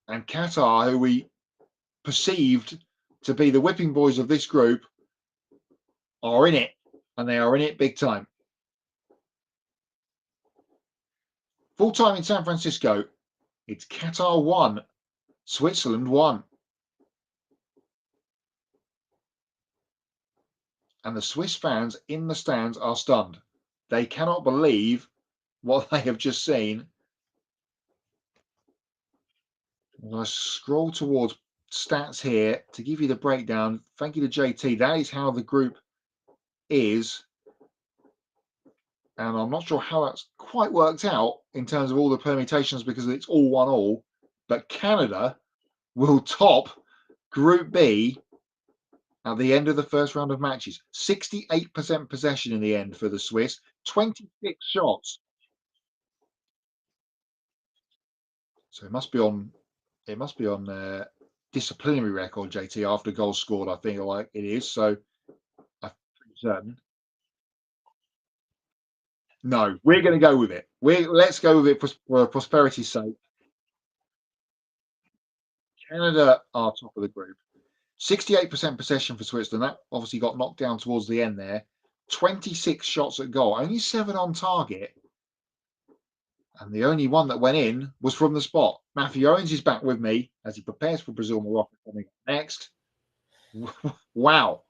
And Qatar, who we perceived to be the whipping boys of this group are in it, and they are in it big time. Full time in San Francisco, it's Qatar 1, Switzerland 1. And the Swiss fans in the stands are stunned. They cannot believe what they have just seen. As I scroll towards stats here to give you the breakdown, thank you to JT. That is how the group is. And I'm not sure how that's quite worked out in terms of all the permutations because it's all 1-all. But Canada will top Group B at the end of the first round of matches. 68% possession in the end for the Swiss, 26 shots. So it must be on disciplinary record, JT, after goals scored, I think like it is. So I'm pretty certain. No, we're going to go with it. Let's go with it for prosperity's sake. Canada are top of the group. 68% possession for Switzerland. That obviously got knocked down towards the end there. 26 shots at goal, only 7 on target. And the only one that went in was from the spot. Matthew Owens is back with me as he prepares for Brazil-Morocco coming up next. Wow.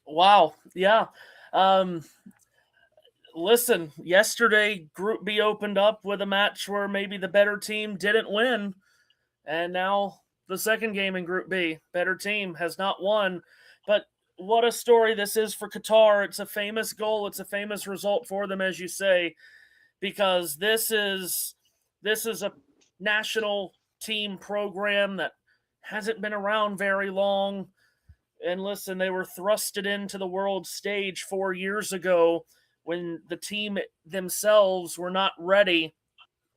Wow. Yeah. Listen, yesterday Group B opened up with a match where maybe the better team didn't win. And now the second game in Group B, better team has not won. But what a story this is for Qatar. It's a famous goal. It's a famous result for them, as you say, because this is a national team program that hasn't been around very long. And listen, they were thrusted into the world stage 4 years ago when the team themselves were not ready.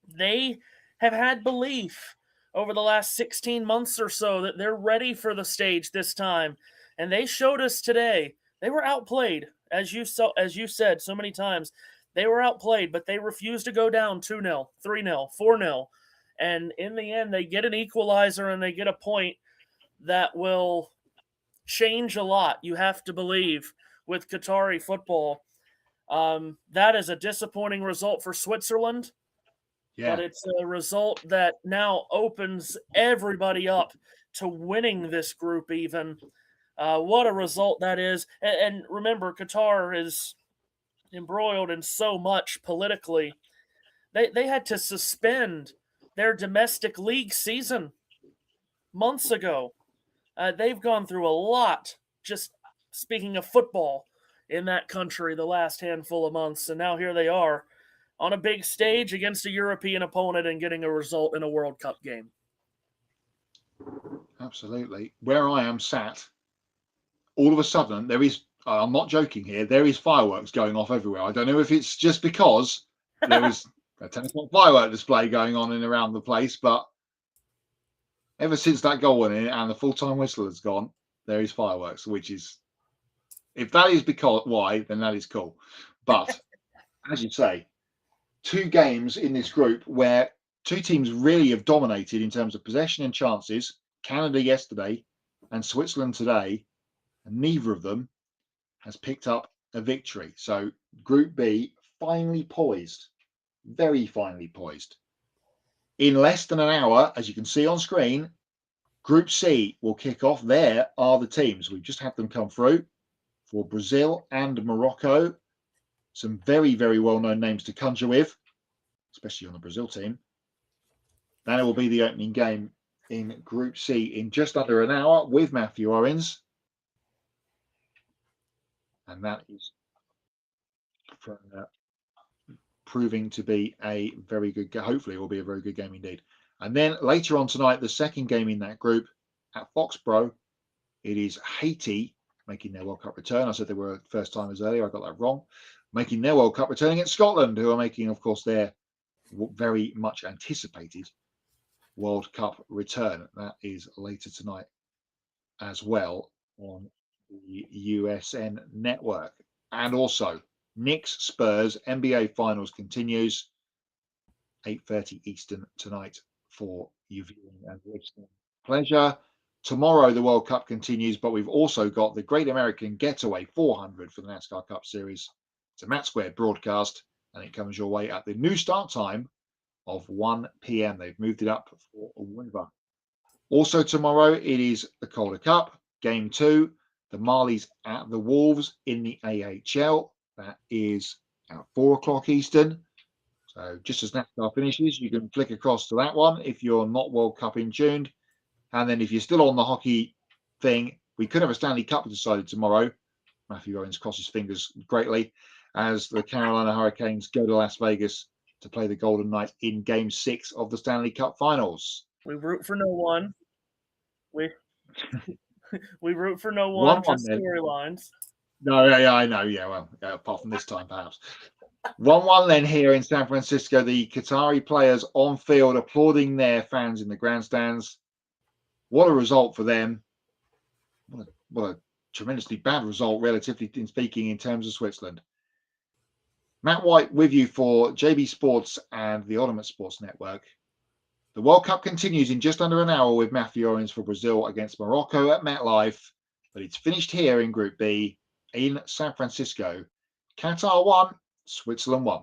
They have had belief over the last 16 months or so that they're ready for the stage this time. And they showed us today. They were outplayed, as you said so many times. They were outplayed, but they refused to go down 2-0, 3-0, 4-0. And in the end, they get an equalizer and they get a point that will change a lot, you have to believe, with Qatari football. That is a disappointing result for Switzerland. Yeah. But it's a result that now opens everybody up to winning this group even. What a result that is. And remember, Qatar is embroiled in so much politically. They had to suspend their domestic league season months ago. They've gone through a lot, just speaking of football, in that country the last handful of months. And now here they are on a big stage against a European opponent and getting a result in a World Cup game. Absolutely. Where I am sat, all of a sudden, there is, I'm not joking here, there is fireworks going off everywhere. I don't know if it's just because there is a 10 o'clock firework display going on in around the place, but ever since that goal went in and the full-time whistle has gone, there is fireworks, which is, if that is because why, then that is cool. But as you say, 2 games in this group where 2 teams really have dominated in terms of possession and chances. Canada yesterday and Switzerland today, and neither of them has picked up a victory. So Group B finally poised, very finely poised. In less than an hour, as you can see on screen, Group C will kick off. There are the teams. We've just had them come through for Brazil and Morocco. Some very, very well-known names to conjure with, especially on the Brazil team. That will be the opening game in Group C in just under an hour with Matthew Owens. And that is proving to be a very good game. Hopefully it will be a very good game indeed. And then later on tonight, the second game in that group at Foxborough, it is Haiti making their World Cup return. I said they were first timers earlier. I got that wrong. Making their World Cup return against Scotland, who are making, of course, their very much anticipated World Cup return. That is later tonight as well on the USN network. And also, Knicks Spurs NBA Finals continues 8:30 Eastern tonight for you viewing and listening pleasure. Tomorrow, the World Cup continues, but we've also got the Great American Getaway 400 for the NASCAR Cup Series. It's a Matt Square broadcast, and it comes your way at the new start time of 1 p.m. They've moved it up for a winter. Also tomorrow, it is the Calder Cup, Game 2, the Marlies at the Wolves in the AHL. That is at 4 o'clock Eastern. So just as NASCAR finishes, you can flick across to that one if you're not World Cup in tuned. And then if you're still on the hockey thing, we could have a Stanley Cup decided tomorrow. Matthew Owens crosses fingers greatly as the Carolina Hurricanes go to Las Vegas to play the Golden Knights in Game 6 of the Stanley Cup Finals. We root for no one. We root for no one, just storylines. No, yeah, I know. Yeah, well, apart from this time, perhaps. 1-1 then here in San Francisco. The Qatari players on field applauding their fans in the grandstands. What a result for them. What a tremendously bad result, relatively speaking, in terms of Switzerland. Matt White with you for JB Sports and the Ultimate Sports Network. The World Cup continues in just under an hour with Matthew Owens for Brazil against Morocco at MetLife. But it's finished here in Group B in San Francisco. Qatar 1, Switzerland 1.